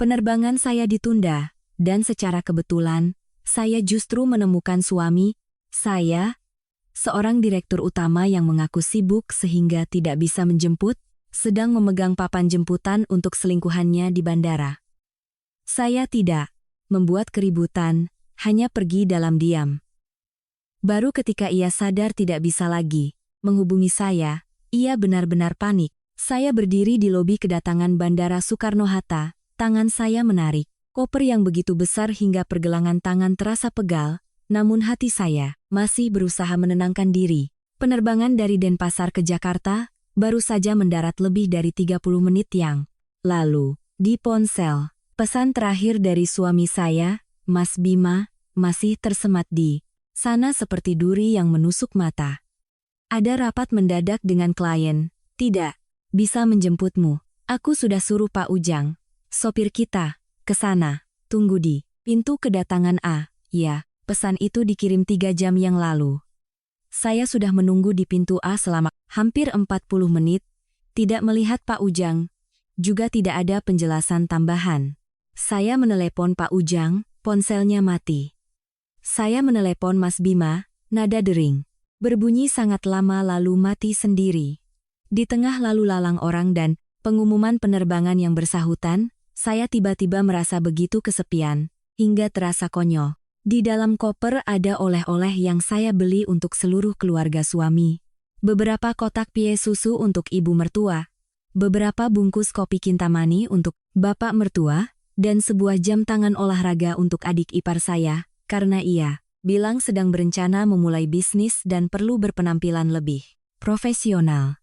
Penerbangan saya ditunda, dan secara kebetulan, saya justru menemukan suami saya, seorang direktur utama yang mengaku sibuk sehingga tidak bisa menjemput, sedang memegang papan jemputan untuk selingkuhannya di bandara. Saya tidak membuat keributan, hanya pergi dalam diam. Baru ketika ia sadar tidak bisa lagi menghubungi saya, ia benar-benar panik. Saya berdiri di lobi kedatangan Bandara Soekarno-Hatta, tangan saya menarik koper yang begitu besar hingga pergelangan tangan terasa pegal, namun hati saya masih berusaha menenangkan diri. Penerbangan dari Denpasar ke Jakarta baru saja mendarat lebih dari 30 menit yang lalu. Di ponsel, pesan terakhir dari suami saya, Mas Bima, masih tersemat di sana seperti duri yang menusuk mata. Ada rapat mendadak dengan klien, tidak bisa menjemputmu. Aku sudah suruh Pak Ujang, sopir kita, ke sana, tunggu di pintu kedatangan A. Ya, pesan itu dikirim 3 jam yang lalu. Saya sudah menunggu di pintu A selama hampir 40 menit, tidak melihat Pak Ujang, juga tidak ada penjelasan tambahan. Saya menelepon Pak Ujang, ponselnya mati. Saya menelepon Mas Bima, nada dering berbunyi sangat lama lalu mati sendiri. Di tengah lalu lalang orang dan pengumuman penerbangan yang bersahutan, saya tiba-tiba merasa begitu kesepian, hingga terasa konyol. Di dalam koper ada oleh-oleh yang saya beli untuk seluruh keluarga suami. Beberapa kotak pie susu untuk ibu mertua, beberapa bungkus kopi Kintamani untuk bapak mertua, dan sebuah jam tangan olahraga untuk adik ipar saya, karena ia bilang sedang berencana memulai bisnis dan perlu berpenampilan lebih profesional.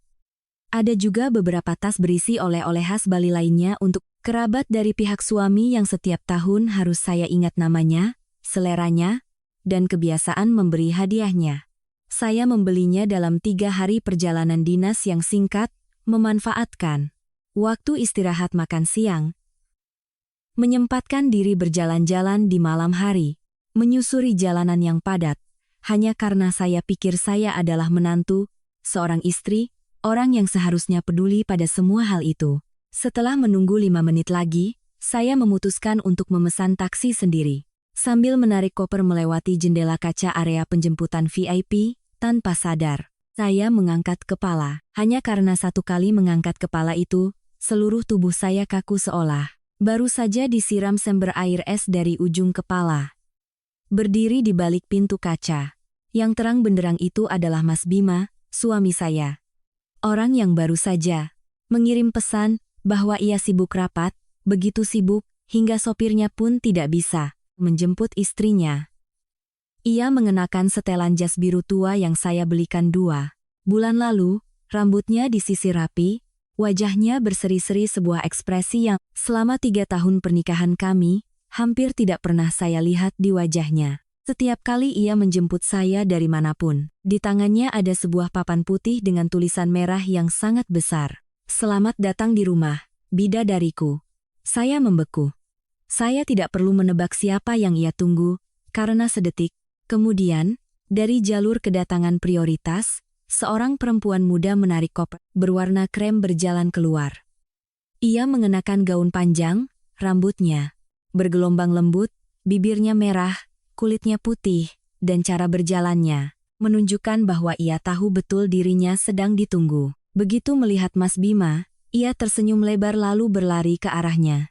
Ada juga beberapa tas berisi oleh-oleh khas Bali lainnya untuk kerabat dari pihak suami yang setiap tahun harus saya ingat namanya, seleranya, dan kebiasaan memberi hadiahnya. Saya membelinya dalam 3 hari perjalanan dinas yang singkat, memanfaatkan waktu istirahat makan siang, menyempatkan diri berjalan-jalan di malam hari, menyusuri jalanan yang padat, hanya karena saya pikir saya adalah menantu, seorang istri, orang yang seharusnya peduli pada semua hal itu. Setelah menunggu 5 menit lagi, saya memutuskan untuk memesan taksi sendiri. Sambil menarik koper melewati jendela kaca area penjemputan VIP, tanpa sadar, saya mengangkat kepala. Hanya karena satu kali mengangkat kepala itu, seluruh tubuh saya kaku seolah baru saja disiram sember air es dari ujung kepala. Berdiri di balik pintu kaca, yang terang benderang itu adalah Mas Bima, suami saya. Orang yang baru saja mengirim pesan bahwa ia sibuk rapat, begitu sibuk, hingga sopirnya pun tidak bisa menjemput istrinya. Ia mengenakan setelan jas biru tua yang saya belikan 2 bulan lalu, rambutnya disisir rapi, wajahnya berseri-seri sebuah ekspresi yang selama 3 tahun pernikahan kami, hampir tidak pernah saya lihat di wajahnya. Setiap kali ia menjemput saya dari manapun, di tangannya ada sebuah papan putih dengan tulisan merah yang sangat besar. Selamat datang di rumah, bidadariku. Saya membeku. Saya tidak perlu menebak siapa yang ia tunggu, karena sedetik kemudian, dari jalur kedatangan prioritas, seorang perempuan muda menarik koper berwarna krem berjalan keluar. Ia mengenakan gaun panjang, rambutnya bergelombang lembut, bibirnya merah, kulitnya putih, dan cara berjalannya menunjukkan bahwa ia tahu betul dirinya sedang ditunggu. Begitu melihat Mas Bima, ia tersenyum lebar lalu berlari ke arahnya.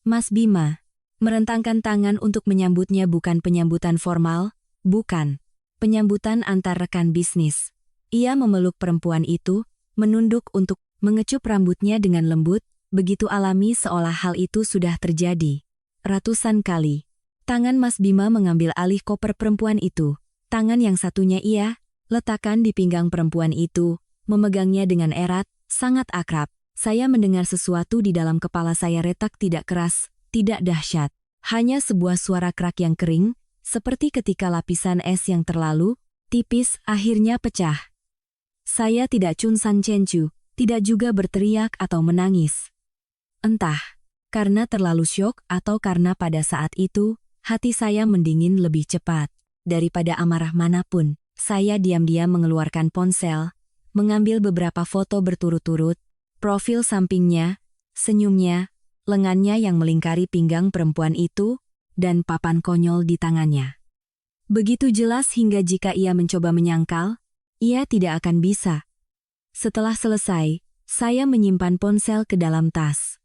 Mas Bima merentangkan tangan untuk menyambutnya, bukan penyambutan formal, bukan penyambutan antar rekan bisnis. Ia memeluk perempuan itu, menunduk untuk mengecup rambutnya dengan lembut, begitu alami seolah hal itu sudah terjadi ratusan kali. Tangan Mas Bima mengambil alih koper perempuan itu. Tangan yang satunya ia letakkan di pinggang perempuan itu, memegangnya dengan erat, sangat akrab. Saya mendengar sesuatu di dalam kepala saya retak, tidak keras, tidak dahsyat. Hanya sebuah suara kerak yang kering, seperti ketika lapisan es yang terlalu tipis akhirnya pecah. Saya tidak cunsan cencu, tidak juga berteriak atau menangis. Entah, karena terlalu syok atau karena pada saat itu, hati saya mendingin lebih cepat. Daripada amarah manapun, saya diam-diam mengeluarkan ponsel, mengambil beberapa foto berturut-turut, profil sampingnya, senyumnya, lengannya yang melingkari pinggang perempuan itu, dan papan konyol di tangannya. Begitu jelas hingga jika ia mencoba menyangkal, ia tidak akan bisa. Setelah selesai, saya menyimpan ponsel ke dalam tas.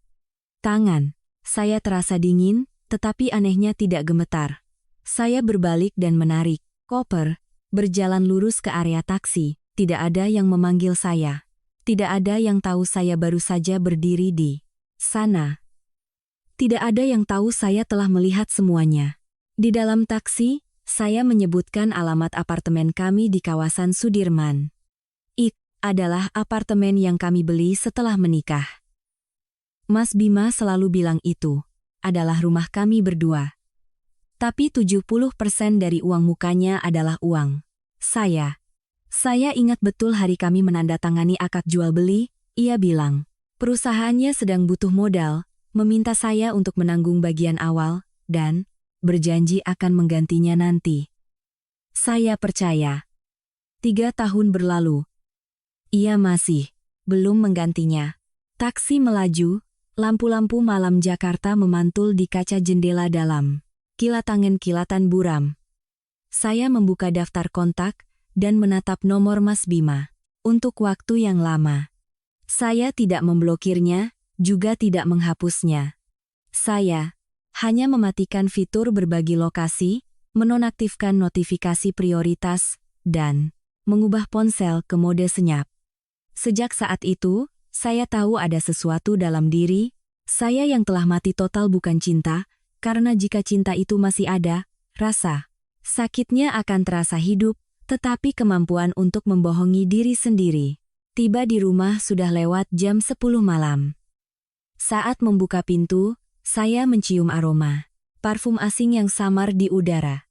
Tangan saya terasa dingin, tetapi anehnya tidak gemetar. Saya berbalik dan menarik koper, berjalan lurus ke area taksi. Tidak ada yang memanggil saya. Tidak ada yang tahu saya baru saja berdiri di sana. Tidak ada yang tahu saya telah melihat semuanya. Di dalam taksi, saya menyebutkan alamat apartemen kami di kawasan Sudirman. Itu adalah apartemen yang kami beli setelah menikah. Mas Bima selalu bilang itu adalah rumah kami berdua. Tapi 70% dari uang mukanya adalah uang Saya ingat betul hari kami menandatangani akad jual beli, ia bilang. Perusahaannya sedang butuh modal, meminta saya untuk menanggung bagian awal, dan berjanji akan menggantinya nanti. Saya percaya. 3 tahun berlalu. Ia masih belum menggantinya. Taksi melaju, lampu-lampu malam Jakarta memantul di kaca jendela dalam. Kilatan buram. Saya membuka daftar kontak, dan menatap nomor Mas Bima. Untuk waktu yang lama. Saya tidak memblokirnya, juga tidak menghapusnya. Saya hanya mematikan fitur berbagi lokasi, menonaktifkan notifikasi prioritas, dan mengubah ponsel ke mode senyap. Sejak saat itu, saya tahu ada sesuatu dalam diri, saya yang telah mati total bukan cinta, karena jika cinta itu masih ada, rasa sakitnya akan terasa hidup, tetapi kemampuan untuk membohongi diri sendiri. Tiba di rumah sudah lewat jam 10 malam. Saat membuka pintu, saya mencium aroma parfum asing yang samar di udara.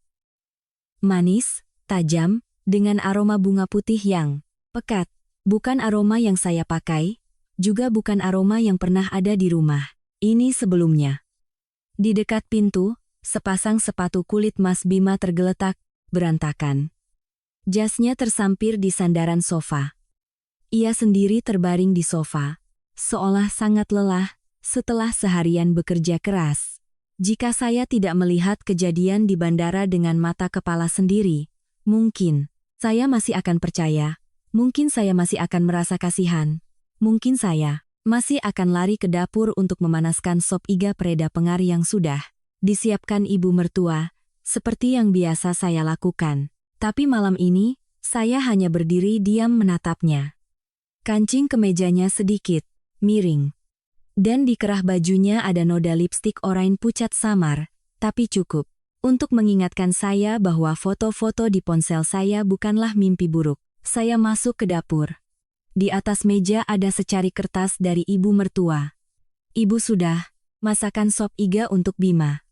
Manis, tajam, dengan aroma bunga putih yang pekat. Bukan aroma yang saya pakai, juga bukan aroma yang pernah ada di rumah ini sebelumnya. Di dekat pintu, sepasang sepatu kulit Mas Bima tergeletak, berantakan. Jasnya tersampir di sandaran sofa. Ia sendiri terbaring di sofa, seolah sangat lelah setelah seharian bekerja keras. Jika saya tidak melihat kejadian di bandara dengan mata kepala sendiri, mungkin saya masih akan percaya, mungkin saya masih akan merasa kasihan, mungkin saya masih akan lari ke dapur untuk memanaskan sop iga pereda pengar yang sudah disiapkan ibu mertua, seperti yang biasa saya lakukan. Tapi malam ini, saya hanya berdiri diam menatapnya. Kancing kemejanya sedikit miring. Dan di kerah bajunya ada noda lipstik oranye pucat samar, tapi cukup untuk mengingatkan saya bahwa foto-foto di ponsel saya bukanlah mimpi buruk. Saya masuk ke dapur. Di atas meja ada secari kertas dari ibu mertua. Ibu sudah masakan sop iga untuk Bima.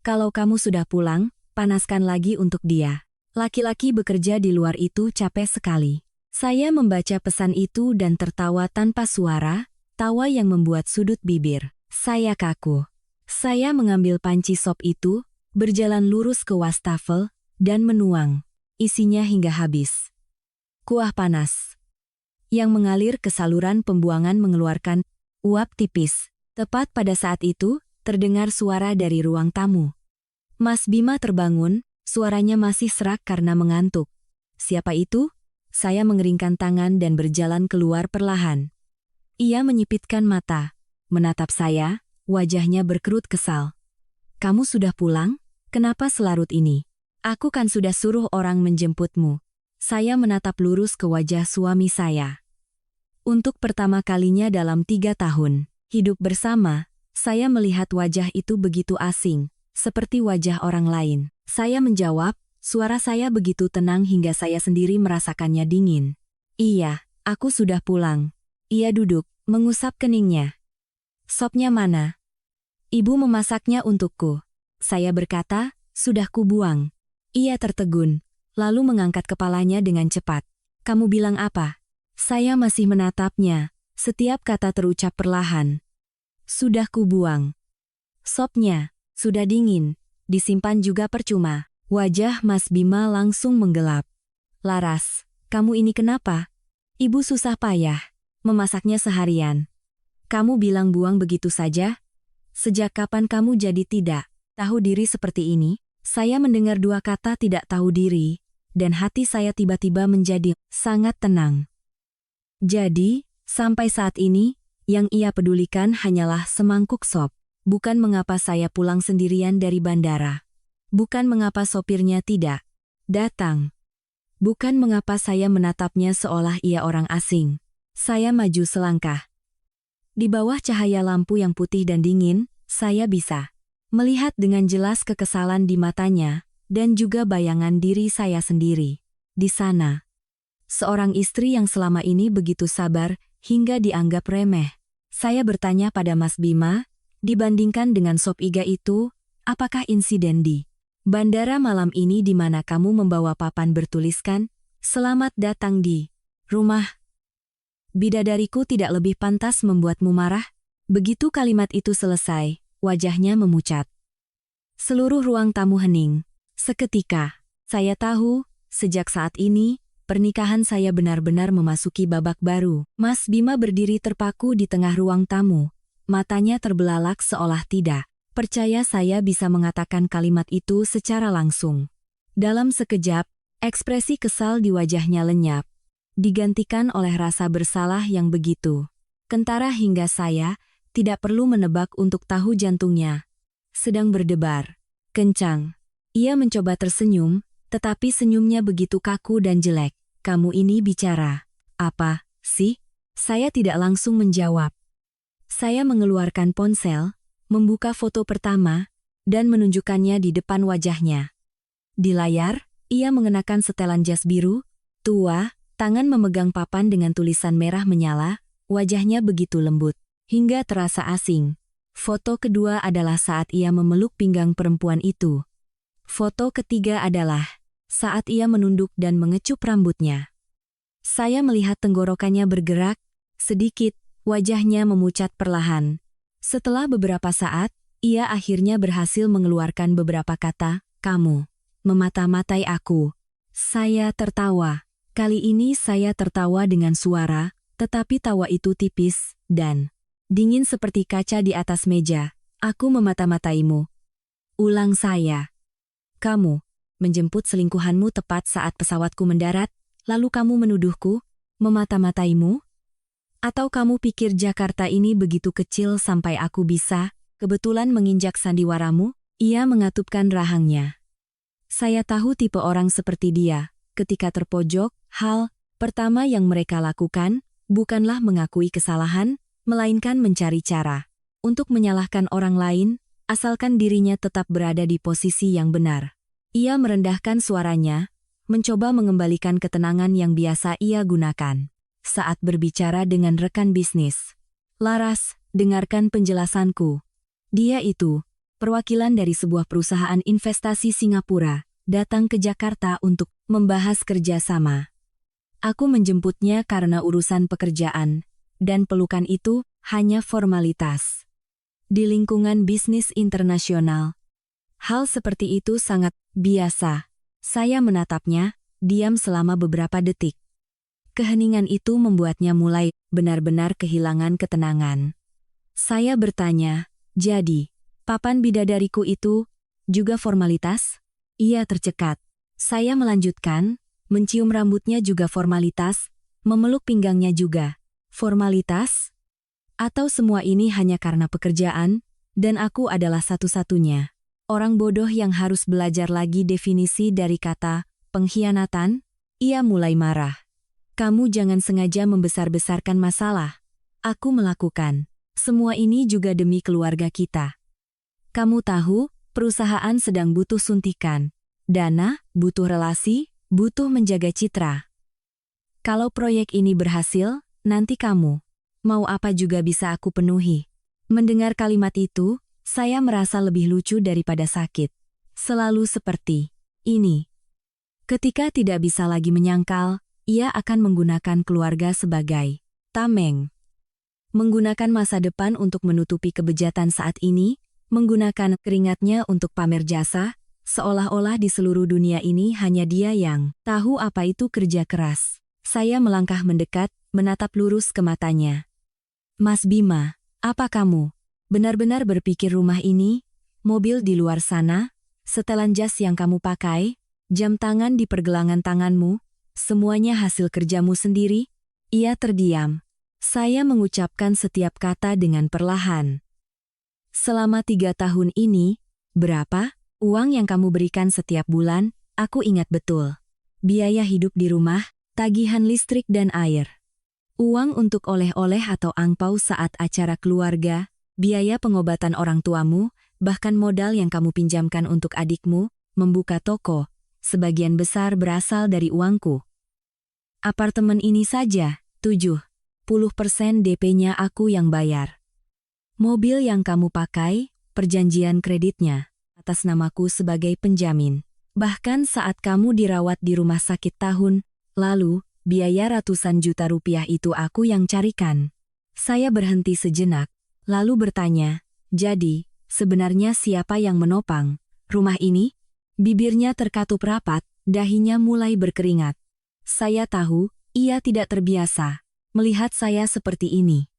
Kalau kamu sudah pulang, panaskan lagi untuk dia. Laki-laki bekerja di luar itu capek sekali. Saya membaca pesan itu dan tertawa tanpa suara, tawa yang membuat sudut bibir saya kaku. Saya mengambil panci sop itu, berjalan lurus ke wastafel, dan menuang isinya hingga habis. Kuah panas yang mengalir ke saluran pembuangan mengeluarkan uap tipis. Tepat pada saat itu, terdengar suara dari ruang tamu. Mas Bima terbangun, suaranya masih serak karena mengantuk. Siapa itu? Saya mengeringkan tangan dan berjalan keluar perlahan. Ia menyipitkan mata, menatap saya, wajahnya berkerut kesal. Kamu sudah pulang? Kenapa selarut ini? Aku kan sudah suruh orang menjemputmu. Saya menatap lurus ke wajah suami saya. Untuk pertama kalinya dalam 3 tahun hidup bersama, saya melihat wajah itu begitu asing, seperti wajah orang lain. Saya menjawab, suara saya begitu tenang hingga saya sendiri merasakannya dingin. Iya, aku sudah pulang. Ia duduk, mengusap keningnya. Sopnya mana? Ibu memasaknya untukku. Saya berkata, sudah kubuang. Ia tertegun, lalu mengangkat kepalanya dengan cepat. Kamu bilang apa? Saya masih menatapnya, setiap kata terucap perlahan. Sudah kubuang. Sopnya sudah dingin, disimpan juga percuma. Wajah Mas Bima langsung menggelap. Laras, kamu ini kenapa? Ibu susah payah memasaknya seharian. Kamu bilang buang begitu saja? Sejak kapan kamu jadi tidak tahu diri seperti ini? Saya mendengar dua kata tidak tahu diri, dan hati saya tiba-tiba menjadi sangat tenang. Jadi, sampai saat ini, yang ia pedulikan hanyalah semangkuk sop. Bukan mengapa saya pulang sendirian dari bandara. Bukan mengapa sopirnya tidak datang. Bukan mengapa saya menatapnya seolah ia orang asing. Saya maju selangkah. Di bawah cahaya lampu yang putih dan dingin, saya bisa melihat dengan jelas kekesalan di matanya, dan juga bayangan diri saya sendiri. Di sana, seorang istri yang selama ini begitu sabar, hingga dianggap remeh. Saya bertanya pada Mas Bima, dibandingkan dengan sop iga itu, apakah insiden di bandara malam ini di mana kamu membawa papan bertuliskan, "Selamat datang di rumah bidadariku" tidak lebih pantas membuatmu marah? Begitu kalimat itu selesai, wajahnya memucat. Seluruh ruang tamu hening. Seketika, saya tahu, sejak saat ini, pernikahan saya benar-benar memasuki babak baru. Mas Bima berdiri terpaku di tengah ruang tamu. Matanya terbelalak seolah tidak percaya saya bisa mengatakan kalimat itu secara langsung. Dalam sekejap, ekspresi kesal di wajahnya lenyap, digantikan oleh rasa bersalah yang begitu kentara hingga saya tidak perlu menebak untuk tahu jantungnya sedang berdebar kencang. Ia mencoba tersenyum, tetapi senyumnya begitu kaku dan jelek. "Kamu ini bicara apa sih?" Saya tidak langsung menjawab. Saya mengeluarkan ponsel, membuka foto pertama, dan menunjukkannya di depan wajahnya. Di layar, ia mengenakan setelan jas biru, tua, tangan memegang papan dengan tulisan merah menyala, wajahnya begitu lembut, hingga terasa asing. Foto kedua adalah saat ia memeluk pinggang perempuan itu. Foto ketiga adalah saat ia menunduk dan mengecup rambutnya. Saya melihat tenggorokannya bergerak, sedikit, wajahnya memucat perlahan. Setelah beberapa saat, ia akhirnya berhasil mengeluarkan beberapa kata, "Kamu memata-matai aku." Saya tertawa. Kali ini saya tertawa dengan suara, tetapi tawa itu tipis dan dingin seperti kaca di atas meja. "Aku memata-mataimu," ulang saya. "Kamu menjemput selingkuhanmu tepat saat pesawatku mendarat, lalu kamu menuduhku memata-mataimu? Atau kamu pikir Jakarta ini begitu kecil sampai aku bisa kebetulan menginjak sandiwaramu?" Ia mengatupkan rahangnya. Saya tahu tipe orang seperti dia. Ketika terpojok, hal pertama yang mereka lakukan bukanlah mengakui kesalahan, melainkan mencari cara untuk menyalahkan orang lain, asalkan dirinya tetap berada di posisi yang benar. Ia merendahkan suaranya, mencoba mengembalikan ketenangan yang biasa ia gunakan saat berbicara dengan rekan bisnis. "Laras, dengarkan penjelasanku. Dia itu, perwakilan dari sebuah perusahaan investasi Singapura, datang ke Jakarta untuk membahas kerjasama. Aku menjemputnya karena urusan pekerjaan, dan pelukan itu hanya formalitas. Di lingkungan bisnis internasional, hal seperti itu sangat biasa." Saya menatapnya, diam selama beberapa detik. Keheningan itu membuatnya mulai benar-benar kehilangan ketenangan. Saya bertanya, "Jadi, papan bidadariku itu juga formalitas?" Ia tercekat. Saya melanjutkan, "Mencium rambutnya juga formalitas, memeluk pinggangnya juga formalitas? Atau semua ini hanya karena pekerjaan, dan aku adalah satu-satunya orang bodoh yang harus belajar lagi definisi dari kata pengkhianatan?" Ia mulai marah. "Kamu jangan sengaja membesar-besarkan masalah. Aku melakukan semua ini juga demi keluarga kita. Kamu tahu, perusahaan sedang butuh suntikan dana, butuh relasi, butuh menjaga citra. Kalau proyek ini berhasil, nanti kamu mau apa juga bisa aku penuhi." Mendengar kalimat itu, saya merasa lebih lucu daripada sakit. Selalu seperti ini. Ketika tidak bisa lagi menyangkal, ia akan menggunakan keluarga sebagai tameng. Menggunakan masa depan untuk menutupi kebejatan saat ini, menggunakan keringatnya untuk pamer jasa, seolah-olah di seluruh dunia ini hanya dia yang tahu apa itu kerja keras. Saya melangkah mendekat, menatap lurus ke matanya. "Mas Bima, apa kamu Benar-benar berpikir rumah ini, mobil di luar sana, setelan jas yang kamu pakai, jam tangan di pergelangan tanganmu, semuanya hasil kerjamu sendiri? Ia terdiam. Saya mengucapkan setiap kata dengan perlahan. Selama 3 tahun ini, berapa uang yang kamu berikan setiap bulan? Aku ingat betul. Biaya hidup di rumah, tagihan listrik dan air. Uang untuk oleh-oleh atau angpau saat acara keluarga, biaya pengobatan orang tuamu, bahkan modal yang kamu pinjamkan untuk adikmu, membuka toko, sebagian besar berasal dari uangku. Apartemen ini saja, 70% DP-nya aku yang bayar. Mobil yang kamu pakai, perjanjian kreditnya, atas namaku sebagai penjamin. Bahkan saat kamu dirawat di rumah sakit tahun lalu, biaya ratusan juta rupiah itu aku yang carikan. Saya berhenti sejenak, lalu bertanya, jadi, sebenarnya siapa yang menopang rumah ini? Bibirnya terkatup rapat, dahinya mulai berkeringat. Saya tahu, ia tidak terbiasa melihat saya seperti ini.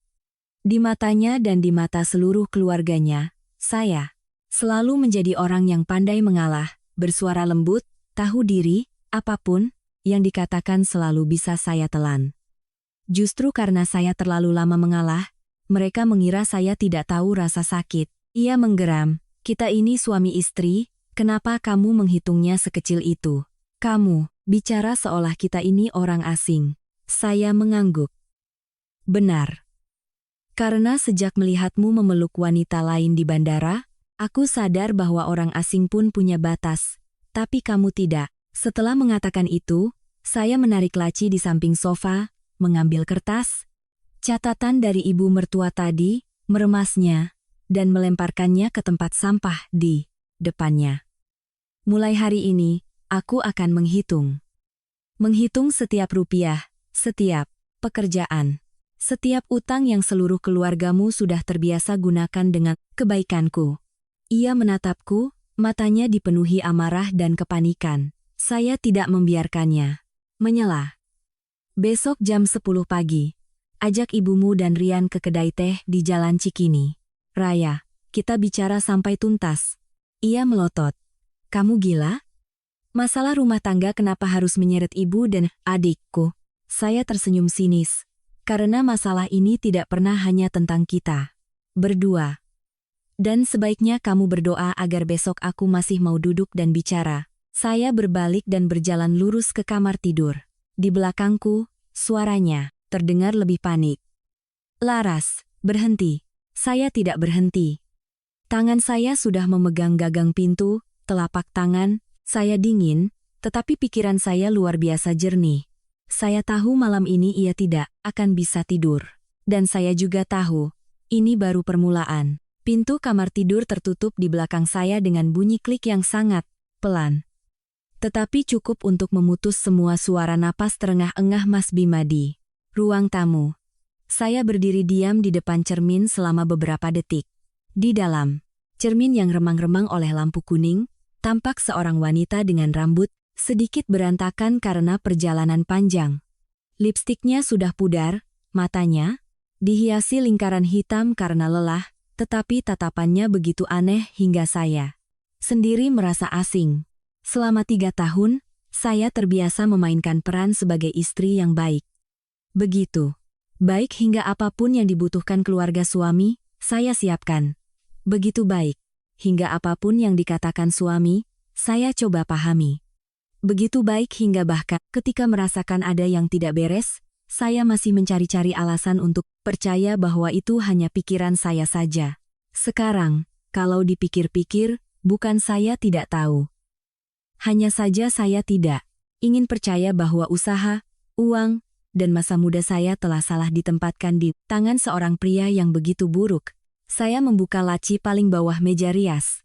Di matanya dan di mata seluruh keluarganya, saya selalu menjadi orang yang pandai mengalah, bersuara lembut, tahu diri, apapun yang dikatakan selalu bisa saya telan. Justru karena saya terlalu lama mengalah, mereka mengira saya tidak tahu rasa sakit. Ia menggeram, kita ini suami istri, kenapa kamu menghitungnya sekecil itu? Kamu bicara seolah kita ini orang asing. Saya mengangguk. Benar. Karena sejak melihatmu memeluk wanita lain di bandara, aku sadar bahwa orang asing pun punya batas. Tapi kamu tidak. Setelah mengatakan itu, saya menarik laci di samping sofa, mengambil kertas, catatan dari ibu mertua tadi, meremasnya, dan melemparkannya ke tempat sampah di depannya. Mulai hari ini, aku akan menghitung. Menghitung setiap rupiah, setiap pekerjaan, setiap utang yang seluruh keluargamu sudah terbiasa gunakan dengan kebaikanku. Ia menatapku, matanya dipenuhi amarah dan kepanikan. Saya tidak membiarkannya menyela. Besok jam 10 pagi, ajak ibumu dan Rian ke kedai teh di Jalan Cikini. Raya, kita bicara sampai tuntas. Ia melotot. Kamu gila? Masalah rumah tangga kenapa harus menyeret ibu dan adikku? Saya tersenyum sinis. Karena masalah ini tidak pernah hanya tentang kita berdua. Dan sebaiknya kamu berdoa agar besok aku masih mau duduk dan bicara. Saya berbalik dan berjalan lurus ke kamar tidur. Di belakangku, suaranya terdengar lebih panik. Laras, berhenti. Saya tidak berhenti. Tangan saya sudah memegang gagang pintu, telapak tangan, saya dingin, tetapi pikiran saya luar biasa jernih. Saya tahu malam ini ia tidak akan bisa tidur. Dan saya juga tahu, ini baru permulaan. Pintu kamar tidur tertutup di belakang saya dengan bunyi klik yang sangat pelan. Tetapi cukup untuk memutus semua suara napas terengah-engah Mas Bima di ruang tamu. Saya berdiri diam di depan cermin selama beberapa detik. Di dalam cermin yang remang-remang oleh lampu kuning, tampak seorang wanita dengan rambut sedikit berantakan karena perjalanan panjang. Lipstiknya sudah pudar, matanya dihiasi lingkaran hitam karena lelah, tetapi tatapannya begitu aneh hingga saya sendiri merasa asing. Selama 3 tahun, saya terbiasa memainkan peran sebagai istri yang baik. Begitu baik hingga apapun yang dibutuhkan keluarga suami, saya siapkan. Begitu baik hingga apapun yang dikatakan suami, saya coba pahami. Begitu baik hingga bahkan ketika merasakan ada yang tidak beres, saya masih mencari-cari alasan untuk percaya bahwa itu hanya pikiran saya saja. Sekarang, kalau dipikir-pikir, bukan saya tidak tahu. Hanya saja saya tidak ingin percaya bahwa usaha, uang, dan masa muda saya telah salah ditempatkan di tangan seorang pria yang begitu buruk. Saya membuka laci paling bawah meja rias.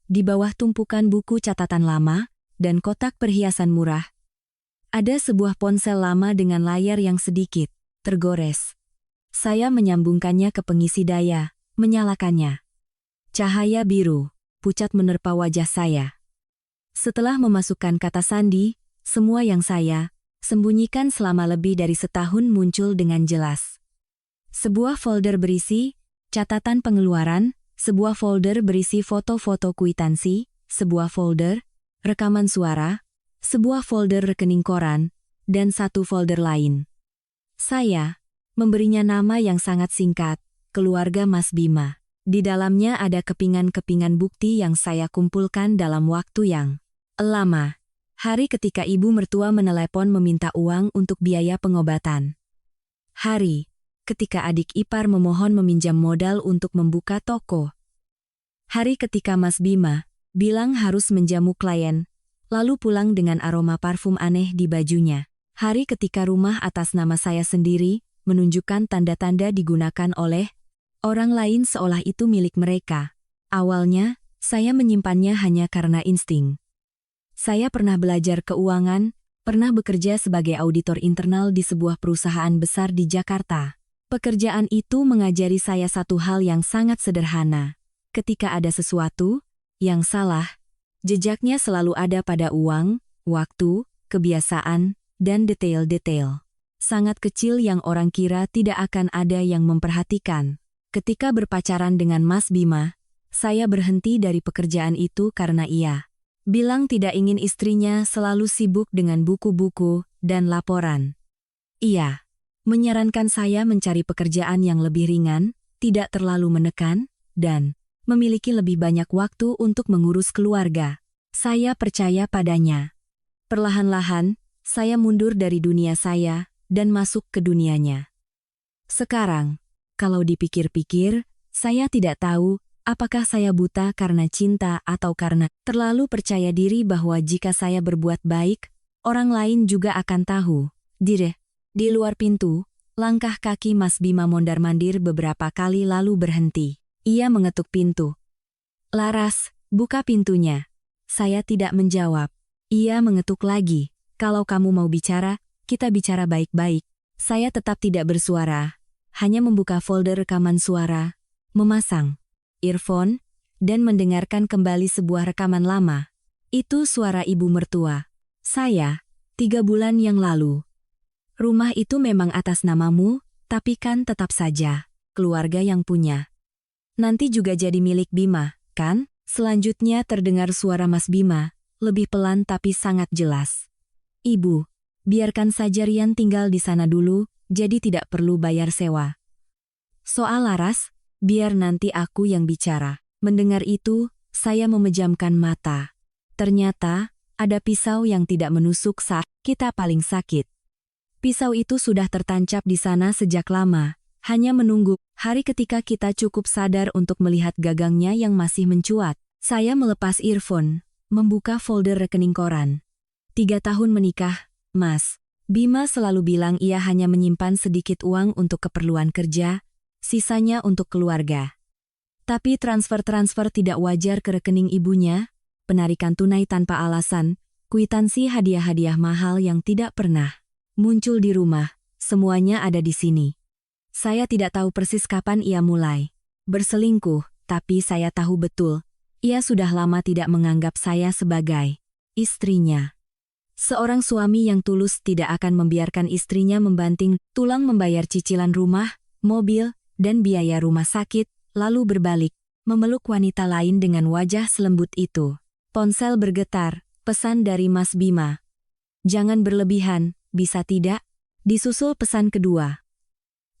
Di bawah tumpukan buku catatan lama dan kotak perhiasan murah, ada sebuah ponsel lama dengan layar yang sedikit tergores. Saya menyambungkannya ke pengisi daya, menyalakannya. Cahaya biru pucat menerpa wajah saya. Setelah memasukkan kata sandi, semua yang saya sembunyikan selama lebih dari setahun muncul dengan jelas. Sebuah folder berisi catatan pengeluaran, sebuah folder berisi foto-foto kwitansi, sebuah folder rekaman suara, sebuah folder rekening koran, dan satu folder lain. Saya memberinya nama yang sangat singkat, keluarga Mas Bima. Di dalamnya ada kepingan-kepingan bukti yang saya kumpulkan dalam waktu yang lama. Hari ketika ibu mertua menelepon meminta uang untuk biaya pengobatan. Hari ketika adik ipar memohon meminjam modal untuk membuka toko. Hari ketika Mas Bima bilang harus menjamu klien, lalu pulang dengan aroma parfum aneh di bajunya. Hari ketika rumah atas nama saya sendiri menunjukkan tanda-tanda digunakan oleh orang lain seolah itu milik mereka. Awalnya, saya menyimpannya hanya karena insting. Saya pernah belajar keuangan, pernah bekerja sebagai auditor internal di sebuah perusahaan besar di Jakarta. Pekerjaan itu mengajari saya satu hal yang sangat sederhana. Ketika ada sesuatu yang salah, jejaknya selalu ada pada uang, waktu, kebiasaan, dan detail-detail. Sangat kecil yang orang kira tidak akan ada yang memperhatikan. Ketika berpacaran dengan Mas Bima, saya berhenti dari pekerjaan itu karena ia bilang tidak ingin istrinya selalu sibuk dengan buku-buku dan laporan. Ia menyarankan saya mencari pekerjaan yang lebih ringan, tidak terlalu menekan, dan memiliki lebih banyak waktu untuk mengurus keluarga. Saya percaya padanya. Perlahan-lahan, saya mundur dari dunia saya dan masuk ke dunianya. Sekarang, kalau dipikir-pikir, saya tidak tahu apakah saya buta karena cinta atau karena terlalu percaya diri bahwa jika saya berbuat baik, orang lain juga akan tahu. Di luar pintu, langkah kaki Mas Bima mondar-mandir beberapa kali lalu berhenti. Ia mengetuk pintu. Laras, buka pintunya. Saya tidak menjawab. Ia mengetuk lagi. Kalau kamu mau bicara, kita bicara baik-baik. Saya tetap tidak bersuara. Hanya membuka folder rekaman suara, memasang earphone, dan mendengarkan kembali sebuah rekaman lama. Itu suara ibu mertua. Saya, 3 bulan yang lalu. Rumah itu memang atas namamu, tapi kan tetap saja keluarga yang punya. Nanti juga jadi milik Bima, kan? Selanjutnya terdengar suara Mas Bima, lebih pelan tapi sangat jelas. Ibu, biarkan saja Rian tinggal di sana dulu, jadi tidak perlu bayar sewa. Soal Laras, biar nanti aku yang bicara. Mendengar itu, saya memejamkan mata. Ternyata, ada pisau yang tidak menusuk saat kita paling sakit. Pisau itu sudah tertancap di sana sejak lama. Hanya menunggu hari ketika kita cukup sadar untuk melihat gagangnya yang masih mencuat. Saya melepas earphone, membuka folder rekening koran. 3 tahun menikah, Mas Bima selalu bilang ia hanya menyimpan sedikit uang untuk keperluan kerja, sisanya untuk keluarga. Tapi transfer-transfer tidak wajar ke rekening ibunya, penarikan tunai tanpa alasan, kwitansi hadiah-hadiah mahal yang tidak pernah muncul di rumah, semuanya ada di sini. Saya tidak tahu persis kapan ia mulai berselingkuh, tapi saya tahu betul, ia sudah lama tidak menganggap saya sebagai istrinya. Seorang suami yang tulus tidak akan membiarkan istrinya membanting tulang membayar cicilan rumah, mobil, dan biaya rumah sakit, lalu berbalik, memeluk wanita lain dengan wajah selembut itu. Ponsel bergetar, pesan dari Mas Bima. Jangan berlebihan, bisa tidak? Disusul pesan kedua.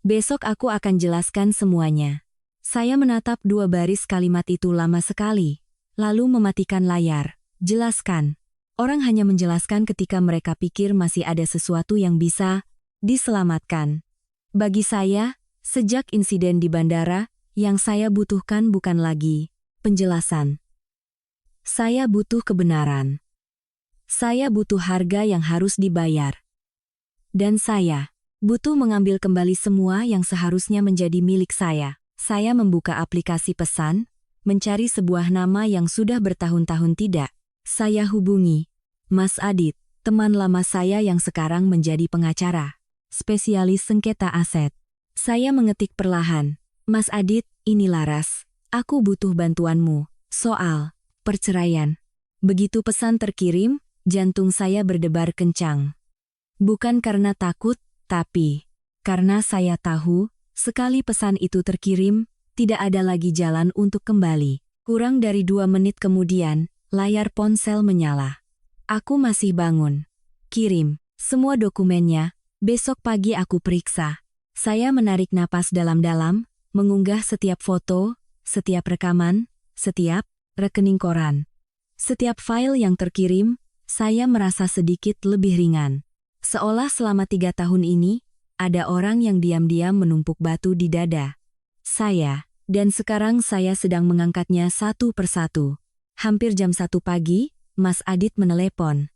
Besok aku akan jelaskan semuanya. Saya menatap 2 baris kalimat itu lama sekali, lalu mematikan layar. Jelaskan. Orang hanya menjelaskan ketika mereka pikir masih ada sesuatu yang bisa diselamatkan. Bagi saya, sejak insiden di bandara, yang saya butuhkan bukan lagi penjelasan. Saya butuh kebenaran. Saya butuh harga yang harus dibayar. Dan saya butuh mengambil kembali semua yang seharusnya menjadi milik saya. Saya membuka aplikasi pesan, mencari sebuah nama yang sudah bertahun-tahun tidak. Saya hubungi Mas Adit, teman lama saya yang sekarang menjadi pengacara, spesialis sengketa aset. Saya mengetik perlahan, Mas Adit, ini Laras, aku butuh bantuanmu, soal perceraian. Begitu pesan terkirim, jantung saya berdebar kencang. Bukan karena takut, tapi karena saya tahu, sekali pesan itu terkirim, tidak ada lagi jalan untuk kembali. Kurang dari 2 menit kemudian, layar ponsel menyala. Aku masih bangun. Kirim semua dokumennya, besok pagi aku periksa. Saya menarik napas dalam-dalam, mengunggah setiap foto, setiap rekaman, setiap rekening koran. Setiap file yang terkirim, saya merasa sedikit lebih ringan. Seolah selama 3 tahun ini, ada orang yang diam-diam menumpuk batu di dada saya, dan sekarang saya sedang mengangkatnya satu persatu. Hampir jam 1 pagi, Mas Adit menelepon.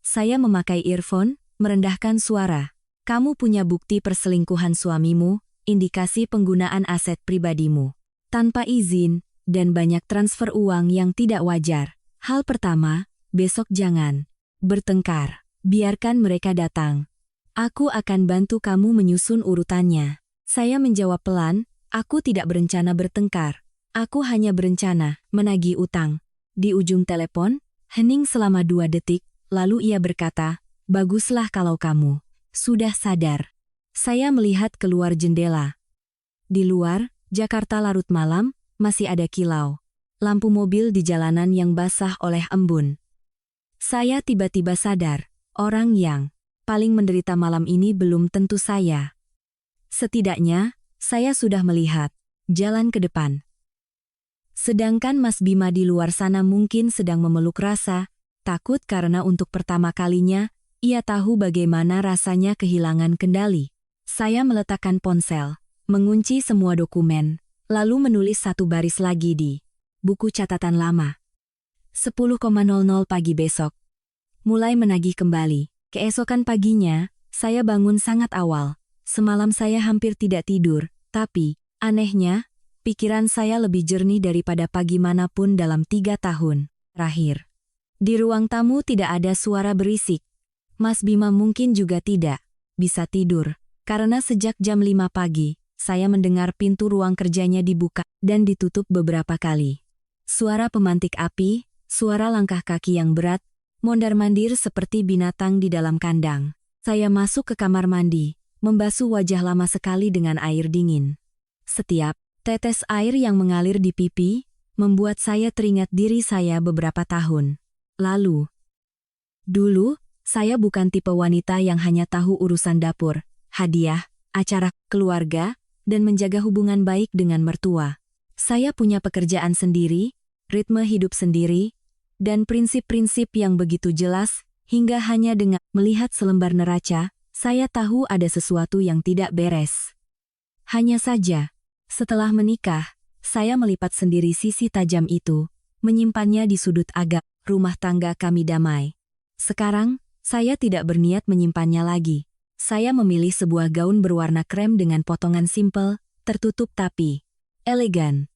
Saya memakai earphone, merendahkan suara. Kamu punya bukti perselingkuhan suamimu, indikasi penggunaan aset pribadimu tanpa izin, dan banyak transfer uang yang tidak wajar. Hal pertama, besok jangan bertengkar. Biarkan mereka datang. Aku akan bantu kamu menyusun urutannya. Saya menjawab pelan, aku tidak berencana bertengkar. Aku hanya berencana menagih utang. Di ujung telepon, hening selama 2 detik, lalu ia berkata, baguslah kalau kamu sudah sadar. Saya melihat keluar jendela. Di luar, Jakarta larut malam, masih ada kilau. Lampu mobil di jalanan yang basah oleh embun. Saya tiba-tiba sadar, orang yang paling menderita malam ini belum tentu saya. Setidaknya, saya sudah melihat jalan ke depan. Sedangkan Mas Bima di luar sana mungkin sedang memeluk rasa takut karena untuk pertama kalinya, ia tahu bagaimana rasanya kehilangan kendali. Saya meletakkan ponsel, mengunci semua dokumen, lalu menulis satu baris lagi di buku catatan lama. 10.00 pagi besok. Mulai menagih kembali. Keesokan paginya, saya bangun sangat awal. Semalam saya hampir tidak tidur, tapi, anehnya, pikiran saya lebih jernih daripada pagi manapun dalam 3 tahun terakhir. Di ruang tamu tidak ada suara berisik. Mas Bima mungkin juga tidak bisa tidur, karena sejak jam 5 pagi, saya mendengar pintu ruang kerjanya dibuka dan ditutup beberapa kali. Suara pemantik api, suara langkah kaki yang berat, mondar-mandir seperti binatang di dalam kandang. Saya masuk ke kamar mandi, membasuh wajah lama sekali dengan air dingin. Setiap tetes air yang mengalir di pipi, membuat saya teringat diri saya beberapa tahun lalu. Dulu, saya bukan tipe wanita yang hanya tahu urusan dapur, hadiah, acara keluarga, dan menjaga hubungan baik dengan mertua. Saya punya pekerjaan sendiri, ritme hidup sendiri, dan prinsip-prinsip yang begitu jelas, hingga hanya dengan melihat selembar neraca, saya tahu ada sesuatu yang tidak beres. Hanya saja, setelah menikah, saya melipat sendiri sisi tajam itu, menyimpannya di sudut agak rumah tangga kami damai. Sekarang, saya tidak berniat menyimpannya lagi. Saya memilih sebuah gaun berwarna krem dengan potongan simpel, tertutup tapi elegan.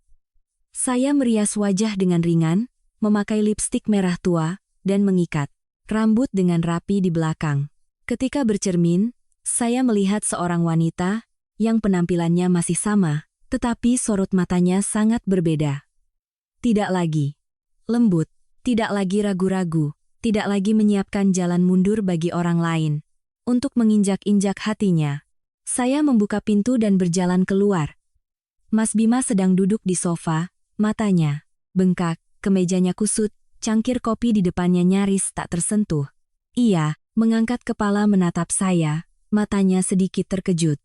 Saya merias wajah dengan ringan, memakai lipstik merah tua, dan mengikat rambut dengan rapi di belakang. Ketika bercermin, saya melihat seorang wanita yang penampilannya masih sama, tetapi sorot matanya sangat berbeda. Tidak lagi lembut, tidak lagi ragu-ragu, tidak lagi menyiapkan jalan mundur bagi orang lain. Untuk menginjak-injak hatinya, saya membuka pintu dan berjalan keluar. Mas Bima sedang duduk di sofa, matanya bengkak, kemejanya kusut, cangkir kopi di depannya nyaris tak tersentuh. Ia mengangkat kepala menatap saya, matanya sedikit terkejut.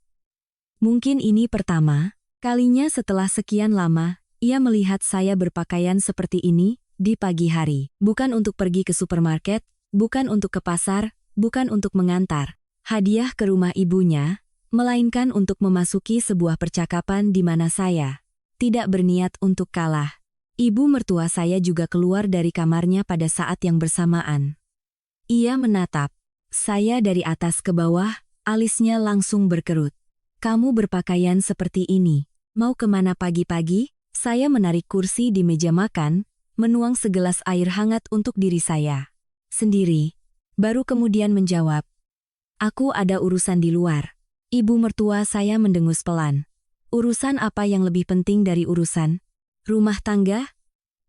Mungkin ini pertama kalinya setelah sekian lama, ia melihat saya berpakaian seperti ini di pagi hari. Bukan untuk pergi ke supermarket, bukan untuk ke pasar, bukan untuk mengantar hadiah ke rumah ibunya, melainkan untuk memasuki sebuah percakapan di mana saya tidak berniat untuk kalah. Ibu mertua saya juga keluar dari kamarnya pada saat yang bersamaan. Ia menatap saya dari atas ke bawah, alisnya langsung berkerut. Kamu berpakaian seperti ini, mau kemana pagi-pagi? Saya menarik kursi di meja makan, menuang segelas air hangat untuk diri saya sendiri, baru kemudian menjawab, aku ada urusan di luar. Ibu mertua saya mendengus pelan. Urusan apa yang lebih penting dari urusan rumah tangga?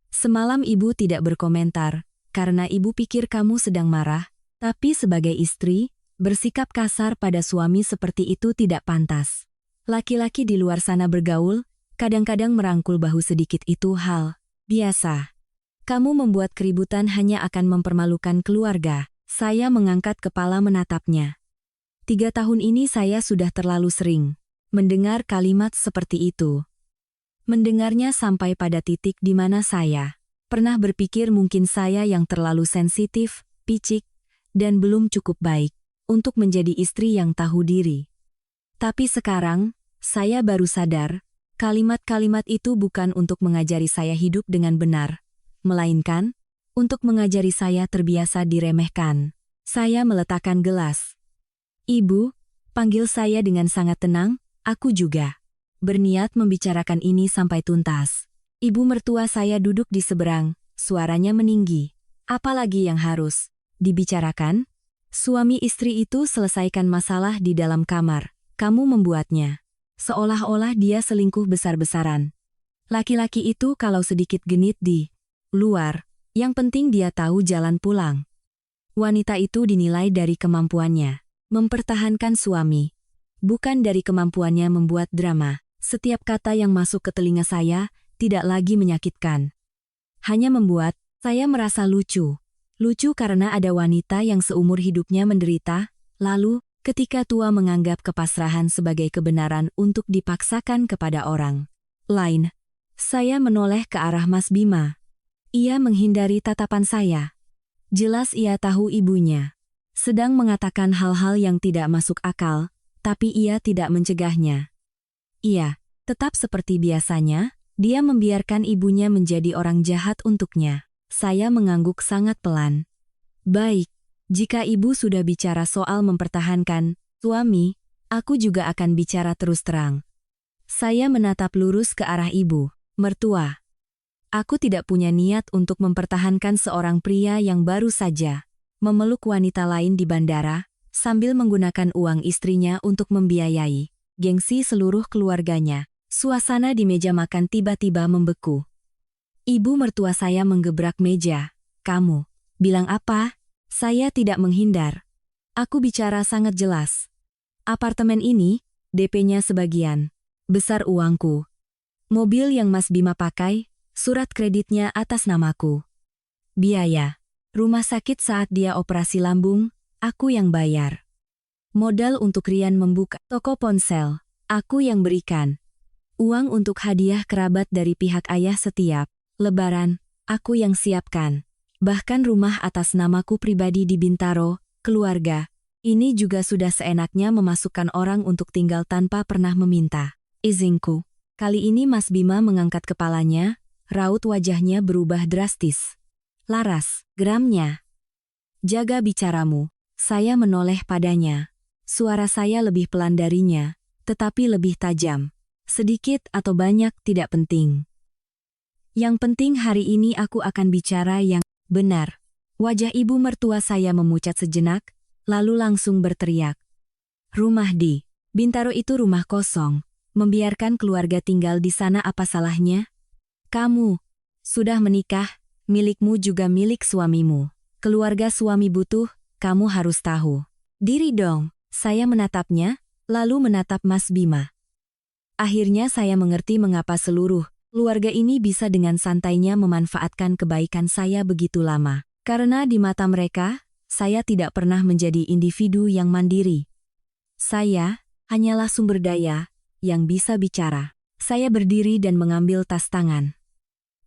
Semalam ibu tidak berkomentar, karena ibu pikir kamu sedang marah, tapi sebagai istri, bersikap kasar pada suami seperti itu tidak pantas. Laki-laki di luar sana bergaul, Kadang-kadang merangkul bahu sedikit itu hal biasa. Kamu membuat keributan hanya akan mempermalukan keluarga. Saya mengangkat kepala menatapnya. 3 tahun ini saya sudah terlalu sering mendengar kalimat seperti itu. Mendengarnya sampai pada titik di mana saya pernah berpikir mungkin saya yang terlalu sensitif, picik, dan belum cukup baik untuk menjadi istri yang tahu diri. Tapi sekarang, saya baru sadar, kalimat-kalimat itu bukan untuk mengajari saya hidup dengan benar, melainkan untuk mengajari saya terbiasa diremehkan. Saya meletakkan gelas. Ibu, panggil saya dengan sangat tenang, aku juga berniat membicarakan ini sampai tuntas. Ibu mertua saya duduk di seberang, suaranya meninggi. Apalagi yang harus dibicarakan? Suami istri itu selesaikan masalah di dalam kamar. Kamu membuatnya seolah-olah dia selingkuh besar-besaran. Laki-laki itu kalau sedikit genit di luar, yang penting dia tahu jalan pulang. Wanita itu dinilai dari kemampuannya mempertahankan suami, bukan dari kemampuannya membuat drama. Setiap kata yang masuk ke telinga saya tidak lagi menyakitkan. Hanya membuat saya merasa lucu. Lucu karena ada wanita yang seumur hidupnya menderita, lalu ketika tua menganggap kepasrahan sebagai kebenaran untuk dipaksakan kepada orang lain. Saya menoleh ke arah Mas Bima. Ia menghindari tatapan saya. Jelas ia tahu ibunya sedang mengatakan hal-hal yang tidak masuk akal, tapi ia tidak mencegahnya. Iya, tetap seperti biasanya, dia membiarkan ibunya menjadi orang jahat untuknya. Saya mengangguk sangat pelan. Baik, jika ibu sudah bicara soal mempertahankan suami, aku juga akan bicara terus terang. Saya menatap lurus ke arah ibu mertua. Aku tidak punya niat untuk mempertahankan seorang pria yang baru saja memeluk wanita lain di bandara, sambil menggunakan uang istrinya untuk membiayai gengsi seluruh keluarganya. Suasana di meja makan tiba-tiba membeku. Ibu mertua saya menggebrak meja. Kamu bilang apa? Saya tidak menghindar. Aku bicara sangat jelas. Apartemen ini, DP-nya sebagian besar uangku. Mobil yang Mas Bima pakai, surat kreditnya atas namaku. Biaya rumah sakit saat dia operasi lambung, aku yang bayar. Modal untuk Rian membuka toko ponsel, aku yang berikan. Uang untuk hadiah kerabat dari pihak ayah setiap Lebaran, aku yang siapkan. Bahkan rumah atas namaku pribadi di Bintaro, keluarga. Ini juga sudah seenaknya memasukkan orang untuk tinggal tanpa pernah meminta izinku. Kali ini Mas Bima mengangkat kepalanya, raut wajahnya berubah drastis. Laras, geramnya. Jaga bicaramu. Saya menoleh padanya. Suara saya lebih pelan darinya, tetapi lebih tajam. Sedikit atau banyak tidak penting. Yang penting hari ini aku akan bicara yang benar. Wajah ibu mertua saya memucat sejenak, lalu langsung berteriak. Rumah di Bintaro itu rumah kosong. Membiarkan keluarga tinggal di sana apa salahnya? Kamu sudah menikah, milikmu juga milik suamimu. Keluarga suami butuh, kamu harus tahu. Diri dong, saya menatapnya, lalu menatap Mas Bima. Akhirnya saya mengerti mengapa seluruh keluarga ini bisa dengan santainya memanfaatkan kebaikan saya begitu lama. Karena di mata mereka, saya tidak pernah menjadi individu yang mandiri. Saya hanyalah sumber daya yang bisa bicara. Saya berdiri dan mengambil tas tangan.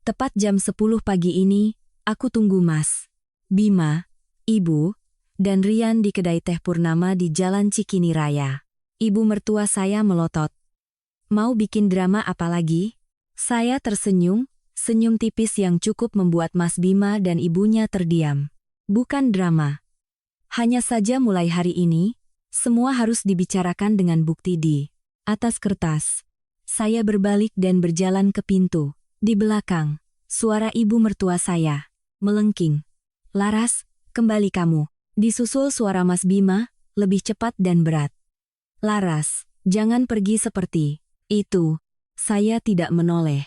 Tepat jam 10 pagi ini, aku tunggu Mas Bima, Ibu, dan Rian di kedai teh Purnama di Jalan Cikini Raya. Ibu mertua saya melotot. Mau bikin drama apa lagi? Saya tersenyum, senyum tipis yang cukup membuat Mas Bima dan ibunya terdiam. Bukan drama. Hanya saja mulai hari ini, semua harus dibicarakan dengan bukti di atas kertas. Saya berbalik dan berjalan ke pintu. Di belakang, suara ibu mertua saya melengking. Laras, kembali kamu. Disusul suara Mas Bima, lebih cepat dan berat. Laras, jangan pergi seperti itu. Saya tidak menoleh.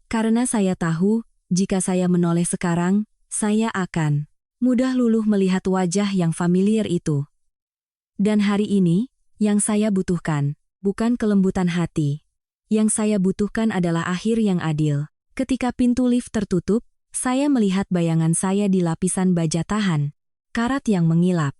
Karena saya tahu, jika saya menoleh sekarang, saya akan mudah luluh melihat wajah yang familiar itu. Dan hari ini, yang saya butuhkan, bukan kelembutan hati. Yang saya butuhkan adalah akhir yang adil. Ketika pintu lift tertutup, saya melihat bayangan saya di lapisan baja tahan, karat yang mengilap.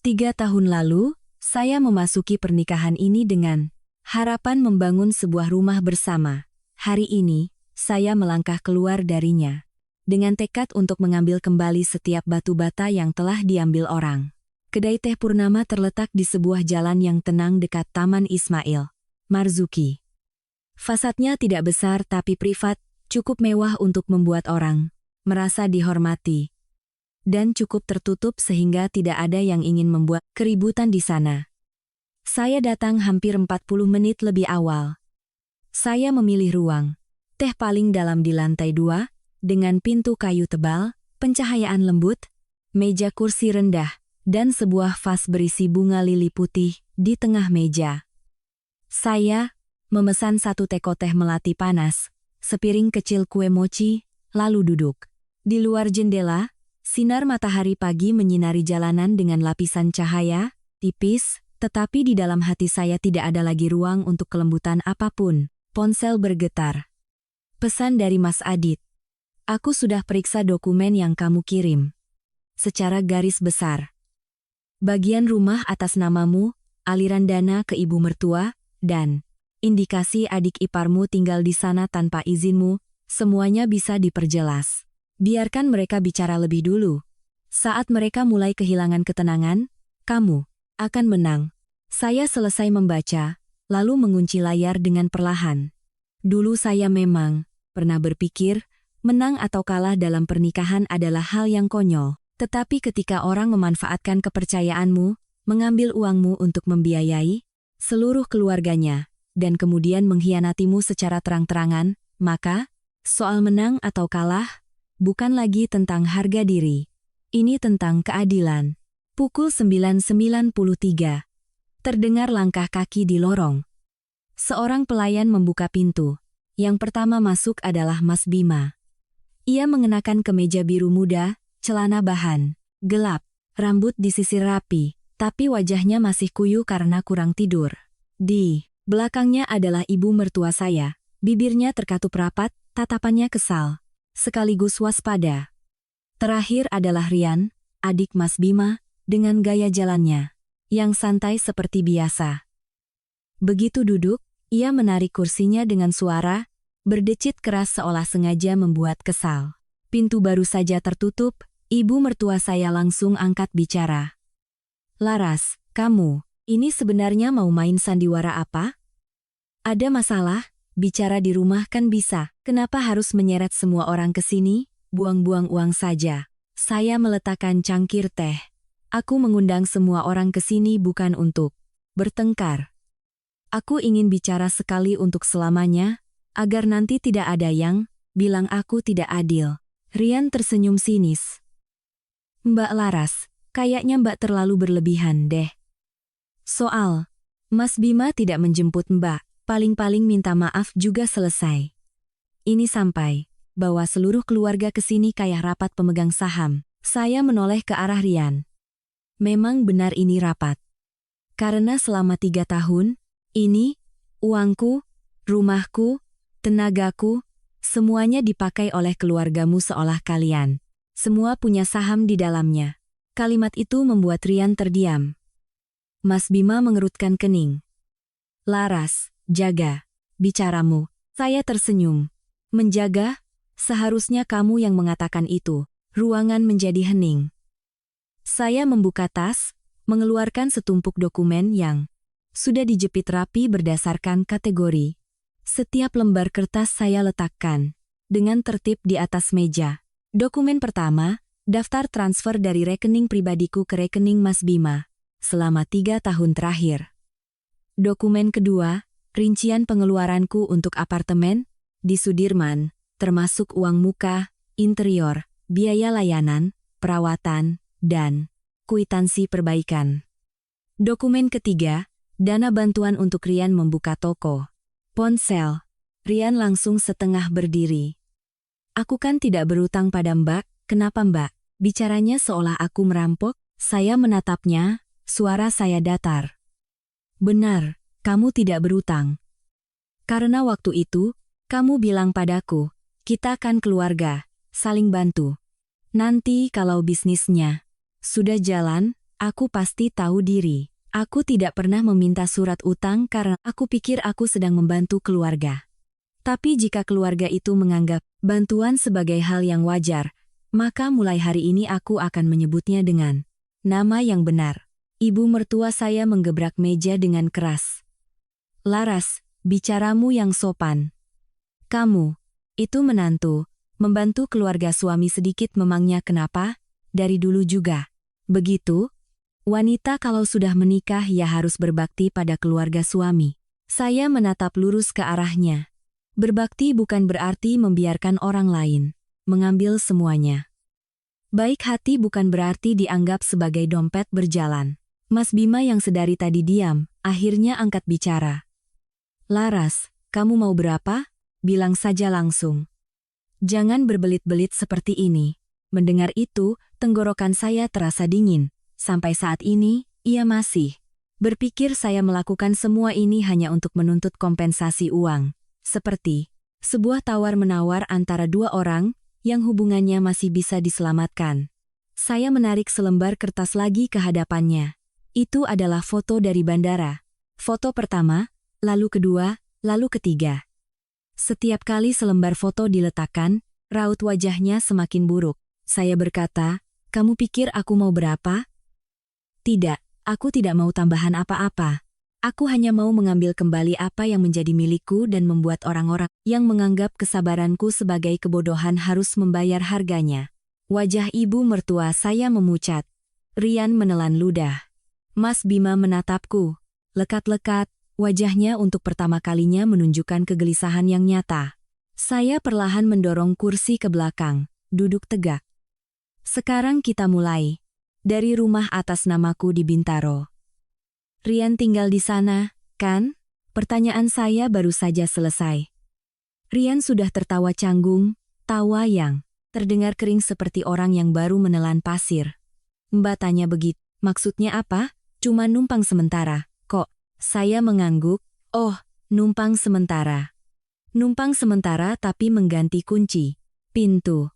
3 tahun lalu, saya memasuki pernikahan ini dengan harapan membangun sebuah rumah bersama. Hari ini, saya melangkah keluar darinya dengan tekad untuk mengambil kembali setiap batu bata yang telah diambil orang. Kedai teh Purnama terletak di sebuah jalan yang tenang dekat Taman Ismail Marzuki. Fasadnya tidak besar tapi privat, cukup mewah untuk membuat orang merasa dihormati, dan cukup tertutup sehingga tidak ada yang ingin membuat keributan di sana. Saya datang hampir 40 menit lebih awal. Saya memilih ruang teh paling dalam di lantai 2, dengan pintu kayu tebal, pencahayaan lembut, meja kursi rendah, dan sebuah vas berisi bunga lili putih di tengah meja. Saya memesan 1 teko teh melati panas, sepiring kecil kue mochi, lalu duduk. Di luar jendela, sinar matahari pagi menyinari jalanan dengan lapisan cahaya, tipis, tetapi di dalam hati saya tidak ada lagi ruang untuk kelembutan apapun. Ponsel bergetar. Pesan dari Mas Adit. Aku sudah periksa dokumen yang kamu kirim. Secara garis besar. Bagian rumah atas namamu, aliran dana ke ibu mertua, dan indikasi adik iparmu tinggal di sana tanpa izinmu, semuanya bisa diperjelas. Biarkan mereka bicara lebih dulu. Saat mereka mulai kehilangan ketenangan, kamu akan menang. Saya selesai membaca, lalu mengunci layar dengan perlahan. Dulu saya memang pernah berpikir, menang atau kalah dalam pernikahan adalah hal yang konyol. Tetapi ketika orang memanfaatkan kepercayaanmu, mengambil uangmu untuk membiayai seluruh keluarganya, dan kemudian mengkhianatimu secara terang-terangan, maka soal menang atau kalah bukan lagi tentang harga diri. Ini tentang keadilan. Pukul 9.93. Terdengar langkah kaki di lorong. Seorang pelayan membuka pintu. Yang pertama masuk adalah Mas Bima. Ia mengenakan kemeja biru muda, celana bahan gelap, rambut disisir rapi, tapi wajahnya masih kuyu karena kurang tidur. Di belakangnya adalah ibu mertua saya. Bibirnya terkatup rapat, tatapannya kesal, sekaligus waspada. Terakhir adalah Rian, adik Mas Bima, dengan gaya jalannya yang santai seperti biasa. Begitu duduk, ia menarik kursinya dengan suara berdecit keras seolah sengaja membuat kesal. Pintu baru saja tertutup, ibu mertua saya langsung angkat bicara. Laras, kamu, ini sebenarnya mau main sandiwara apa? Ada masalah? Bicara di rumah kan bisa. Kenapa harus menyeret semua orang ke sini? Buang-buang uang saja. Saya meletakkan cangkir teh. Aku mengundang semua orang ke sini bukan untuk bertengkar. Aku ingin bicara sekali untuk selamanya, agar nanti tidak ada yang bilang aku tidak adil. Rian tersenyum sinis. Mbak Laras, kayaknya Mbak terlalu berlebihan deh. Soal Mas Bima tidak menjemput Mbak, paling-paling minta maaf juga selesai. Ini sampai bawa seluruh keluarga ke sini kayak rapat pemegang saham. Saya menoleh ke arah Rian. Memang benar ini rapat. Karena selama 3 tahun, ini, uangku, rumahku, tenagaku, semuanya dipakai oleh keluargamu seolah kalian semua punya saham di dalamnya. Kalimat itu membuat Rian terdiam. Mas Bima mengerutkan kening. Laras, jaga bicaramu. Saya tersenyum. Menjaga? Seharusnya kamu yang mengatakan itu. Ruangan menjadi hening. Saya membuka tas, mengeluarkan setumpuk dokumen yang sudah dijepit rapi berdasarkan kategori. Setiap lembar kertas saya letakkan dengan tertib di atas meja. Dokumen pertama, daftar transfer dari rekening pribadiku ke rekening Mas Bima selama 3 tahun terakhir. Dokumen kedua, rincian pengeluaranku untuk apartemen di Sudirman, termasuk uang muka, interior, biaya layanan, perawatan, dan kwitansi perbaikan. Dokumen ketiga, dana bantuan untuk Rian membuka toko. Ponsel. Rian langsung setengah berdiri. Aku kan tidak berutang pada Mbak, kenapa Mbak? Bicaranya seolah aku merampok. Saya menatapnya, suara saya datar. Benar, kamu tidak berutang. Karena waktu itu, kamu bilang padaku, kita kan keluarga, saling bantu. Nanti kalau bisnisnya sudah jalan, aku pasti tahu diri. Aku tidak pernah meminta surat utang karena aku pikir aku sedang membantu keluarga. Tapi jika keluarga itu menganggap bantuan sebagai hal yang wajar, maka mulai hari ini aku akan menyebutnya dengan nama yang benar. Ibu mertua saya menggebrak meja dengan keras. Laras, bicaramu yang sopan. Kamu, itu menantu, membantu keluarga suami sedikit memangnya kenapa? Dari dulu juga. Begitu? Wanita kalau sudah menikah ya harus berbakti pada keluarga suami. Saya menatap lurus ke arahnya. Berbakti bukan berarti membiarkan orang lain mengambil semuanya. Baik hati bukan berarti dianggap sebagai dompet berjalan. Mas Bima yang sedari tadi diam, akhirnya angkat bicara. Laras, kamu mau berapa? Bilang saja langsung. Jangan berbelit-belit seperti ini. Mendengar itu, tenggorokan saya terasa dingin. Sampai saat ini, ia masih berpikir saya melakukan semua ini hanya untuk menuntut kompensasi uang. Seperti sebuah tawar-menawar antara dua orang yang hubungannya masih bisa diselamatkan. Saya menarik selembar kertas lagi ke hadapannya. Itu adalah foto dari bandara. Foto pertama, lalu kedua, lalu ketiga. Setiap kali selembar foto diletakkan, raut wajahnya semakin buruk. Saya berkata, kamu pikir aku mau berapa? Tidak, aku tidak mau tambahan apa-apa. Aku hanya mau mengambil kembali apa yang menjadi milikku dan membuat orang-orang yang menganggap kesabaranku sebagai kebodohan harus membayar harganya. Wajah ibu mertua saya memucat. Rian menelan ludah. Mas Bima menatapku. Lekat-lekat, wajahnya untuk pertama kalinya menunjukkan kegelisahan yang nyata. Saya perlahan mendorong kursi ke belakang, duduk tegak. Sekarang kita mulai. Dari rumah atas namaku di Bintaro. Rian tinggal di sana, kan? Pertanyaan saya baru saja selesai. Rian sudah tertawa canggung, tawa yang terdengar kering seperti orang yang baru menelan pasir. Mbak tanya begitu, maksudnya apa? Cuma numpang sementara, kok? Saya mengangguk, oh, numpang sementara. Numpang sementara tapi mengganti kunci pintu.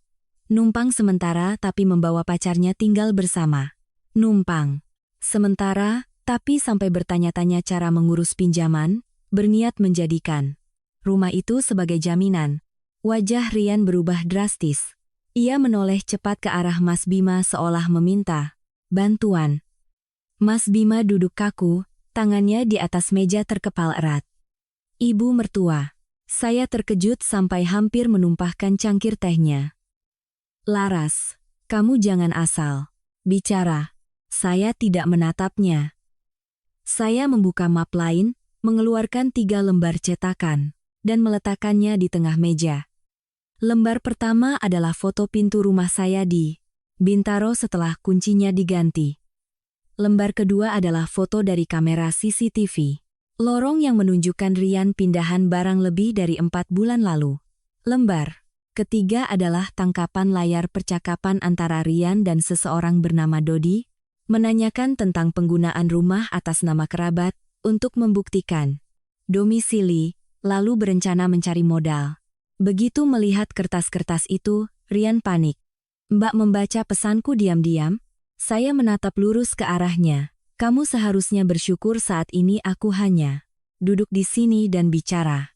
Numpang sementara tapi membawa pacarnya tinggal bersama. Numpang sementara tapi sampai bertanya-tanya cara mengurus pinjaman, berniat menjadikan rumah itu sebagai jaminan. Wajah Rian berubah drastis. Ia menoleh cepat ke arah Mas Bima seolah meminta bantuan. Mas Bima duduk kaku, tangannya di atas meja terkepal erat. Ibu mertua. Saya terkejut sampai hampir menumpahkan cangkir tehnya. Laras, kamu jangan asal bicara. Saya tidak menatapnya. Saya membuka map lain, mengeluarkan 3 lembar cetakan, dan meletakkannya di tengah meja. Lembar pertama adalah foto pintu rumah saya di Bintaro setelah kuncinya diganti. Lembar kedua adalah foto dari kamera CCTV. Lorong yang menunjukkan Rian pindahan barang lebih dari 4 bulan lalu. Lembar ketiga adalah tangkapan layar percakapan antara Rian dan seseorang bernama Dodi, menanyakan tentang penggunaan rumah atas nama kerabat untuk membuktikan domisili, lalu berencana mencari modal. Begitu melihat kertas-kertas itu, Rian panik. Mbak membaca pesanku diam-diam. Saya menatap lurus ke arahnya. Kamu seharusnya bersyukur saat ini aku hanya duduk di sini dan bicara.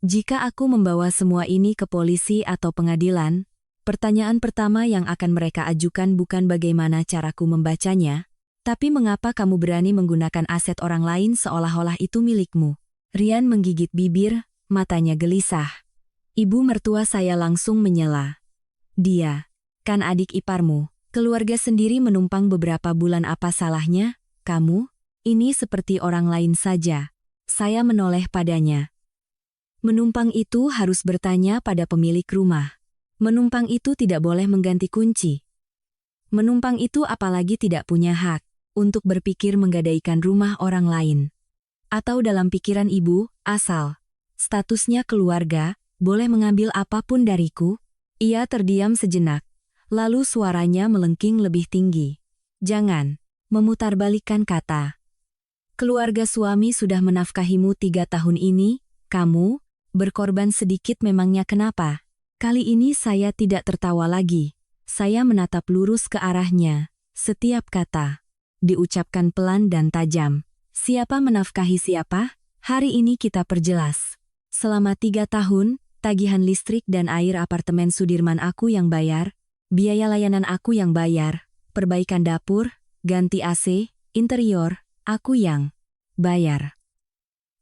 Jika aku membawa semua ini ke polisi atau pengadilan, pertanyaan pertama yang akan mereka ajukan bukan bagaimana caraku membacanya, tapi mengapa kamu berani menggunakan aset orang lain seolah-olah itu milikmu. Rian menggigit bibir, matanya gelisah. Ibu mertua saya langsung menyela. Dia kan adik iparmu. Keluarga sendiri menumpang beberapa bulan, apa salahnya? Kamu? Ini seperti orang lain saja. Saya menoleh padanya. Menumpang itu harus bertanya pada pemilik rumah. Menumpang itu tidak boleh mengganti kunci. Menumpang itu apalagi tidak punya hak untuk berpikir menggadaikan rumah orang lain. Atau dalam pikiran ibu, asal statusnya keluarga, boleh mengambil apapun dariku? Ia terdiam sejenak. Lalu suaranya melengking lebih tinggi. Jangan memutarbalikkan kata. Keluarga suami sudah menafkahimu 3 tahun ini, Kamu, berkorban sedikit memangnya kenapa? Kali ini saya tidak tertawa lagi. Saya menatap lurus ke arahnya. Setiap kata diucapkan pelan dan tajam. Siapa menafkahi siapa? Hari ini kita perjelas. Selama 3 tahun, tagihan listrik dan air apartemen Sudirman aku yang bayar, biaya layanan aku yang bayar, perbaikan dapur, ganti AC, interior, aku yang bayar.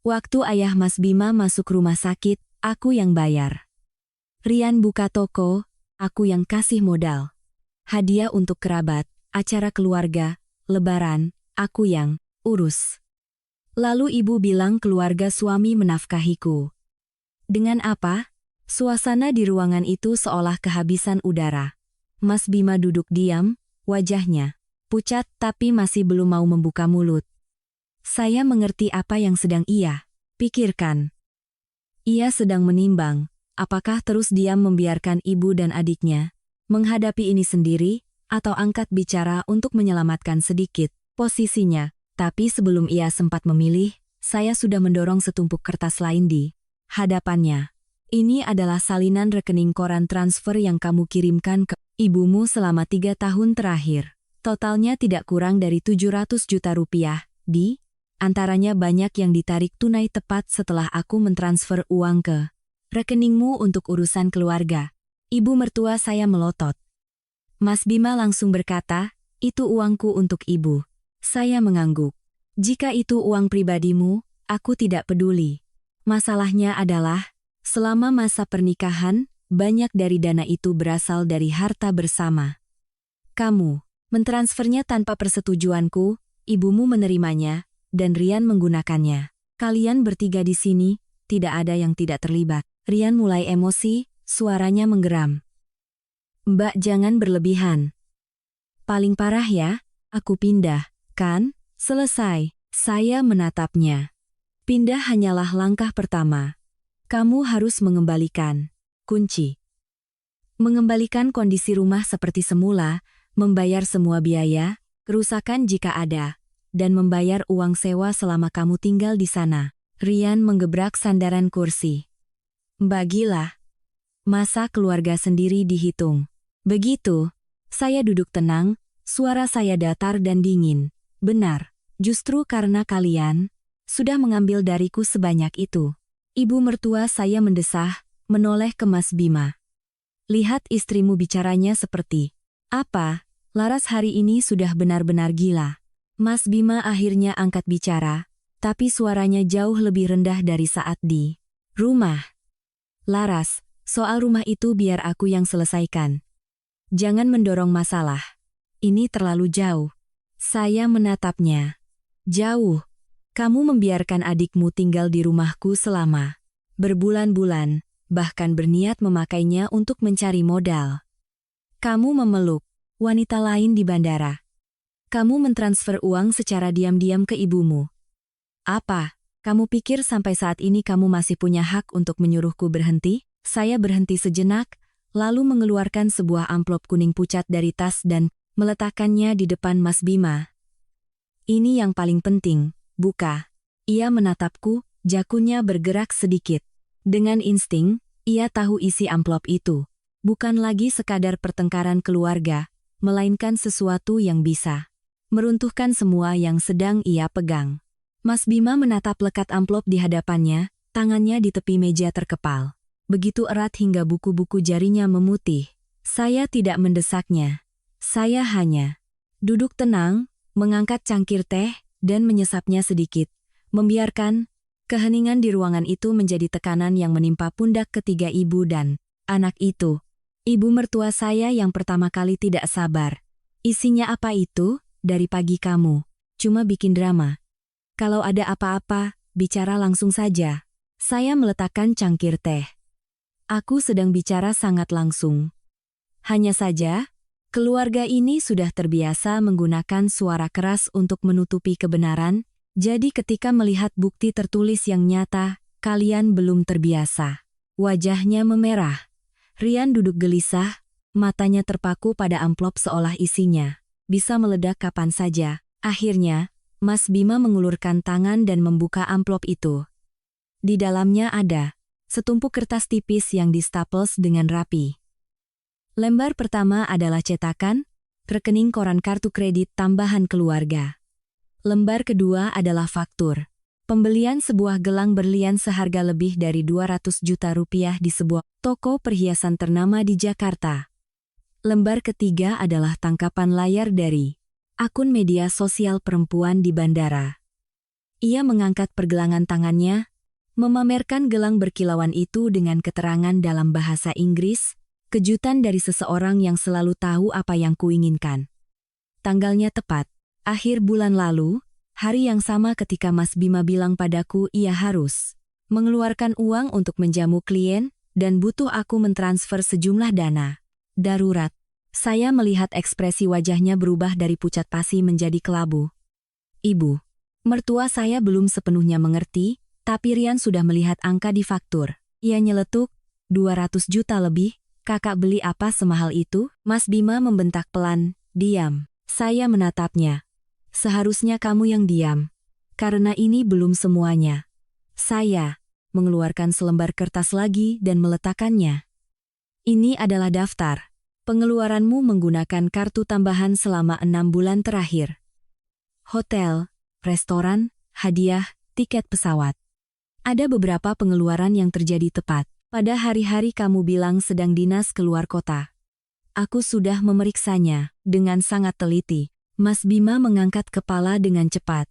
Waktu ayah Mas Bima masuk rumah sakit, aku yang bayar. Rian buka toko, aku yang kasih modal. Hadiah untuk kerabat, acara keluarga, lebaran, aku yang urus. Lalu ibu bilang keluarga suami menafkahiku. Dengan apa? Suasana di ruangan itu seolah kehabisan udara. Mas Bima duduk diam, wajahnya pucat tapi masih belum mau membuka mulut. Saya mengerti apa yang sedang ia pikirkan. Ia sedang menimbang, apakah terus diam membiarkan ibu dan adiknya menghadapi ini sendiri, atau angkat bicara untuk menyelamatkan sedikit posisinya. Tapi sebelum ia sempat memilih, saya sudah mendorong setumpuk kertas lain di hadapannya. Ini adalah salinan rekening koran transfer yang kamu kirimkan ke ibumu selama 3 tahun terakhir. Totalnya tidak kurang dari 700 juta rupiah, di antaranya banyak yang ditarik tunai tepat setelah aku mentransfer uang ke rekeningmu untuk urusan keluarga. Ibu mertua saya melotot. Mas Bima langsung berkata, itu uangku untuk ibu. Saya mengangguk. Jika itu uang pribadimu, aku tidak peduli. Masalahnya adalah, selama masa pernikahan, banyak dari dana itu berasal dari harta bersama. Kamu mentransfernya tanpa persetujuanku, ibumu menerimanya, dan Rian menggunakannya. Kalian bertiga di sini, tidak ada yang tidak terlibat. Rian mulai emosi, suaranya menggeram. Mbak jangan berlebihan. Paling parah ya, aku pindah, kan? Selesai. Saya menatapnya. Pindah hanyalah langkah pertama. Kamu harus mengembalikan kunci. Mengembalikan kondisi rumah seperti semula, membayar semua biaya, kerusakan jika ada, dan membayar uang sewa selama kamu tinggal di sana. Rian menggebrak sandaran kursi. Mbak gila. Masa keluarga sendiri dihitung? Begitu. Saya duduk tenang, suara saya datar dan dingin. Benar, justru karena kalian sudah mengambil dariku sebanyak itu. Ibu mertua saya mendesah, menoleh ke Mas Bima. Lihat istrimu bicaranya seperti apa? Laras hari ini sudah benar-benar gila. Mas Bima akhirnya angkat bicara, tapi suaranya jauh lebih rendah dari saat di rumah. Laras, soal rumah itu biar aku yang selesaikan. Jangan mendorong masalah. Ini terlalu jauh. Saya menatapnya. Jauh. Kamu membiarkan adikmu tinggal di rumahku selama berbulan-bulan, bahkan berniat memakainya untuk mencari modal. Kamu memeluk wanita lain di bandara. Kamu mentransfer uang secara diam-diam ke ibumu. Apa? Kamu pikir sampai saat ini kamu masih punya hak untuk menyuruhku berhenti? Saya berhenti sejenak, lalu mengeluarkan sebuah amplop kuning pucat dari tas dan meletakkannya di depan Mas Bima. Ini yang paling penting, buka. Ia menatapku, jakunya bergerak sedikit. Dengan insting, ia tahu isi amplop itu. Bukan lagi sekadar pertengkaran keluarga, melainkan sesuatu yang bisa meruntuhkan semua yang sedang ia pegang. Mas Bima menatap lekat amplop di hadapannya, tangannya di tepi meja terkepal. Begitu erat hingga buku-buku jarinya memutih. Saya tidak mendesaknya. Saya hanya duduk tenang, mengangkat cangkir teh, dan menyesapnya sedikit. Membiarkan keheningan di ruangan itu menjadi tekanan yang menimpa pundak ketiga ibu dan anak itu. Ibu mertua saya yang pertama kali tidak sabar. Isinya apa itu? Dari pagi kamu cuma bikin drama. Kalau ada apa-apa, bicara langsung saja. Saya meletakkan cangkir teh. Aku sedang bicara sangat langsung. Hanya saja, keluarga ini sudah terbiasa menggunakan suara keras untuk menutupi kebenaran, jadi ketika melihat bukti tertulis yang nyata, kalian belum terbiasa. Wajahnya memerah. Rian duduk gelisah, matanya terpaku pada amplop seolah isinya bisa meledak kapan saja. Akhirnya, Mas Bima mengulurkan tangan dan membuka amplop itu. Di dalamnya ada setumpuk kertas tipis yang distaples dengan rapi. Lembar pertama adalah cetakan, rekening koran kartu kredit tambahan keluarga. Lembar kedua adalah faktur. Pembelian sebuah gelang berlian seharga lebih dari 200 juta rupiah di sebuah toko perhiasan ternama di Jakarta. Lembar ketiga adalah tangkapan layar dari akun media sosial perempuan di bandara. Ia mengangkat pergelangan tangannya, memamerkan gelang berkilauan itu dengan keterangan dalam bahasa Inggris, kejutan dari seseorang yang selalu tahu apa yang kuinginkan. Tanggalnya tepat, akhir bulan lalu, hari yang sama ketika Mas Bima bilang padaku ia harus mengeluarkan uang untuk menjamu klien dan butuh aku mentransfer sejumlah dana darurat. Saya melihat ekspresi wajahnya berubah dari pucat pasi menjadi kelabu. Ibu mertua saya belum sepenuhnya mengerti, tapi Rian sudah melihat angka di faktur. Ia nyeletuk, 200 juta lebih, kakak beli apa semahal itu? Mas Bima membentak pelan, diam. Saya menatapnya. Seharusnya kamu yang diam. Karena ini belum semuanya. Saya mengeluarkan selembar kertas lagi dan meletakkannya. Ini adalah daftar pengeluaranmu menggunakan kartu tambahan selama 6 bulan terakhir. Hotel, restoran, hadiah, tiket pesawat. Ada beberapa pengeluaran yang terjadi tepat pada hari-hari kamu bilang sedang dinas keluar kota. Aku sudah memeriksanya dengan sangat teliti. Mas Bima mengangkat kepala dengan cepat.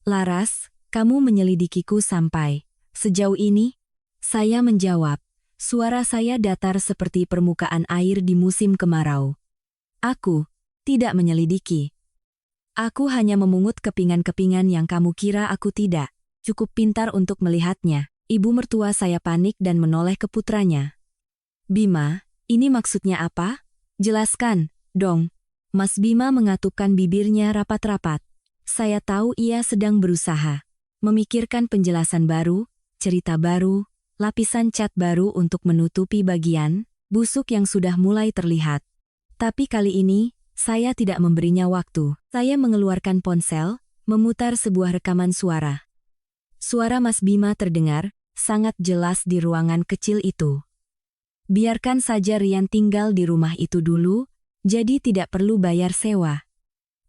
Laras, kamu menyelidikiku sampai sejauh ini? Saya menjawab. Suara saya datar seperti permukaan air di musim kemarau. Aku tidak menyelidiki. Aku hanya memungut kepingan-kepingan yang kamu kira aku tidak cukup pintar untuk melihatnya. Ibu mertua saya panik dan menoleh ke putranya. Bima, ini maksudnya apa? Jelaskan, dong. Mas Bima mengatupkan bibirnya rapat-rapat. Saya tahu ia sedang berusaha memikirkan penjelasan baru, cerita baru, lapisan cat baru untuk menutupi bagian busuk yang sudah mulai terlihat. Tapi kali ini, saya tidak memberinya waktu. Saya mengeluarkan ponsel, memutar sebuah rekaman suara. Suara Mas Bima terdengar sangat jelas di ruangan kecil itu. Biarkan saja Rian tinggal di rumah itu dulu, jadi tidak perlu bayar sewa.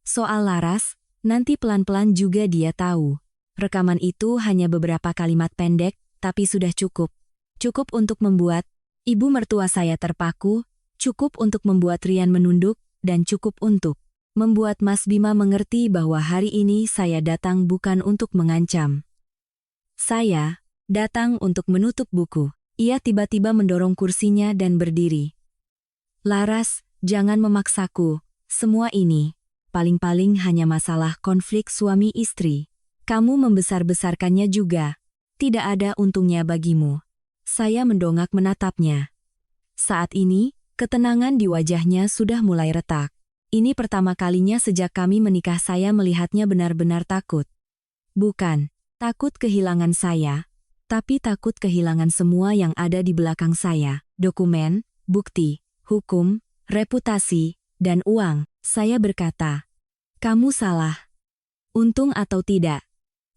Soal Laras, nanti pelan-pelan juga dia tahu. Rekaman itu hanya beberapa kalimat pendek, tapi sudah cukup. Cukup untuk membuat ibu mertua saya terpaku, cukup untuk membuat Rian menunduk, dan cukup untuk membuat Mas Bima mengerti bahwa hari ini saya datang bukan untuk mengancam. Saya datang untuk menutup buku. Ia tiba-tiba mendorong kursinya dan berdiri. Laras, jangan memaksaku. Semua ini, paling-paling hanya masalah konflik suami istri. Kamu membesar-besarkannya juga. Tidak ada untungnya bagimu. Saya mendongak menatapnya. Saat ini, ketenangan di wajahnya sudah mulai retak. Ini pertama kalinya sejak kami menikah saya melihatnya benar-benar takut. Bukan takut kehilangan saya, tapi takut kehilangan semua yang ada di belakang saya. Dokumen, bukti, hukum, reputasi, dan uang. Saya berkata, kamu salah. Untung atau tidak,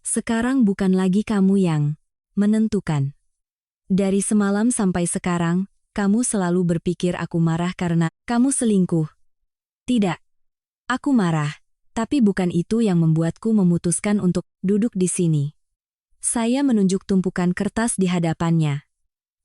sekarang bukan lagi kamu yang menentukan. Dari semalam sampai sekarang, kamu selalu berpikir aku marah karena kamu selingkuh. Tidak, aku marah, tapi bukan itu yang membuatku memutuskan untuk duduk di sini. Saya menunjuk tumpukan kertas di hadapannya.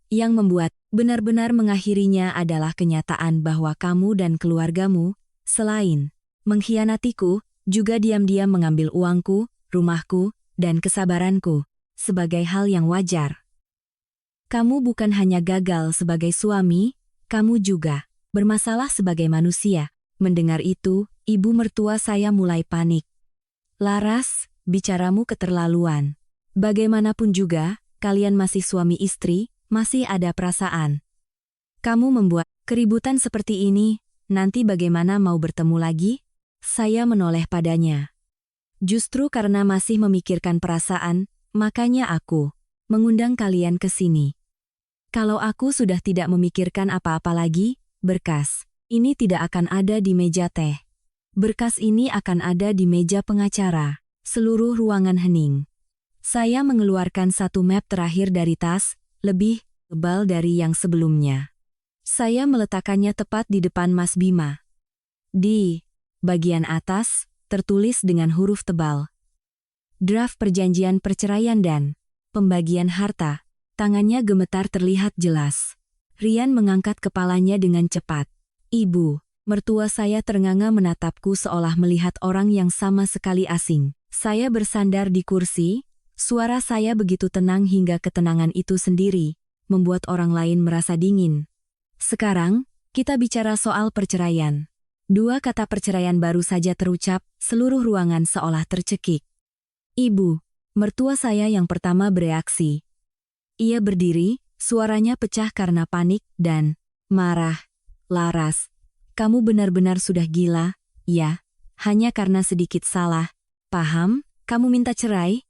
Yang membuat benar-benar mengakhirinya adalah kenyataan bahwa kamu dan keluargamu, selain mengkhianatiku, juga diam-diam mengambil uangku, rumahku, dan kesabaranku, sebagai hal yang wajar. Kamu bukan hanya gagal sebagai suami, kamu juga bermasalah sebagai manusia. Mendengar itu, ibu mertua saya mulai panik. Laras, bicaramu keterlaluan. Bagaimanapun juga, kalian masih suami istri, masih ada perasaan. Kamu membuat keributan seperti ini, nanti bagaimana mau bertemu lagi? Saya menoleh padanya. Justru karena masih memikirkan perasaan, makanya aku mengundang kalian ke sini. Kalau aku sudah tidak memikirkan apa-apa lagi, berkas ini tidak akan ada di meja teh. Berkas ini akan ada di meja pengacara. Seluruh ruangan hening. Saya mengeluarkan satu map terakhir dari tas, lebih tebal dari yang sebelumnya. Saya meletakkannya tepat di depan Mas Bima. Di bagian atas, tertulis dengan huruf tebal. Draft perjanjian perceraian dan pembagian harta. Tangannya gemetar terlihat jelas. Rian mengangkat kepalanya dengan cepat. Ibu, mertua saya ternganga menatapku seolah melihat orang yang sama sekali asing. Saya bersandar di kursi, suara saya begitu tenang hingga ketenangan itu sendiri membuat orang lain merasa dingin. Sekarang, kita bicara soal perceraian. Dua kata perceraian baru saja terucap, seluruh ruangan seolah tercekik. Ibu, mertua saya yang pertama bereaksi. Ia berdiri, suaranya pecah karena panik dan marah. Laras, kamu benar-benar sudah gila, ya? Hanya karena sedikit salah. Paham? Kamu minta cerai?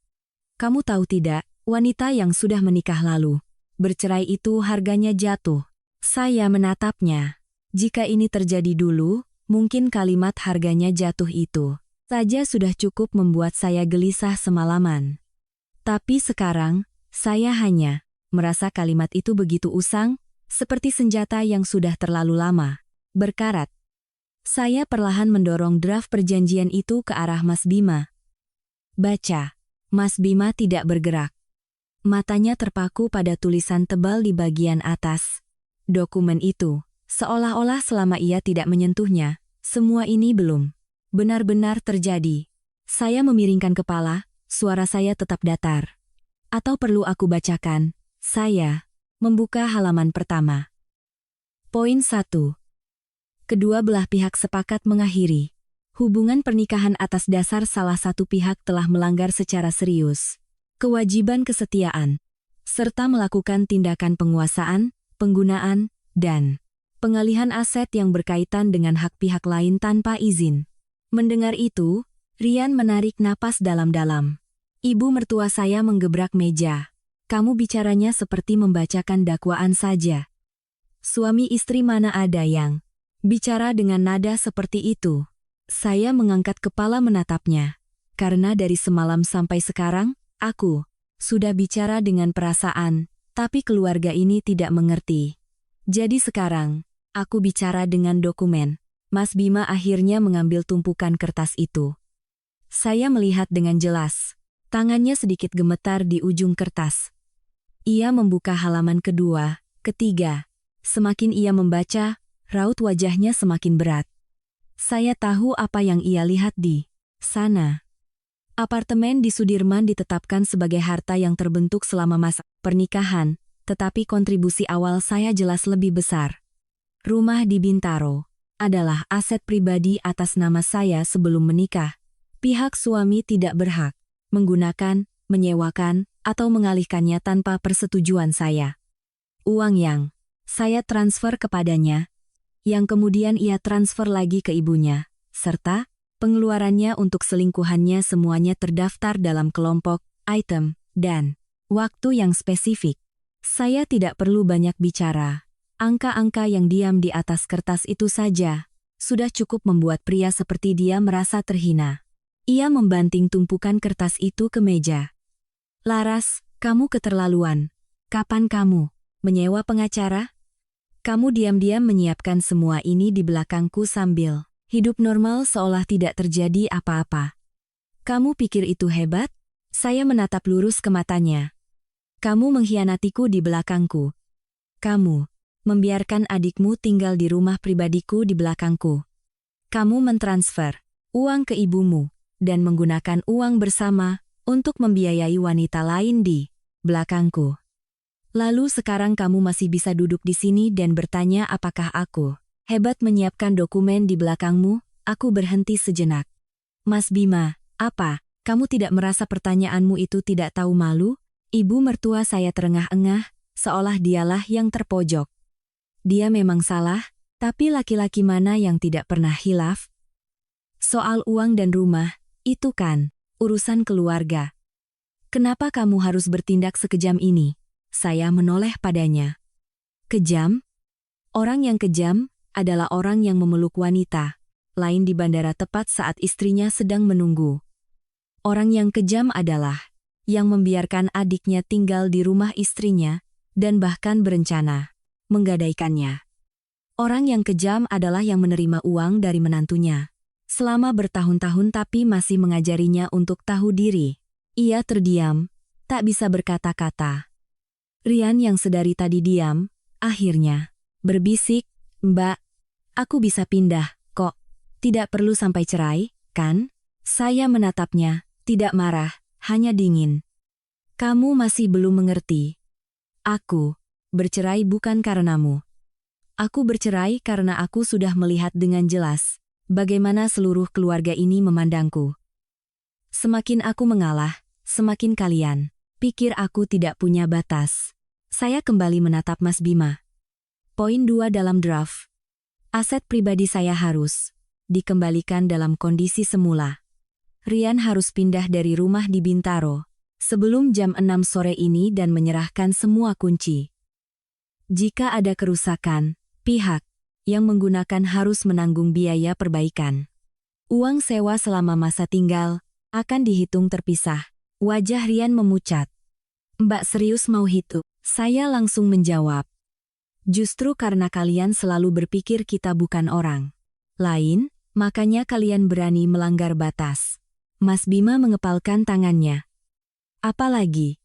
Kamu tahu tidak, wanita yang sudah menikah lalu bercerai itu harganya jatuh. Saya menatapnya. Jika ini terjadi dulu, mungkin kalimat harganya jatuh itu saja sudah cukup membuat saya gelisah semalaman. Tapi sekarang, saya hanya merasa kalimat itu begitu usang, seperti senjata yang sudah terlalu lama berkarat. Saya perlahan mendorong draft perjanjian itu ke arah Mas Bima. Baca. Mas Bima tidak bergerak. Matanya terpaku pada tulisan tebal di bagian atas. Dokumen itu, seolah-olah selama ia tidak menyentuhnya, semua ini belum benar-benar terjadi. Saya memiringkan kepala, suara saya tetap datar. Atau perlu aku bacakan? Saya membuka halaman pertama. Poin 1. Kedua belah pihak sepakat mengakhiri hubungan pernikahan atas dasar salah satu pihak telah melanggar secara serius kewajiban kesetiaan, serta melakukan tindakan penguasaan, penggunaan, dan pengalihan aset yang berkaitan dengan hak pihak lain tanpa izin. Mendengar itu, Rian menarik napas dalam-dalam. Ibu mertua saya menggebrak meja. Kamu bicaranya seperti membacakan dakwaan saja. Suami istri mana ada yang bicara dengan nada seperti itu? Saya mengangkat kepala menatapnya. Karena dari semalam sampai sekarang, aku sudah bicara dengan perasaan, tapi keluarga ini tidak mengerti. Jadi sekarang, aku bicara dengan dokumen. Mas Bima akhirnya mengambil tumpukan kertas itu. Saya melihat dengan jelas. Tangannya sedikit gemetar di ujung kertas. Ia membuka halaman kedua, ketiga. Semakin ia membaca, raut wajahnya semakin berat. Saya tahu apa yang ia lihat di sana. Apartemen di Sudirman ditetapkan sebagai harta yang terbentuk selama masa pernikahan, tetapi kontribusi awal saya jelas lebih besar. Rumah di Bintaro adalah aset pribadi atas nama saya sebelum menikah. Pihak suami tidak berhak menggunakan, menyewakan, atau mengalihkannya tanpa persetujuan saya. Uang yang saya transfer kepadanya, yang kemudian ia transfer lagi ke ibunya, serta pengeluarannya untuk selingkuhannya semuanya terdaftar dalam kelompok, item, dan waktu yang spesifik. Saya tidak perlu banyak bicara. Angka-angka yang diam di atas kertas itu saja sudah cukup membuat pria seperti dia merasa terhina. Ia membanting tumpukan kertas itu ke meja. Laras, kamu keterlaluan. Kapan kamu menyewa pengacara? Kamu diam-diam menyiapkan semua ini di belakangku sambil hidup normal seolah tidak terjadi apa-apa. Kamu pikir itu hebat? Saya menatap lurus ke matanya. Kamu mengkhianatiku di belakangku. Kamu membiarkan adikmu tinggal di rumah pribadiku di belakangku. Kamu mentransfer uang ke ibumu dan menggunakan uang bersama untuk membiayai wanita lain di belakangku. Lalu sekarang kamu masih bisa duduk di sini dan bertanya apakah aku hebat menyiapkan dokumen di belakangmu? Aku berhenti sejenak. Mas Bima, apa? Kamu tidak merasa pertanyaanmu itu tidak tahu malu? Ibu mertua saya terengah-engah, seolah dialah yang terpojok. Dia memang salah, tapi laki-laki mana yang tidak pernah khilaf? Soal uang dan rumah, itu kan urusan keluarga. Kenapa kamu harus bertindak sekejam ini? Saya menoleh padanya. Kejam? Orang yang kejam adalah orang yang memeluk wanita lain di bandara tepat saat istrinya sedang menunggu. Orang yang kejam adalah yang membiarkan adiknya tinggal di rumah istrinya dan bahkan berencana menggadaikannya. Orang yang kejam adalah yang menerima uang dari menantunya selama bertahun-tahun tapi masih mengajarinya untuk tahu diri. Ia terdiam, tak bisa berkata-kata. Rian yang sedari tadi diam, akhirnya berbisik, "Mbak, aku bisa pindah, kok. Tidak perlu sampai cerai, kan?" Saya menatapnya, tidak marah, hanya dingin. "Kamu masih belum mengerti. Aku bercerai bukan karenamu. Aku bercerai karena aku sudah melihat dengan jelas bagaimana seluruh keluarga ini memandangku. Semakin aku mengalah, semakin kalian pikir aku tidak punya batas." Saya kembali menatap Mas Bima. Poin 2 dalam draft. Aset pribadi saya harus dikembalikan dalam kondisi semula. Rian harus pindah dari rumah di Bintaro sebelum jam 6 sore ini dan menyerahkan semua kunci. Jika ada kerusakan, pihak yang menggunakan harus menanggung biaya perbaikan. Uang sewa selama masa tinggal akan dihitung terpisah. Wajah Rian memucat. "Mbak serius mau hitung?" Saya langsung menjawab. "Justru karena kalian selalu berpikir kita bukan orang lain, makanya kalian berani melanggar batas." Mas Bima mengepalkan tangannya. "Apalagi?"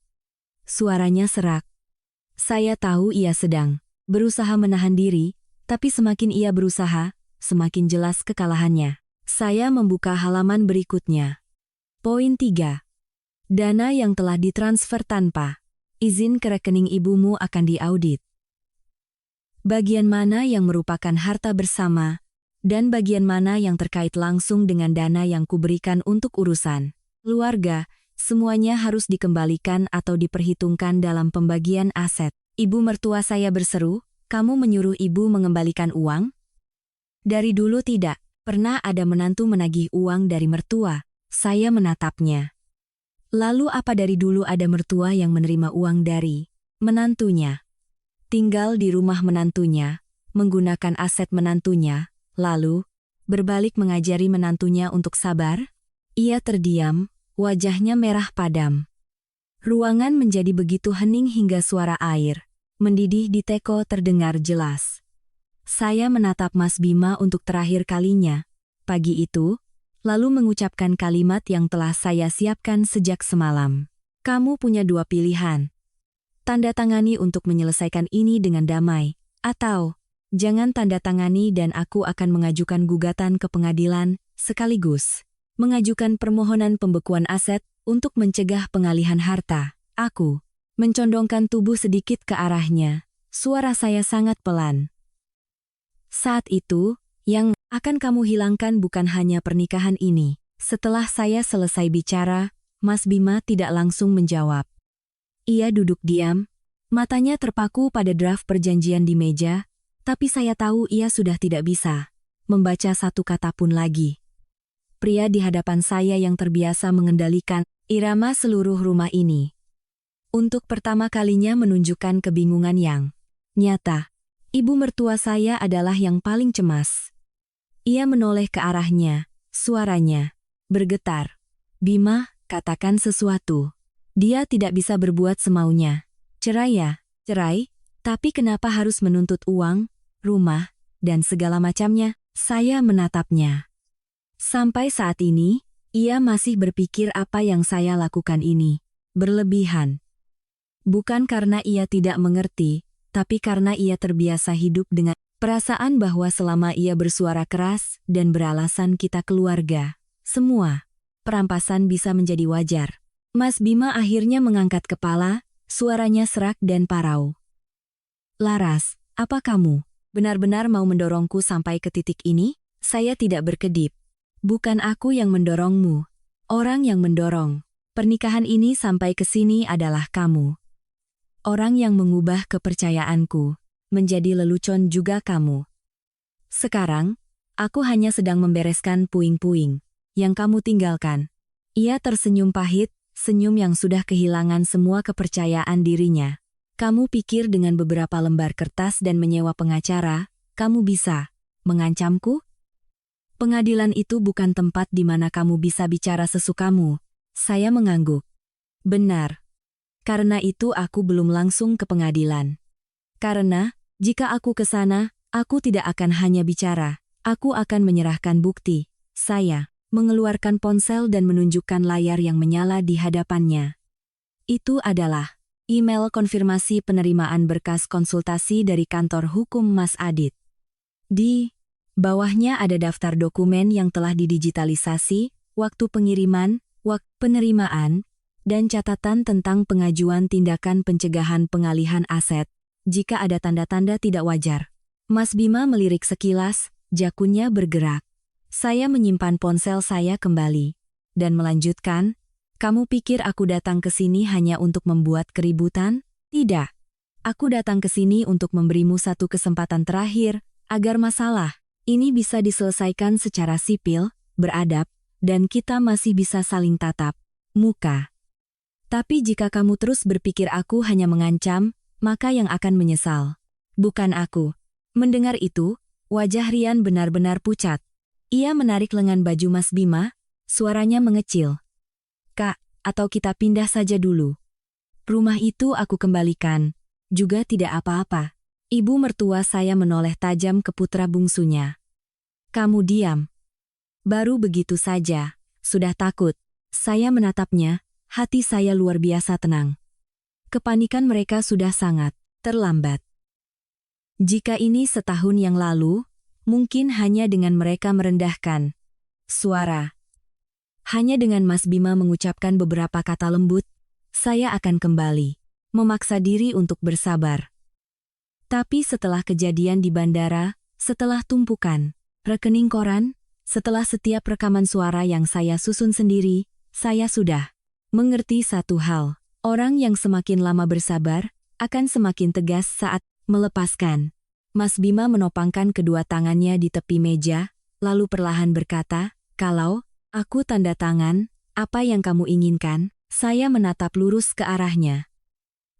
Suaranya serak. Saya tahu ia sedang berusaha menahan diri, tapi semakin ia berusaha, semakin jelas kekalahannya. Saya membuka halaman berikutnya. Poin 3. Dana yang telah ditransfer tanpa izin ke rekening ibumu akan diaudit. Bagian mana yang merupakan harta bersama, dan bagian mana yang terkait langsung dengan dana yang kuberikan untuk urusan keluarga, semuanya harus dikembalikan atau diperhitungkan dalam pembagian aset. Ibu mertua saya berseru, "Kamu menyuruh ibu mengembalikan uang?" "Dari dulu tidak pernah ada menantu menagih uang dari mertua." Saya menatapnya. "Lalu apa dari dulu ada mertua yang menerima uang dari menantunya? Tinggal di rumah menantunya, menggunakan aset menantunya, lalu berbalik mengajari menantunya untuk sabar?" Ia terdiam, wajahnya merah padam. Ruangan menjadi begitu hening hingga suara air mendidih di teko terdengar jelas. Saya menatap Mas Bima untuk terakhir kalinya pagi itu, lalu mengucapkan kalimat yang telah saya siapkan sejak semalam. "Kamu punya dua pilihan. Tanda tangani untuk menyelesaikan ini dengan damai, atau jangan tanda tangani dan aku akan mengajukan gugatan ke pengadilan, sekaligus mengajukan permohonan pembekuan aset untuk mencegah pengalihan harta." Aku mencondongkan tubuh sedikit ke arahnya. Suara saya sangat pelan. "Saat itu, yang akan kamu hilangkan bukan hanya pernikahan ini." Setelah saya selesai bicara, Mas Bima tidak langsung menjawab. Ia duduk diam, matanya terpaku pada draft perjanjian di meja, tapi saya tahu ia sudah tidak bisa membaca satu kata pun lagi. Pria di hadapan saya yang terbiasa mengendalikan irama seluruh rumah ini, untuk pertama kalinya menunjukkan kebingungan yang nyata. Ibu mertua saya adalah yang paling cemas. Ia menoleh ke arahnya, suaranya bergetar. "Bima, katakan sesuatu. Dia tidak bisa berbuat semaunya. Cerai ya, cerai, tapi kenapa harus menuntut uang, rumah, dan segala macamnya?" Saya menatapnya. Sampai saat ini, ia masih berpikir apa yang saya lakukan ini berlebihan. Bukan karena ia tidak mengerti, tapi karena ia terbiasa hidup dengan perasaan bahwa selama ia bersuara keras dan beralasan kita keluarga, semua perampasan bisa menjadi wajar. Mas Bima akhirnya mengangkat kepala, suaranya serak dan parau. "Laras, apa kamu benar-benar mau mendorongku sampai ke titik ini?" Saya tidak berkedip. "Bukan aku yang mendorongmu. Orang yang mendorong pernikahan ini sampai ke sini adalah kamu. Orang yang mengubah kepercayaanku menjadi lelucon juga kamu. Sekarang, aku hanya sedang membereskan puing-puing yang kamu tinggalkan." Ia tersenyum pahit, senyum yang sudah kehilangan semua kepercayaan dirinya. "Kamu pikir dengan beberapa lembar kertas dan menyewa pengacara, kamu bisa mengancamku? Pengadilan itu bukan tempat di mana kamu bisa bicara sesukamu." Saya mengangguk. Benar. Karena itu aku belum langsung ke pengadilan. Karena, jika aku ke sana, aku tidak akan hanya bicara, aku akan menyerahkan bukti. Saya mengeluarkan ponsel dan menunjukkan layar yang menyala di hadapannya. Itu adalah email konfirmasi penerimaan berkas konsultasi dari kantor hukum Mas Adit. Di bawahnya ada daftar dokumen yang telah didigitalisasi, waktu pengiriman, waktu penerimaan, dan catatan tentang pengajuan tindakan pencegahan pengalihan aset, jika ada tanda-tanda tidak wajar. Mas Bima melirik sekilas, jakunnya bergerak. Saya menyimpan ponsel saya kembali, dan melanjutkan, "Kamu pikir aku datang ke sini hanya untuk membuat keributan? Tidak. Aku datang ke sini untuk memberimu satu kesempatan terakhir, agar masalah ini bisa diselesaikan secara sipil, beradab, dan kita masih bisa saling tatap muka. Tapi jika kamu terus berpikir aku hanya mengancam, maka yang akan menyesal bukan aku." Mendengar itu, wajah Rian benar-benar pucat. Ia menarik lengan baju Mas Bima, suaranya mengecil. "Kak, atau kita pindah saja dulu. Rumah itu aku kembalikan, juga tidak apa-apa." Ibu mertua saya menoleh tajam ke putra bungsunya. "Kamu diam." Baru begitu saja, sudah takut. Saya menatapnya, hati saya luar biasa tenang. Kepanikan mereka sudah sangat terlambat. Jika ini setahun yang lalu, mungkin hanya dengan mereka merendahkan suara. Hanya dengan Mas Bima mengucapkan beberapa kata lembut, saya akan kembali, memaksa diri untuk bersabar. Tapi setelah kejadian di bandara, setelah tumpukan rekening koran, setelah setiap rekaman suara yang saya susun sendiri, saya sudah mengerti satu hal. Orang yang semakin lama bersabar, akan semakin tegas saat melepaskan. Mas Bima menopangkan kedua tangannya di tepi meja, lalu perlahan berkata, "Kalau aku tanda tangan, apa yang kamu inginkan?" Saya menatap lurus ke arahnya.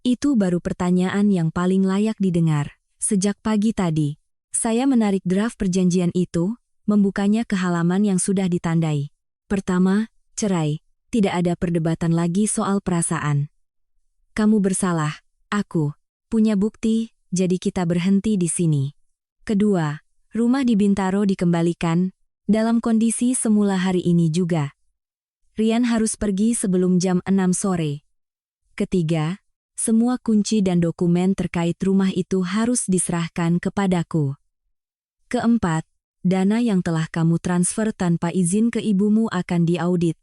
Itu baru pertanyaan yang paling layak didengar. Sejak pagi tadi, saya menarik draft perjanjian itu, membukanya ke halaman yang sudah ditandai. Pertama, cerai. Tidak ada perdebatan lagi soal perasaan. Kamu bersalah, aku punya bukti, jadi kita berhenti di sini. Kedua, rumah di Bintaro dikembalikan, dalam kondisi semula hari ini juga. Rian harus pergi sebelum jam 6 sore. Ketiga, semua kunci dan dokumen terkait rumah itu harus diserahkan kepadaku. Keempat, dana yang telah kamu transfer tanpa izin ke ibumu akan diaudit.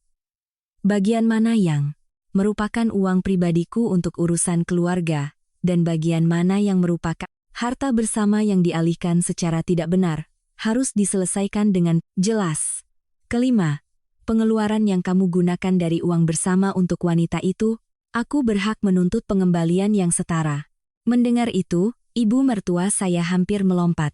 Bagian mana yang merupakan uang pribadiku untuk urusan keluarga, dan bagian mana yang merupakan harta bersama yang dialihkan secara tidak benar, harus diselesaikan dengan jelas. Kelima, pengeluaran yang kamu gunakan dari uang bersama untuk wanita itu, aku berhak menuntut pengembalian yang setara. Mendengar itu, ibu mertua saya hampir melompat.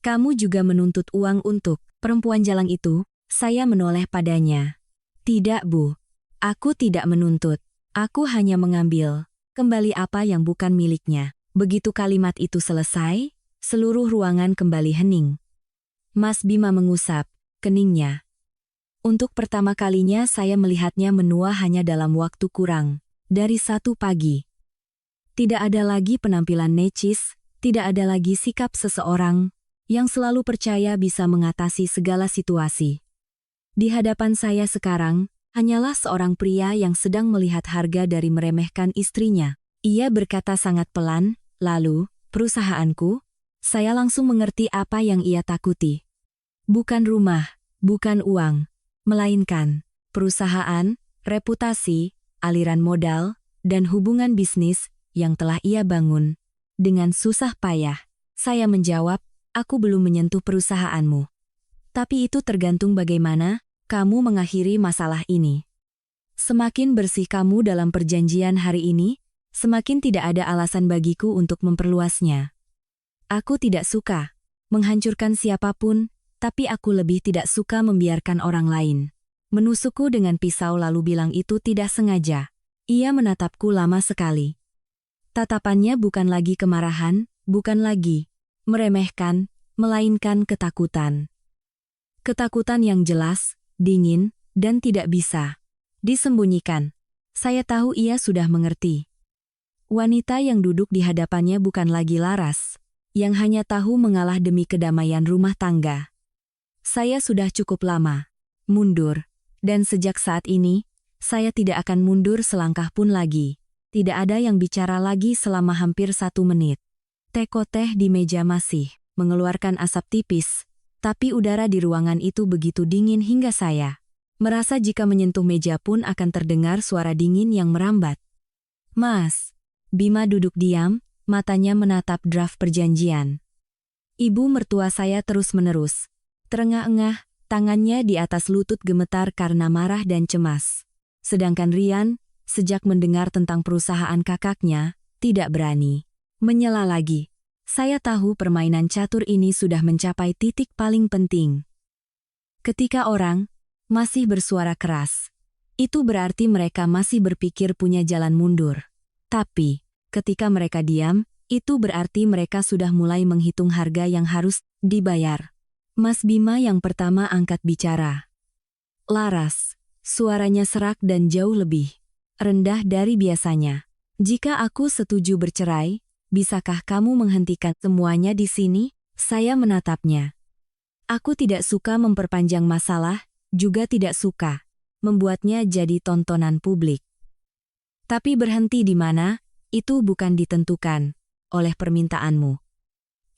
Kamu juga menuntut uang untuk perempuan jalang itu? Saya menoleh padanya. Tidak, Bu. Aku tidak menuntut. Aku hanya mengambil kembali apa yang bukan miliknya. Begitu kalimat itu selesai, seluruh ruangan kembali hening. Mas Bima mengusap keningnya. Untuk pertama kalinya saya melihatnya menua hanya dalam waktu kurang dari 1 pagi. Tidak ada lagi penampilan necis, tidak ada lagi sikap seseorang yang selalu percaya bisa mengatasi segala situasi. Di hadapan saya sekarang, hanyalah seorang pria yang sedang melihat harga dari meremehkan istrinya. Ia berkata sangat pelan, lalu, perusahaanku, saya langsung mengerti apa yang ia takuti. Bukan rumah, bukan uang, melainkan perusahaan, reputasi, aliran modal, dan hubungan bisnis yang telah ia bangun. Dengan susah payah, saya menjawab, aku belum menyentuh perusahaanmu. Tapi itu tergantung bagaimana kamu mengakhiri masalah ini. Semakin bersih kamu dalam perjanjian hari ini, semakin tidak ada alasan bagiku untuk memperluasnya. Aku tidak suka menghancurkan siapapun, tapi aku lebih tidak suka membiarkan orang lain menusukku dengan pisau lalu bilang itu tidak sengaja. Ia menatapku lama sekali. Tatapannya bukan lagi kemarahan, bukan lagi meremehkan, melainkan ketakutan. Ketakutan yang jelas, dingin, dan tidak bisa disembunyikan. Saya tahu ia sudah mengerti. Wanita yang duduk di hadapannya bukan lagi Laras, yang hanya tahu mengalah demi kedamaian rumah tangga. Saya sudah cukup lama mundur, dan sejak saat ini, saya tidak akan mundur selangkah pun lagi. Tidak ada yang bicara lagi selama hampir 1 menit. Teko teh di meja masih mengeluarkan asap tipis, tapi udara di ruangan itu begitu dingin hingga saya merasa jika menyentuh meja pun akan terdengar suara dingin yang merambat. Mas, Bima duduk diam, matanya menatap draft perjanjian. Ibu mertua saya terus-menerus terengah-engah, tangannya di atas lutut gemetar karena marah dan cemas. Sedangkan Rian, sejak mendengar tentang perusahaan kakaknya, tidak berani menyela lagi. Saya tahu permainan catur ini sudah mencapai titik paling penting. Ketika orang masih bersuara keras, itu berarti mereka masih berpikir punya jalan mundur. Tapi, ketika mereka diam, itu berarti mereka sudah mulai menghitung harga yang harus dibayar. Mas Bima yang pertama angkat bicara. Laras, suaranya serak dan jauh lebih rendah dari biasanya. Jika aku setuju bercerai, bisakah kamu menghentikan semuanya di sini? Saya menatapnya. Aku tidak suka memperpanjang masalah, juga tidak suka membuatnya jadi tontonan publik. Tapi berhenti di mana, itu bukan ditentukan oleh permintaanmu.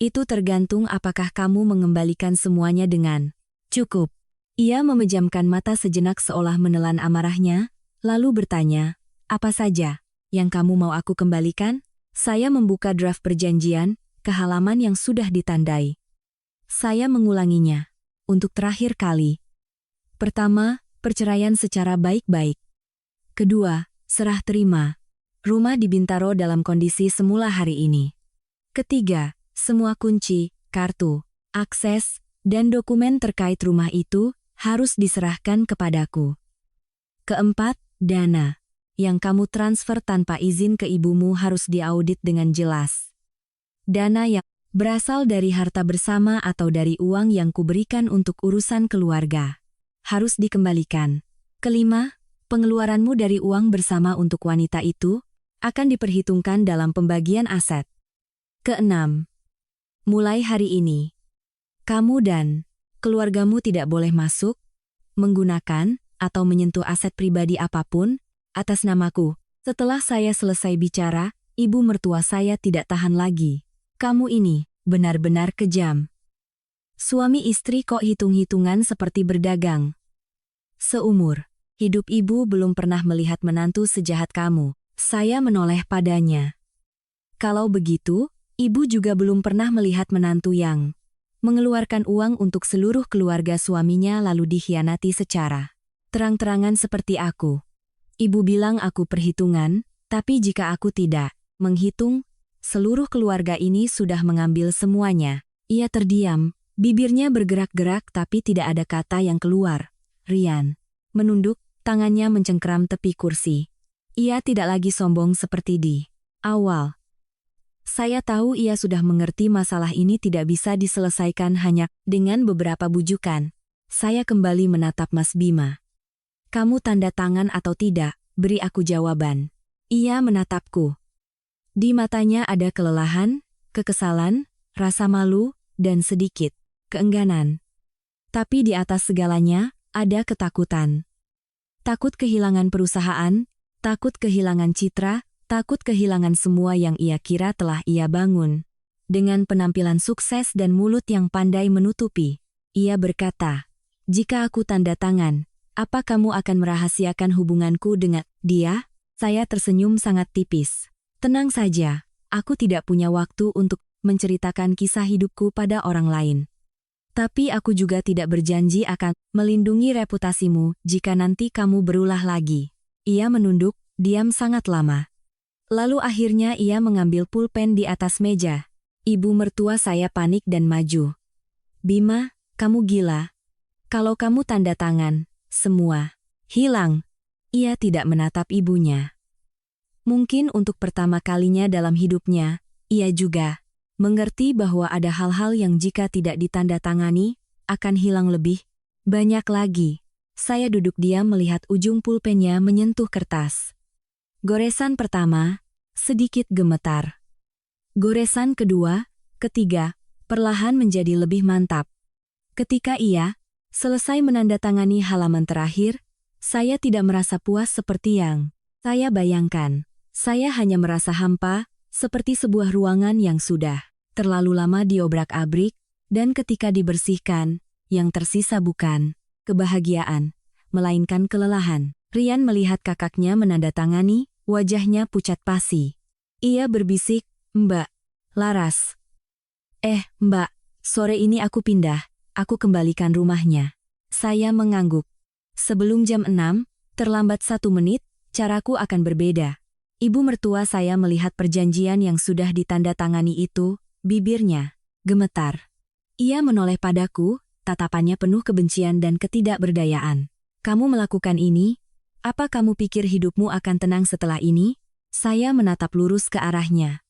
Itu tergantung apakah kamu mengembalikan semuanya dengan cukup. Ia memejamkan mata sejenak seolah menelan amarahnya, lalu bertanya, apa saja yang kamu mau aku kembalikan? Saya membuka draft perjanjian ke halaman yang sudah ditandai. Saya mengulanginya untuk terakhir kali. Pertama, perceraian secara baik-baik. Kedua, serah terima rumah di Bintaro dalam kondisi semula hari ini. Ketiga, semua kunci, kartu, akses, dan dokumen terkait rumah itu harus diserahkan kepadaku. Keempat, dana yang kamu transfer tanpa izin ke ibumu harus diaudit dengan jelas. Dana yang berasal dari harta bersama atau dari uang yang kuberikan untuk urusan keluarga harus dikembalikan. Kelima, pengeluaranmu dari uang bersama untuk wanita itu akan diperhitungkan dalam pembagian aset. Keenam, mulai hari ini, kamu dan keluargamu tidak boleh masuk, menggunakan, atau menyentuh aset pribadi apapun atas namaku. Setelah saya selesai bicara, ibu mertua saya tidak tahan lagi. Kamu ini benar-benar kejam. Suami istri kok hitung-hitungan seperti berdagang. Seumur hidup ibu belum pernah melihat menantu sejahat kamu. Saya menoleh padanya. Kalau begitu, ibu juga belum pernah melihat menantu yang mengeluarkan uang untuk seluruh keluarga suaminya lalu dikhianati secara terang-terangan seperti aku. Ibu bilang aku perhitungan, tapi jika aku tidak menghitung, seluruh keluarga ini sudah mengambil semuanya. Ia terdiam, bibirnya bergerak-gerak tapi tidak ada kata yang keluar. Rian menunduk, tangannya mencengkeram tepi kursi. Ia tidak lagi sombong seperti di awal. Saya tahu ia sudah mengerti masalah ini tidak bisa diselesaikan hanya dengan beberapa bujukan. Saya kembali menatap Mas Bima. Kamu tanda tangan atau tidak, beri aku jawaban. Ia menatapku. Di matanya ada kelelahan, kekesalan, rasa malu, dan sedikit keengganan. Tapi di atas segalanya, ada ketakutan. Takut kehilangan perusahaan, takut kehilangan citra, takut kehilangan semua yang ia kira telah ia bangun. Dengan penampilan sukses dan mulut yang pandai menutupi, ia berkata, jika aku tanda tangan, apa kamu akan merahasiakan hubunganku dengan dia? Saya tersenyum sangat tipis. Tenang saja, aku tidak punya waktu untuk menceritakan kisah hidupku pada orang lain. Tapi aku juga tidak berjanji akan melindungi reputasimu jika nanti kamu berulah lagi. Ia menunduk, diam sangat lama. Lalu akhirnya ia mengambil pulpen di atas meja. Ibu mertua saya panik dan maju. Bima, kamu gila. Kalau kamu tanda tangan, semua hilang. Ia tidak menatap ibunya. Mungkin untuk pertama kalinya dalam hidupnya, ia juga mengerti bahwa ada hal-hal yang jika tidak ditandatangani, akan hilang lebih banyak lagi. Saya duduk diam melihat ujung pulpennya menyentuh kertas. Goresan pertama, sedikit gemetar. Goresan kedua, ketiga, perlahan menjadi lebih mantap. Ketika ia selesai menandatangani halaman terakhir, saya tidak merasa puas seperti yang saya bayangkan. Saya hanya merasa hampa, seperti sebuah ruangan yang sudah terlalu lama diobrak-abrik, dan ketika dibersihkan, yang tersisa bukan kebahagiaan, melainkan kelelahan. Rian melihat kakaknya menandatangani, wajahnya pucat pasi. Ia berbisik, "Mbak, Laras." Mbak, sore ini aku pindah, aku kembalikan rumahnya." Saya mengangguk. Sebelum jam 6, terlambat 1 menit, caraku akan berbeda. Ibu mertua saya melihat perjanjian yang sudah ditandatangani itu, bibirnya gemetar. Ia menoleh padaku, tatapannya penuh kebencian dan ketidakberdayaan. "Kamu melakukan ini? Apa kamu pikir hidupmu akan tenang setelah ini?" Saya menatap lurus ke arahnya.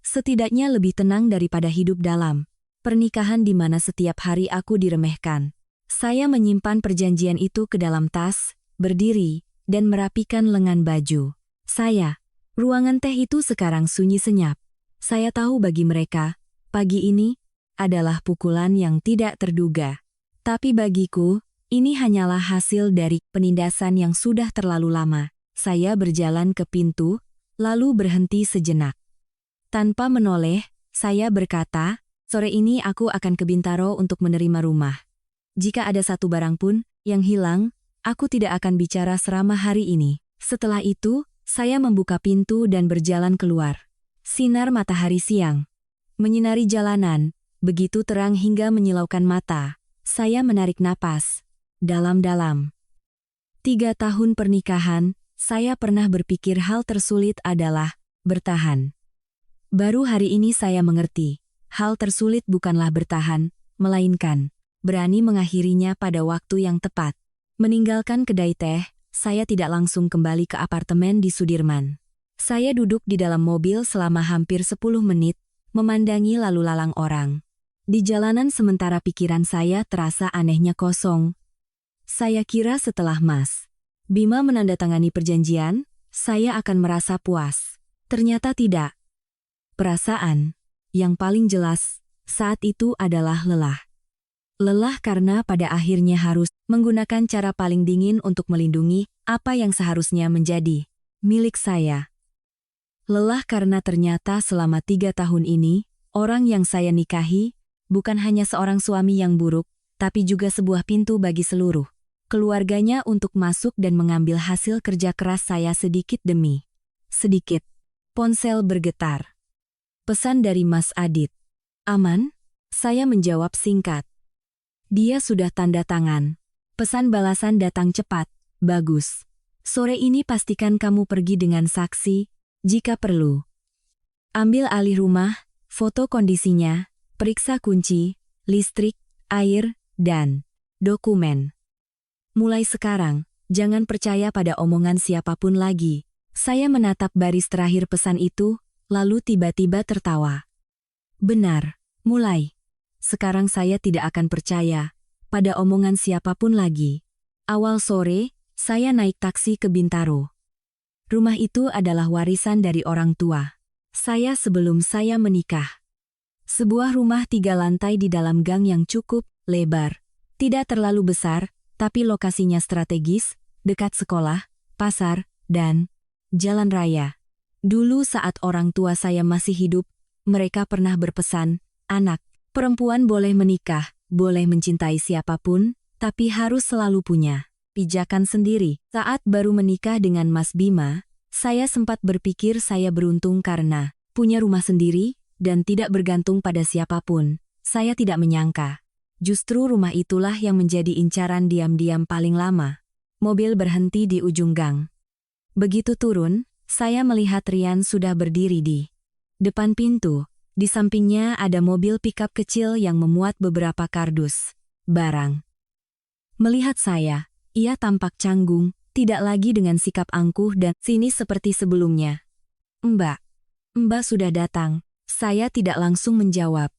Setidaknya lebih tenang daripada hidup dalam pernikahan di mana setiap hari aku diremehkan. Saya menyimpan perjanjian itu ke dalam tas, berdiri, dan merapikan lengan baju. Ruangan teh itu sekarang sunyi senyap. Saya tahu bagi mereka, pagi ini adalah pukulan yang tidak terduga. Tapi bagiku, ini hanyalah hasil dari penindasan yang sudah terlalu lama. Saya berjalan ke pintu, lalu berhenti sejenak. Tanpa menoleh, saya berkata, "Sore ini aku akan ke Bintaro untuk menerima rumah. Jika ada satu barang pun yang hilang, aku tidak akan bicara selama hari ini." Setelah itu, saya membuka pintu dan berjalan keluar. Sinar matahari siang menyinari jalanan, begitu terang hingga menyilaukan mata. Saya menarik napas dalam-dalam. 3 tahun pernikahan, saya pernah berpikir hal tersulit adalah bertahan. Baru hari ini saya mengerti, hal tersulit bukanlah bertahan, melainkan berani mengakhirinya pada waktu yang tepat. Meninggalkan kedai teh, saya tidak langsung kembali ke apartemen di Sudirman. Saya duduk di dalam mobil selama hampir 10 menit, memandangi lalu lalang orang. Di jalanan sementara pikiran saya terasa anehnya kosong. Saya kira setelah Mas Bima menandatangani perjanjian, saya akan merasa puas. Ternyata tidak. Perasaan yang paling jelas saat itu adalah lelah. Lelah karena pada akhirnya harus menggunakan cara paling dingin untuk melindungi apa yang seharusnya menjadi milik saya. Lelah karena ternyata selama 3 tahun ini, orang yang saya nikahi bukan hanya seorang suami yang buruk, tapi juga sebuah pintu bagi seluruh keluarganya untuk masuk dan mengambil hasil kerja keras saya sedikit demi sedikit. Ponsel bergetar. Pesan dari Mas Adit. "Aman?" Saya menjawab singkat. Dia sudah tanda tangan. Pesan balasan datang cepat. "Bagus. Sore ini pastikan kamu pergi dengan saksi, jika perlu. Ambil alih rumah, foto kondisinya, periksa kunci, listrik, air, dan dokumen. Mulai sekarang, jangan percaya pada omongan siapapun lagi." Saya menatap baris terakhir pesan itu, lalu tiba-tiba tertawa. Benar, mulai sekarang saya tidak akan percaya pada omongan siapapun lagi. Awal sore, saya naik taksi ke Bintaro. Rumah itu adalah warisan dari orang tua saya sebelum saya menikah. Sebuah rumah 3 lantai di dalam gang yang cukup lebar. Tidak terlalu besar, tapi lokasinya strategis, dekat sekolah, pasar, dan jalan raya. Dulu saat orang tua saya masih hidup, mereka pernah berpesan, "Anak perempuan boleh menikah, boleh mencintai siapapun, tapi harus selalu punya pijakan sendiri." Saat baru menikah dengan Mas Bima, saya sempat berpikir saya beruntung karena punya rumah sendiri dan tidak bergantung pada siapapun. Saya tidak menyangka justru rumah itulah yang menjadi incaran diam-diam paling lama. Mobil berhenti di ujung gang. Begitu turun, saya melihat Rian sudah berdiri di depan pintu. Di sampingnya ada mobil pikap kecil yang memuat beberapa kardus barang. Melihat saya, ia tampak canggung, tidak lagi dengan sikap angkuh dan sinis seperti sebelumnya. Mbak sudah datang." Saya tidak langsung menjawab.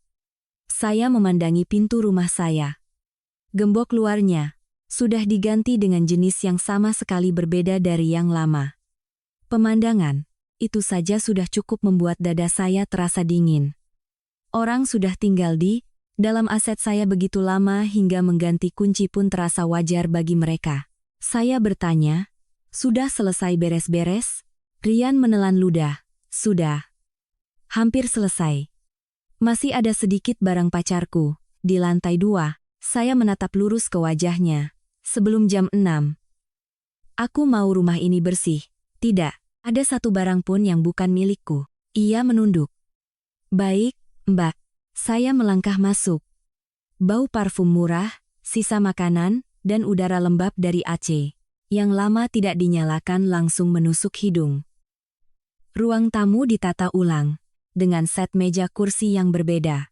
Saya memandangi pintu rumah saya. Gembok luarnya sudah diganti dengan jenis yang sama sekali berbeda dari yang lama. Pemandangan itu saja sudah cukup membuat dada saya terasa dingin. Orang sudah tinggal di dalam aset saya begitu lama hingga mengganti kunci pun terasa wajar bagi mereka. Saya bertanya, "Sudah selesai beres-beres?" Rian menelan ludah. "Sudah. Hampir selesai. Masih ada sedikit barang pacarku." Di lantai 2, saya menatap lurus ke wajahnya. "Sebelum jam 6. Aku mau rumah ini bersih." "Tidak, ada satu barang pun yang bukan milikku." Ia menunduk. "Baik, Mbak." Saya melangkah masuk. Bau parfum murah, sisa makanan, dan udara lembab dari AC yang lama tidak dinyalakan langsung menusuk hidung. Ruang tamu ditata ulang, dengan set meja kursi yang berbeda.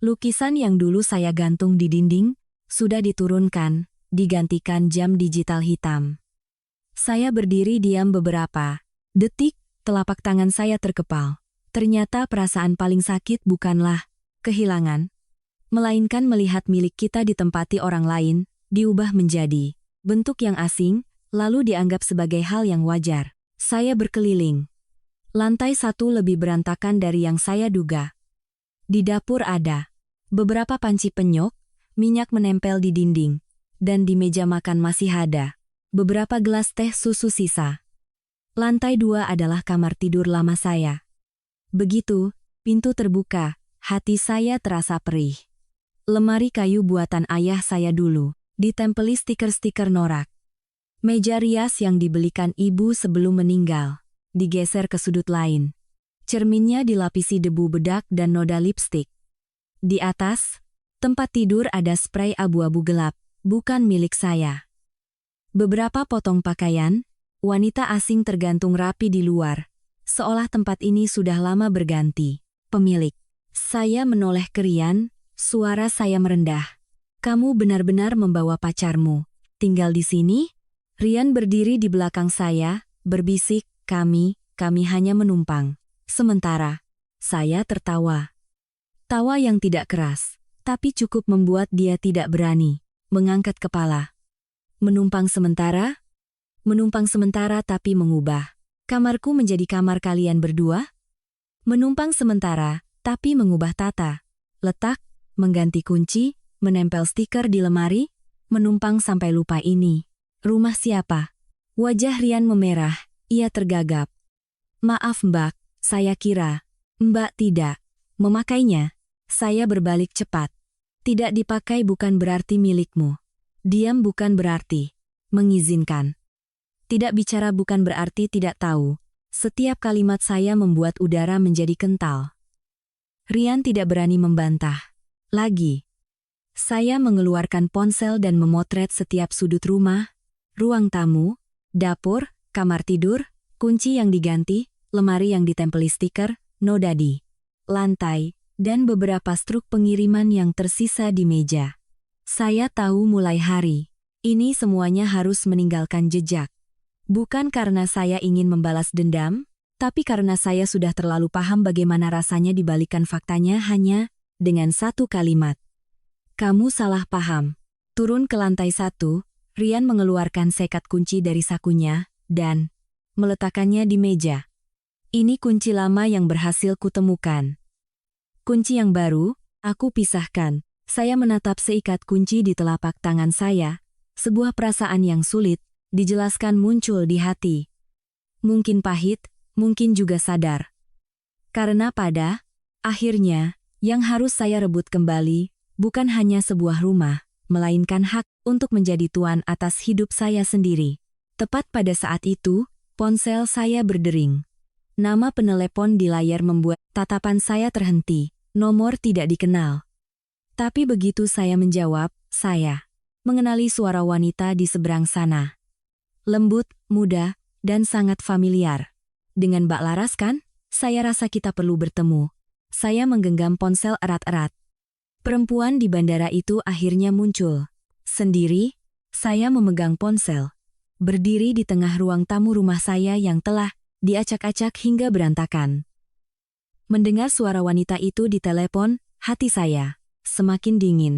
Lukisan yang dulu saya gantung di dinding, sudah diturunkan, digantikan jam digital hitam. Saya berdiri diam beberapa detik, telapak tangan saya terkepal. Ternyata perasaan paling sakit bukanlah kehilangan, melainkan melihat milik kita ditempati orang lain, diubah menjadi bentuk yang asing, lalu dianggap sebagai hal yang wajar. Saya berkeliling. Lantai 1 lebih berantakan dari yang saya duga. Di dapur ada beberapa panci penyok, minyak menempel di dinding, dan di meja makan masih ada beberapa gelas teh susu sisa. Lantai 2 adalah kamar tidur lama saya. Begitu pintu terbuka, hati saya terasa perih. Lemari kayu buatan ayah saya dulu, ditempeli stiker-stiker norak. Meja rias yang dibelikan ibu sebelum meninggal, digeser ke sudut lain. Cerminnya dilapisi debu bedak dan noda lipstik. Di atas, tempat tidur ada spray abu-abu gelap, bukan milik saya. Beberapa potong pakaian, wanita asing tergantung rapi di luar. Seolah tempat ini sudah lama berganti pemilik. Saya menoleh ke Rian, suara saya merendah. "Kamu benar-benar membawa pacarmu tinggal di sini?" Rian berdiri di belakang saya, berbisik, kami hanya menumpang." Sementara, saya tertawa. Tawa yang tidak keras, tapi cukup membuat dia tidak berani mengangkat kepala. "Menumpang sementara?" "Menumpang sementara tapi mengubah kamarku menjadi kamar kalian berdua?" "Menumpang sementara, tapi mengubah tata letak, mengganti kunci, menempel stiker di lemari, menumpang sampai lupa ini rumah siapa?" Wajah Rian memerah, ia tergagap. "Maaf Mbak, saya kira Mbak tidak memakainya." Saya berbalik cepat. "Tidak dipakai bukan berarti milikmu. Diam bukan berarti mengizinkan. Tidak bicara bukan berarti tidak tahu." Setiap kalimat saya membuat udara menjadi kental. Rian tidak berani membantah lagi. Saya mengeluarkan ponsel dan memotret setiap sudut rumah, ruang tamu, dapur, kamar tidur, kunci yang diganti, lemari yang ditempeli stiker, noda di lantai, dan beberapa struk pengiriman yang tersisa di meja. Saya tahu mulai hari ini semuanya harus meninggalkan jejak. Bukan karena saya ingin membalas dendam, tapi karena saya sudah terlalu paham bagaimana rasanya dibalikan faktanya hanya dengan satu kalimat. "Kamu salah paham." Turun ke lantai 1, Rian mengeluarkan sekat kunci dari sakunya, dan meletakkannya di meja. "Ini kunci lama yang berhasil kutemukan. Kunci yang baru, aku pisahkan." Saya menatap seikat kunci di telapak tangan saya, sebuah perasaan yang sulit dijelaskan muncul di hati. Mungkin pahit, mungkin juga sadar. Karena pada akhirnya, yang harus saya rebut kembali, bukan hanya sebuah rumah, melainkan hak untuk menjadi tuan atas hidup saya sendiri. Tepat pada saat itu, ponsel saya berdering. Nama penelepon di layar membuat tatapan saya terhenti, nomor tidak dikenal. Tapi begitu saya menjawab, saya mengenali suara wanita di seberang sana. Lembut, muda, dan sangat familiar. "Dengan Mbak Laras kan? Saya rasa kita perlu bertemu." Saya menggenggam ponsel erat-erat. Perempuan di bandara itu akhirnya muncul. Sendiri, saya memegang ponsel. Berdiri di tengah ruang tamu rumah saya yang telah diacak-acak hingga berantakan. Mendengar suara wanita itu di telepon, hati saya semakin dingin.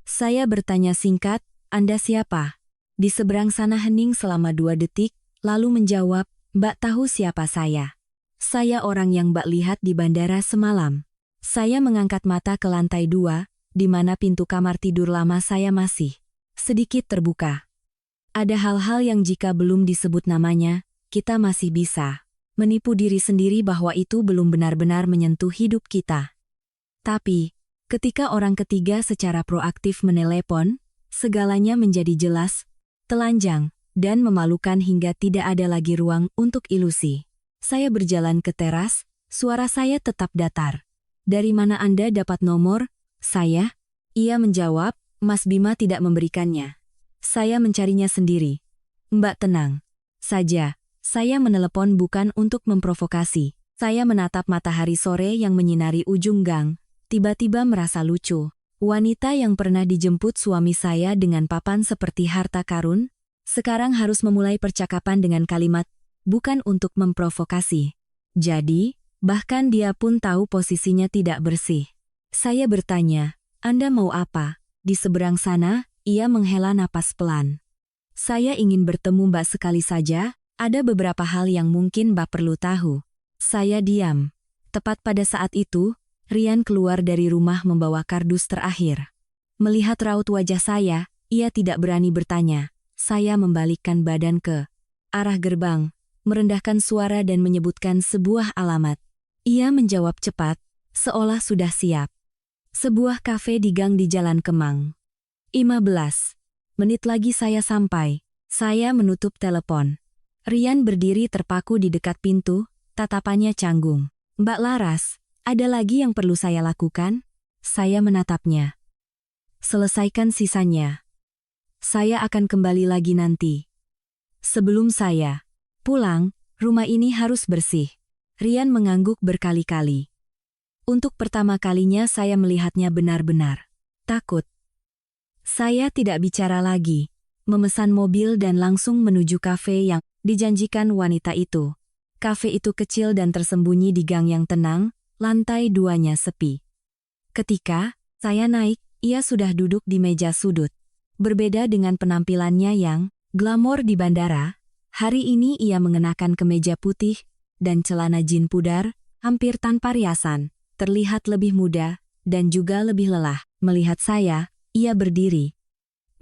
Saya bertanya singkat, "Anda siapa?" Di seberang sana hening selama 2 detik, lalu menjawab, Mbak tahu siapa saya? Saya orang yang Mbak lihat di bandara semalam. Saya mengangkat mata ke lantai 2, di mana pintu kamar tidur lama saya masih sedikit terbuka. Ada hal-hal yang jika belum disebut namanya, kita masih bisa menipu diri sendiri bahwa itu belum benar-benar menyentuh hidup kita. Tapi, ketika orang ketiga secara proaktif menelepon, segalanya menjadi jelas, telanjang, dan memalukan hingga tidak ada lagi ruang untuk ilusi. Saya berjalan ke teras, suara saya tetap datar. Dari mana Anda dapat nomor saya? Ia menjawab, Mas Bima tidak memberikannya. Saya mencarinya sendiri. Mbak tenang saja. Saya menelepon bukan untuk memprovokasi. Saya menatap matahari sore yang menyinari ujung gang. Tiba-tiba merasa lucu. Wanita yang pernah dijemput suami saya dengan papan seperti harta karun, sekarang harus memulai percakapan dengan kalimat, bukan untuk memprovokasi. Jadi, bahkan dia pun tahu posisinya tidak bersih. Saya bertanya, Anda mau apa? Di seberang sana, ia menghela napas pelan. Saya ingin bertemu Mbak sekali saja, ada beberapa hal yang mungkin Mbak perlu tahu. Saya diam. Tepat pada saat itu, Rian keluar dari rumah membawa kardus terakhir. Melihat raut wajah saya, ia tidak berani bertanya. Saya membalikkan badan ke arah gerbang, merendahkan suara dan menyebutkan sebuah alamat. Ia menjawab cepat, seolah sudah siap. Sebuah kafe di gang di Jalan Kemang. 15 menit lagi saya sampai. Saya menutup telepon. Rian berdiri terpaku di dekat pintu, tatapannya canggung. Mbak Laras, ada lagi yang perlu saya lakukan? Saya menatapnya. Selesaikan sisanya. Saya akan kembali lagi nanti. Sebelum saya pulang, rumah ini harus bersih. Rian mengangguk berkali-kali. Untuk pertama kalinya saya melihatnya benar-benar takut. Saya tidak bicara lagi, memesan mobil dan langsung menuju kafe yang dijanjikan wanita itu. Kafe itu kecil dan tersembunyi di gang yang tenang, lantai 2-nya sepi. Ketika saya naik, ia sudah duduk di meja sudut. Berbeda dengan penampilannya yang glamor di bandara, hari ini ia mengenakan kemeja putih dan celana jin pudar, hampir tanpa riasan, terlihat lebih muda dan juga lebih lelah. Melihat saya, ia berdiri.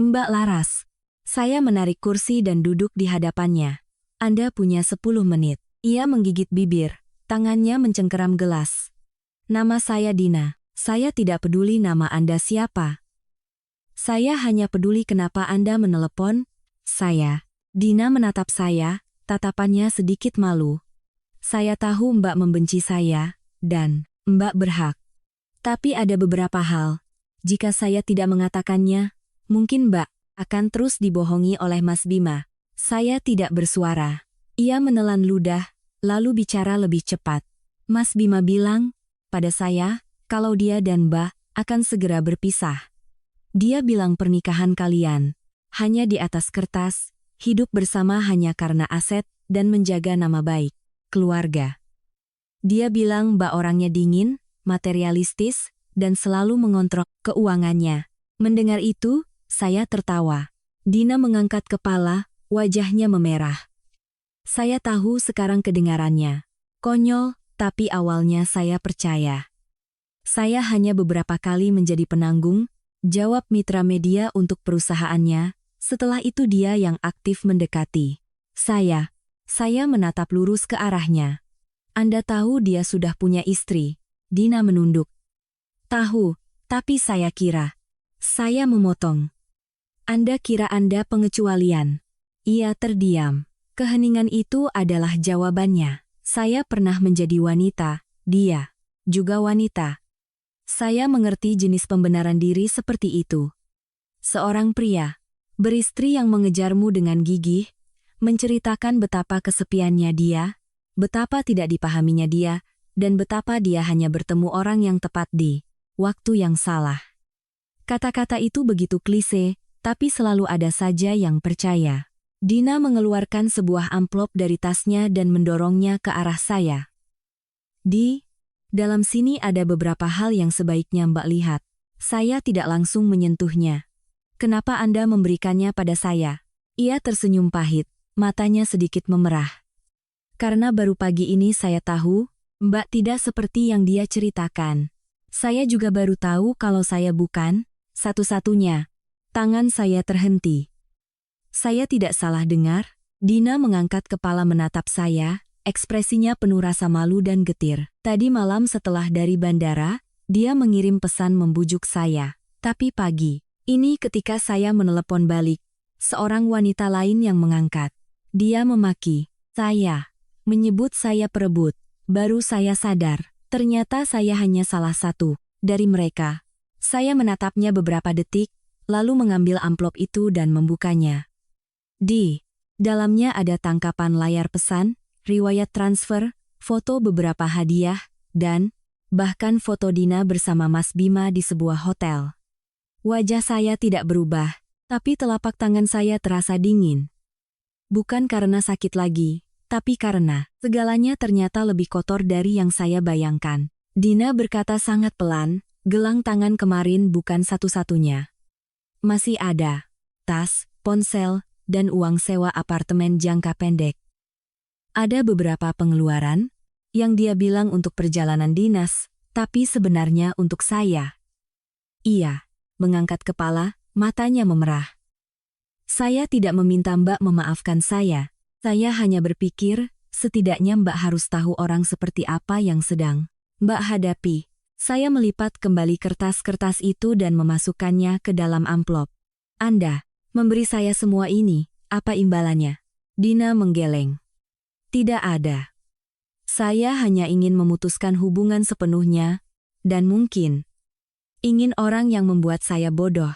Mbak Laras. Saya menarik kursi dan duduk di hadapannya. Anda punya 10 menit. Ia menggigit bibir, tangannya mencengkeram gelas. Nama saya Dina. Saya tidak peduli nama Anda siapa. Saya hanya peduli kenapa Anda menelepon saya. Dina menatap saya, tatapannya sedikit malu. Saya tahu Mbak membenci saya, dan Mbak berhak. Tapi ada beberapa hal. Jika saya tidak mengatakannya, mungkin Mbak akan terus dibohongi oleh Mas Bima. Saya tidak bersuara. Ia menelan ludah, lalu bicara lebih cepat. Mas Bima bilang pada saya, kalau dia dan Mbak akan segera berpisah. Dia bilang pernikahan kalian hanya di atas kertas, hidup bersama hanya karena aset dan menjaga nama baik keluarga. Dia bilang Mbak orangnya dingin, materialistis, dan selalu mengontrol keuangannya. Mendengar itu, saya tertawa. Dina mengangkat kepala, wajahnya memerah. Saya tahu sekarang kedengarannya konyol, tapi awalnya saya percaya. Saya hanya beberapa kali menjadi penanggung, jawab mitra media untuk perusahaannya, setelah itu dia yang aktif mendekati. Saya menatap lurus ke arahnya. Anda tahu dia sudah punya istri. Dina menunduk. Tahu, tapi saya kira. Saya memotong. Anda kira Anda pengecualian. Ia terdiam. Keheningan itu adalah jawabannya. Saya pernah menjadi wanita, dia juga wanita. Saya mengerti jenis pembenaran diri seperti itu. Seorang pria, beristri yang mengejarmu dengan gigih, menceritakan betapa kesepiannya dia, betapa tidak dipahaminya dia, dan betapa dia hanya bertemu orang yang tepat di waktu yang salah. Kata-kata itu begitu klise, tapi selalu ada saja yang percaya. Dina mengeluarkan sebuah amplop dari tasnya dan mendorongnya ke arah saya. Di dalam sini ada beberapa hal yang sebaiknya Mbak lihat. Saya tidak langsung menyentuhnya. Kenapa Anda memberikannya pada saya? Ia tersenyum pahit, matanya sedikit memerah. Karena baru pagi ini saya tahu, Mbak tidak seperti yang dia ceritakan. Saya juga baru tahu kalau saya bukan satu-satunya. Tangan saya terhenti. Saya tidak salah dengar? Dina mengangkat kepala menatap saya, ekspresinya penuh rasa malu dan getir. Tadi malam setelah dari bandara, dia mengirim pesan membujuk saya. Tapi pagi ini ketika saya menelepon balik, seorang wanita lain yang mengangkat. Dia memaki saya, menyebut saya perebut. Baru saya sadar, ternyata saya hanya salah satu dari mereka. Saya menatapnya beberapa detik, lalu mengambil amplop itu dan membukanya. Di dalamnya ada tangkapan layar pesan, riwayat transfer, foto beberapa hadiah, dan bahkan foto Dina bersama Mas Bima di sebuah hotel. Wajah saya tidak berubah, tapi telapak tangan saya terasa dingin. Bukan karena sakit lagi, tapi karena segalanya ternyata lebih kotor dari yang saya bayangkan. Dina berkata sangat pelan, gelang tangan kemarin bukan satu-satunya. Masih ada tas, ponsel, dan uang sewa apartemen jangka pendek. Ada beberapa pengeluaran yang dia bilang untuk perjalanan dinas, tapi sebenarnya untuk saya. Ia mengangkat kepala, matanya memerah. Saya tidak meminta Mbak memaafkan saya. Saya hanya berpikir, setidaknya Mbak harus tahu orang seperti apa yang sedang Mbak hadapi. Saya melipat kembali kertas-kertas itu dan memasukkannya ke dalam amplop. Anda memberi saya semua ini, apa imbalannya? Dina menggeleng. Tidak ada. Saya hanya ingin memutuskan hubungan sepenuhnya, dan mungkin ingin orang yang membuat saya bodoh.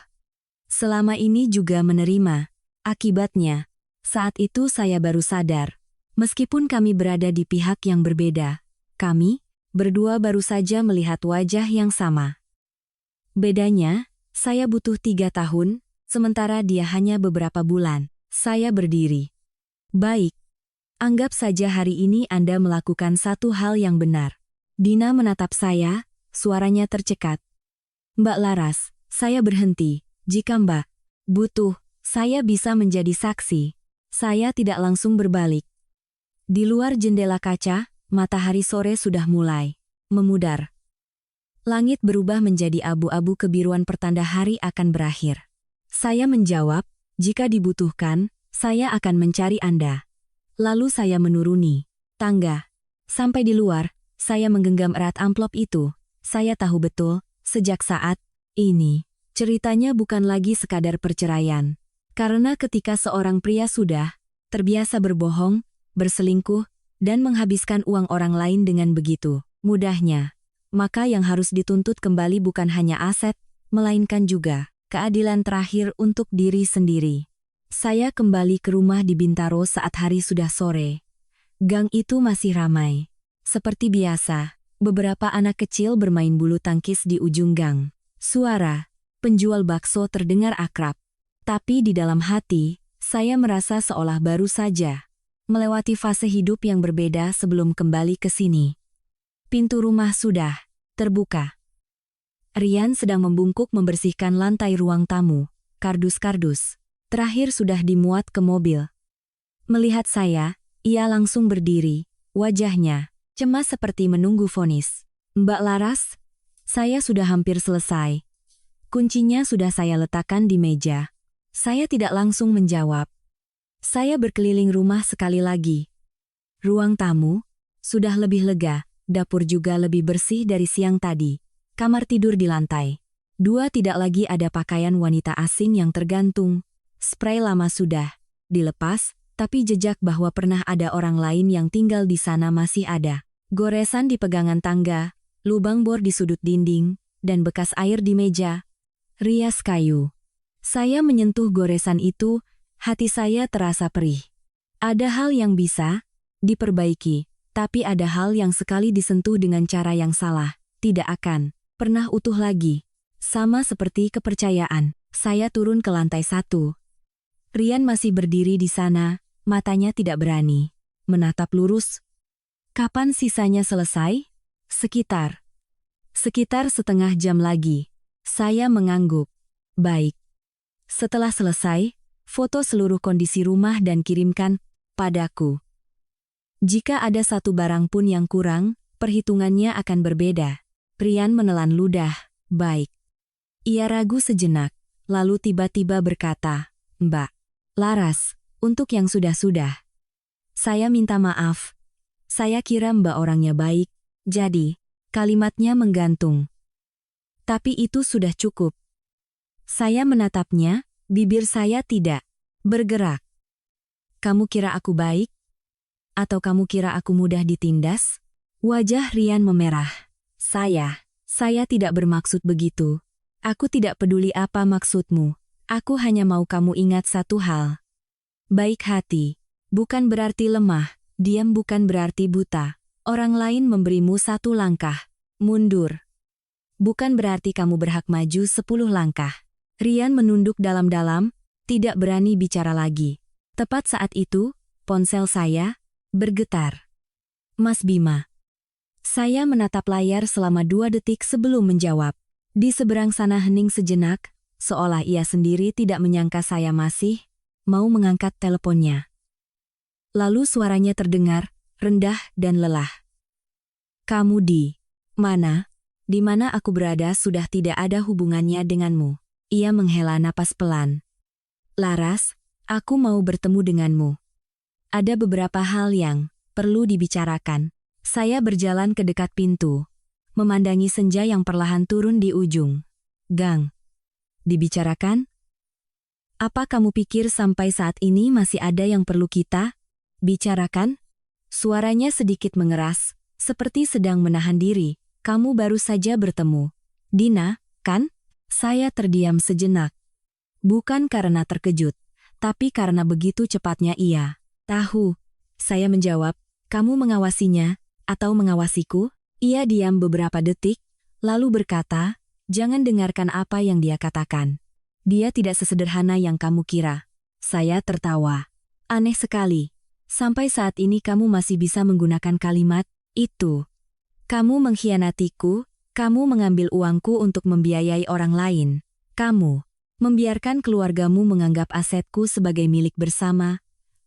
Selama ini juga menerima. Akibatnya, saat itu saya baru sadar, meskipun kami berada di pihak yang berbeda, kami berdua baru saja melihat wajah yang sama. Bedanya, saya butuh 3 tahun, sementara dia hanya beberapa bulan. Saya berdiri. Baik. Anggap saja hari ini Anda melakukan satu hal yang benar. Dina menatap saya, suaranya tercekat. Mbak Laras, saya berhenti. Jika Mbak butuh, saya bisa menjadi saksi. Saya tidak langsung berbalik. Di luar jendela kaca, matahari sore sudah mulai memudar. Langit berubah menjadi abu-abu kebiruan pertanda hari akan berakhir. Saya menjawab, jika dibutuhkan, saya akan mencari Anda. Lalu saya menuruni tangga. Sampai di luar, saya menggenggam erat amplop itu. Saya tahu betul, sejak saat ini, ceritanya bukan lagi sekadar perceraian. Karena ketika seorang pria sudah terbiasa berbohong, berselingkuh, dan menghabiskan uang orang lain dengan begitu mudahnya, maka yang harus dituntut kembali bukan hanya aset, melainkan juga keadilan terakhir untuk diri sendiri. Saya kembali ke rumah di Bintaro saat hari sudah sore. Gang itu masih ramai. Seperti biasa, beberapa anak kecil bermain bulu tangkis di ujung gang. Suara penjual bakso terdengar akrab. Tapi di dalam hati, saya merasa seolah baru saja melewati fase hidup yang berbeda sebelum kembali ke sini. Pintu rumah sudah terbuka. Rian sedang membungkuk membersihkan lantai ruang tamu. Kardus-kardus terakhir sudah dimuat ke mobil. Melihat saya, ia langsung berdiri, wajahnya cemas seperti menunggu vonis. Mbak Laras, saya sudah hampir selesai. Kuncinya sudah saya letakkan di meja. Saya tidak langsung menjawab. Saya berkeliling rumah sekali lagi. Ruang tamu sudah lebih lega, dapur juga lebih bersih dari siang tadi. Kamar tidur di lantai 2 tidak lagi ada pakaian wanita asing yang tergantung. Spray lama sudah dilepas, tapi jejak bahwa pernah ada orang lain yang tinggal di sana masih ada. Goresan di pegangan tangga, lubang bor di sudut dinding, dan bekas air di meja. Rias kayu. Saya menyentuh goresan itu, hati saya terasa perih. Ada hal yang bisa diperbaiki, tapi ada hal yang sekali disentuh dengan cara yang salah, tidak akan pernah utuh lagi. Sama seperti kepercayaan, saya turun ke lantai 1. Rian masih berdiri di sana, matanya tidak berani menatap lurus. Kapan sisanya selesai? Sekitar setengah jam lagi. Saya mengangguk. Baik. Setelah selesai, foto seluruh kondisi rumah dan kirimkan padaku. Jika ada satu barang pun yang kurang, perhitungannya akan berbeda. Rian menelan ludah. Baik. Ia ragu sejenak, lalu tiba-tiba berkata, Mbak Laras, untuk yang sudah-sudah. Saya minta maaf. Saya kira Mbak orangnya baik, jadi kalimatnya menggantung. Tapi itu sudah cukup. Saya menatapnya, bibir saya tidak bergerak. Kamu kira aku baik? Atau kamu kira aku mudah ditindas? Wajah Rian memerah. Saya tidak bermaksud begitu. Aku tidak peduli apa maksudmu. Aku hanya mau kamu ingat satu hal. Baik hati, bukan berarti lemah, diam bukan berarti buta. Orang lain memberimu satu langkah, mundur. Bukan berarti kamu berhak maju 10 langkah. Rian menunduk dalam-dalam, tidak berani bicara lagi. Tepat saat itu, ponsel saya bergetar. Mas Bima. Saya menatap layar selama 2 detik sebelum menjawab. Di seberang sana hening sejenak, seolah ia sendiri tidak menyangka saya masih mau mengangkat teleponnya. Lalu suaranya terdengar, rendah dan lelah. Kamu di mana? Di mana aku berada sudah tidak ada hubungannya denganmu. Ia menghela napas pelan. Laras, aku mau bertemu denganmu. Ada beberapa hal yang perlu dibicarakan. Saya berjalan ke dekat pintu, memandangi senja yang perlahan turun di ujung gang. Dibicarakan? Apa kamu pikir sampai saat ini masih ada yang perlu kita bicarakan? Suaranya sedikit mengeras, seperti sedang menahan diri. Kamu baru saja bertemu Dina, kan? Saya terdiam sejenak. Bukan karena terkejut, tapi karena begitu cepatnya ia tahu. Saya menjawab, kamu mengawasinya, atau mengawasiku? Ia diam beberapa detik, lalu berkata, jangan dengarkan apa yang dia katakan. Dia tidak sesederhana yang kamu kira. Saya tertawa. Aneh sekali. Sampai saat ini kamu masih bisa menggunakan kalimat itu. Kamu mengkhianatiku, kamu mengambil uangku untuk membiayai orang lain. Kamu membiarkan keluargamu menganggap asetku sebagai milik bersama.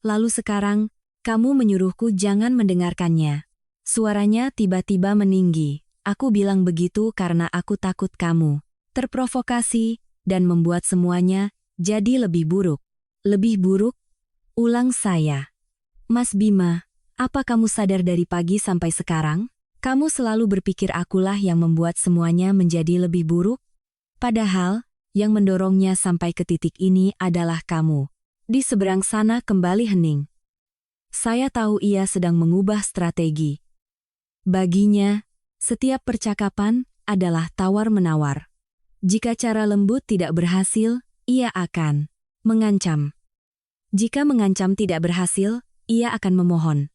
Lalu sekarang, kamu menyuruhku jangan mendengarkannya. Suaranya tiba-tiba meninggi. Aku bilang begitu karena aku takut kamu terprovokasi dan membuat semuanya jadi lebih buruk. Lebih buruk? Ulang saya. Mas Bima, apa kamu sadar dari pagi sampai sekarang? Kamu selalu berpikir akulah yang membuat semuanya menjadi lebih buruk? Padahal, yang mendorongnya sampai ke titik ini adalah kamu. Di seberang sana kembali hening. Saya tahu ia sedang mengubah strategi. Baginya, setiap percakapan adalah tawar-menawar. Jika cara lembut tidak berhasil, ia akan mengancam. Jika mengancam tidak berhasil, ia akan memohon.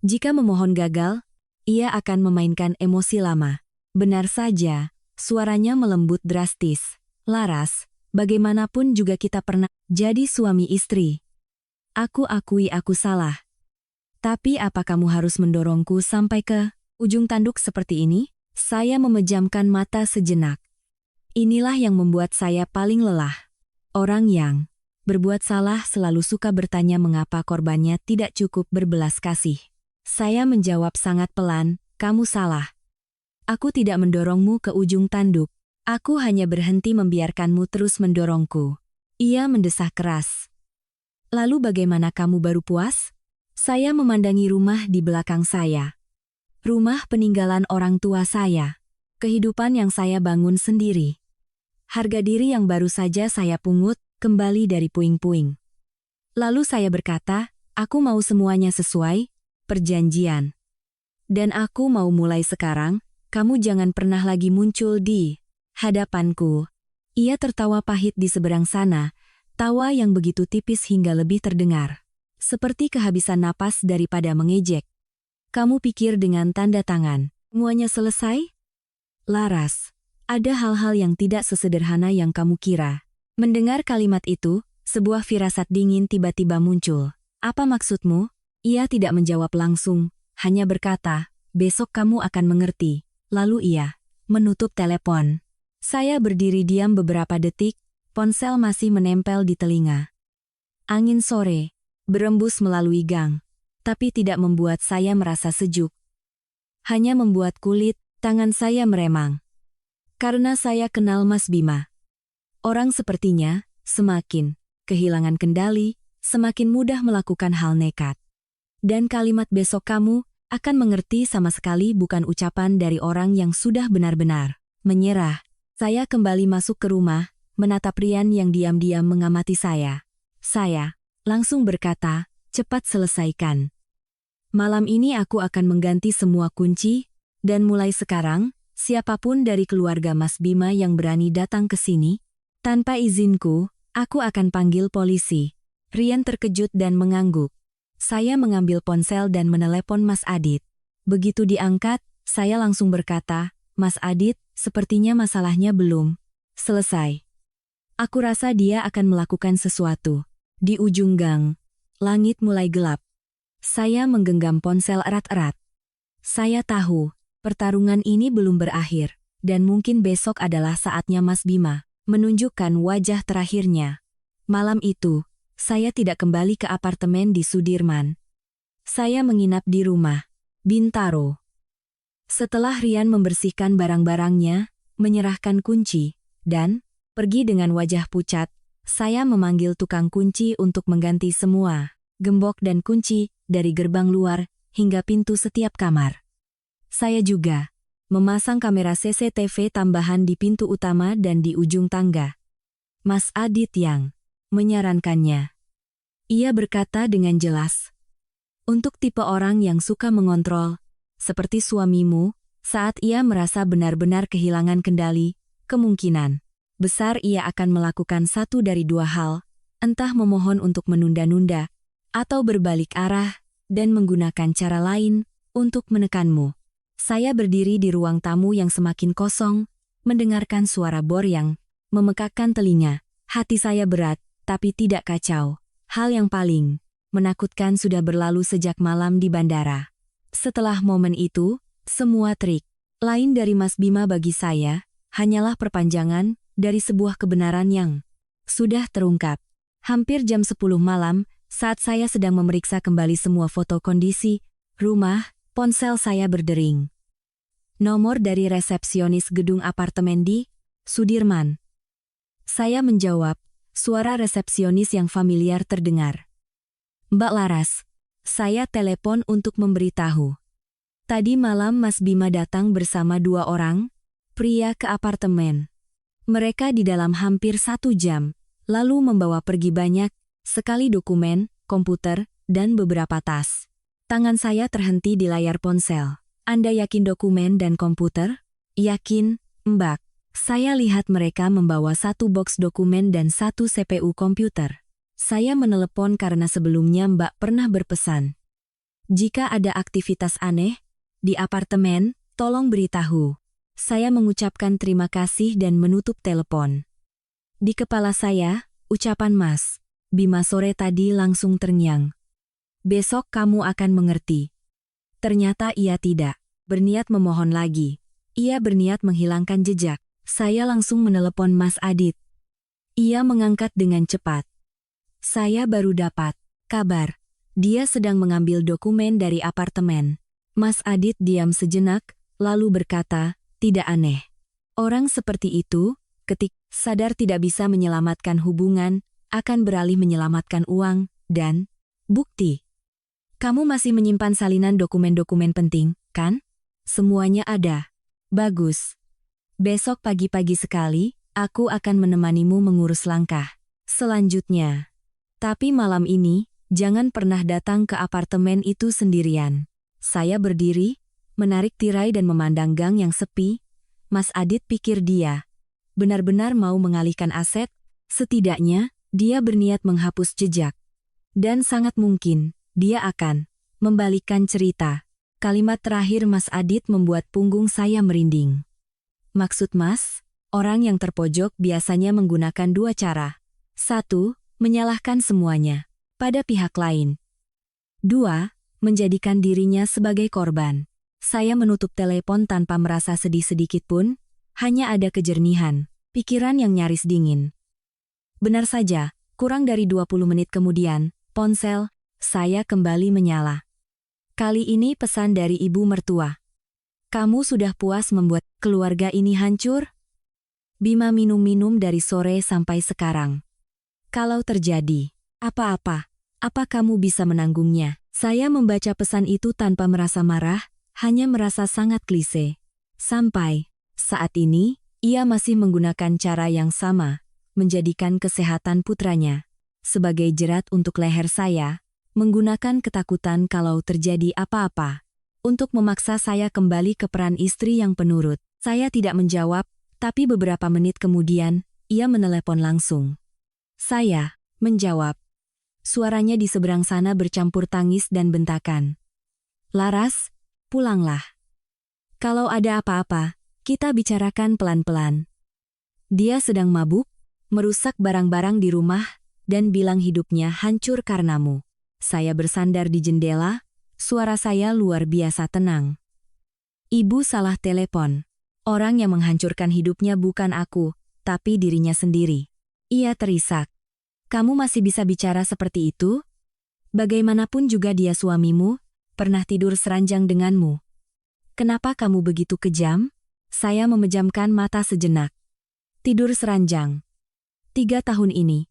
Jika memohon gagal, ia akan memainkan emosi lama. Benar saja, suaranya melembut drastis. Laras, bagaimanapun juga kita pernah jadi suami istri. Aku akui aku salah. Tapi apa kamu harus mendorongku sampai ke ujung tanduk seperti ini? Saya memejamkan mata sejenak. Inilah yang membuat saya paling lelah. Orang yang berbuat salah selalu suka bertanya mengapa korbannya tidak cukup berbelas kasih. Saya menjawab sangat pelan, kamu salah. Aku tidak mendorongmu ke ujung tanduk. Aku hanya berhenti membiarkanmu terus mendorongku. Ia mendesah keras. Lalu bagaimana kamu baru puas? Saya memandangi rumah di belakang saya. Rumah peninggalan orang tua saya. Kehidupan yang saya bangun sendiri. Harga diri yang baru saja saya pungut kembali dari puing-puing. Lalu saya berkata, aku mau semuanya sesuai perjanjian. Dan aku mau mulai sekarang, kamu jangan pernah lagi muncul di hadapanku. Ia tertawa pahit di seberang sana, tawa yang begitu tipis hingga lebih terdengar. Seperti kehabisan napas daripada mengejek. Kamu pikir dengan tanda tangan, semuanya selesai? Laras, ada hal-hal yang tidak sesederhana yang kamu kira. Mendengar kalimat itu, sebuah firasat dingin tiba-tiba muncul. Apa maksudmu? Ia tidak menjawab langsung, hanya berkata, besok kamu akan mengerti. Lalu ia menutup telepon. Saya berdiri diam beberapa detik, ponsel masih menempel di telinga. Angin sore berembus melalui gang. tapi tidak membuat saya merasa sejuk. Hanya membuat kulit, tangan saya meremang. Karena saya kenal Mas Bima. Orang sepertinya, semakin kehilangan kendali, semakin mudah melakukan hal nekat. Dan kalimat besok kamu akan mengerti sama sekali bukan ucapan dari orang yang sudah benar-benar menyerah. Saya kembali masuk ke rumah, menatap Rian yang diam-diam mengamati saya. Saya langsung berkata, cepat selesaikan. Malam ini aku akan mengganti semua kunci, dan mulai sekarang, siapapun dari keluarga Mas Bima yang berani datang ke sini, tanpa izinku, aku akan panggil polisi. Rian terkejut dan mengangguk. Saya mengambil ponsel dan menelepon Mas Adit. Begitu diangkat, saya langsung berkata, Mas Adit, sepertinya masalahnya belum selesai. Aku rasa dia akan melakukan sesuatu. Di ujung gang, langit mulai gelap. Saya menggenggam ponsel erat-erat. Saya tahu, pertarungan ini belum berakhir, dan mungkin besok adalah saatnya Mas Bima menunjukkan wajah terakhirnya. Malam itu, saya tidak kembali ke apartemen di Sudirman. Saya menginap di rumah Bintaro. Setelah Rian membersihkan barang-barangnya, menyerahkan kunci, dan pergi dengan wajah pucat, saya memanggil tukang kunci untuk mengganti semua gembok dan kunci dari gerbang luar hingga pintu setiap kamar. Saya juga memasang kamera CCTV tambahan di pintu utama dan di ujung tangga. Mas Adit yang menyarankannya. Ia berkata dengan jelas, untuk tipe orang yang suka mengontrol, seperti suamimu, saat ia merasa benar-benar kehilangan kendali, kemungkinan besar ia akan melakukan satu dari dua hal, entah memohon untuk menunda-nunda, atau berbalik arah, dan menggunakan cara lain untuk menekanmu. Saya berdiri di ruang tamu yang semakin kosong, mendengarkan suara bor yang memekakkan telinga. Hati saya berat, tapi tidak kacau. Hal yang paling menakutkan sudah berlalu sejak malam di bandara. Setelah momen itu, semua trik lain dari Mas Bima bagi saya hanyalah perpanjangan dari sebuah kebenaran yang sudah terungkap. Hampir jam 10 malam, saat saya sedang memeriksa kembali semua foto kondisi rumah, ponsel saya berdering. Nomor dari resepsionis gedung apartemen di Sudirman. Saya menjawab, suara resepsionis yang familiar terdengar. Mbak Laras, saya telepon untuk memberitahu. Tadi malam Mas Bima datang bersama 2 orang, pria ke apartemen. Mereka di dalam hampir 1 jam, lalu membawa pergi banyak sekali dokumen, komputer, dan beberapa tas. Tangan saya terhenti di layar ponsel. Anda yakin dokumen dan komputer? Yakin, Mbak. Saya lihat mereka membawa 1 box dokumen dan 1 CPU komputer. Saya menelepon karena sebelumnya Mbak pernah berpesan. Jika ada aktivitas aneh di apartemen, tolong beritahu. Saya mengucapkan terima kasih dan menutup telepon. Di kepala saya, ucapan Mas Bima sore tadi langsung terngiang. Besok kamu akan mengerti. Ternyata ia tidak berniat memohon lagi. Ia berniat menghilangkan jejak. Saya langsung menelepon Mas Adit. Ia mengangkat dengan cepat. Saya baru dapat kabar. Dia sedang mengambil dokumen dari apartemen. Mas Adit diam sejenak, lalu berkata, tidak aneh. Orang seperti itu, ketika sadar tidak bisa menyelamatkan hubungan, akan beralih menyelamatkan uang dan bukti. Kamu masih menyimpan salinan dokumen-dokumen penting, kan? Semuanya ada. Bagus. Besok pagi-pagi sekali, aku akan menemanimu mengurus langkah selanjutnya. Tapi malam ini, jangan pernah datang ke apartemen itu sendirian. Saya berdiri, menarik tirai dan memandang gang yang sepi. Mas Adit pikir dia benar-benar mau mengalihkan aset, setidaknya, dia berniat menghapus jejak. Dan sangat mungkin, dia akan membalikkan cerita. Kalimat terakhir Mas Adit membuat punggung saya merinding. Maksud Mas, orang yang terpojok biasanya menggunakan 2 cara. 1, menyalahkan semuanya pada pihak lain. 2, menjadikan dirinya sebagai korban. Saya menutup telepon tanpa merasa sedih sedikit pun, hanya ada kejernihan, pikiran yang nyaris dingin. Benar saja, kurang dari 20 menit kemudian, ponsel saya kembali menyala. Kali ini pesan dari ibu mertua. Kamu sudah puas membuat keluarga ini hancur? Bima minum-minum dari sore sampai sekarang. Kalau terjadi apa-apa, apa kamu bisa menanggungnya? Saya membaca pesan itu tanpa merasa marah, hanya merasa sangat klise. Sampai saat ini, ia masih menggunakan cara yang sama, menjadikan kesehatan putranya sebagai jerat untuk leher saya, menggunakan ketakutan kalau terjadi apa-apa, untuk memaksa saya kembali ke peran istri yang penurut. Saya tidak menjawab, tapi beberapa menit kemudian, ia menelepon langsung. Saya menjawab. Suaranya di seberang sana bercampur tangis dan bentakan. Laras, pulanglah. Kalau ada apa-apa, kita bicarakan pelan-pelan. Dia sedang mabuk, merusak barang-barang di rumah, dan bilang hidupnya hancur karenamu. Saya bersandar di jendela, suara saya luar biasa tenang. Ibu salah telepon. Orang yang menghancurkan hidupnya bukan aku, tapi dirinya sendiri. Ia terisak. Kamu masih bisa bicara seperti itu? Bagaimanapun juga dia suamimu, pernah tidur seranjang denganmu. Kenapa kamu begitu kejam? Saya memejamkan mata sejenak. Tidur seranjang. 3 tahun ini.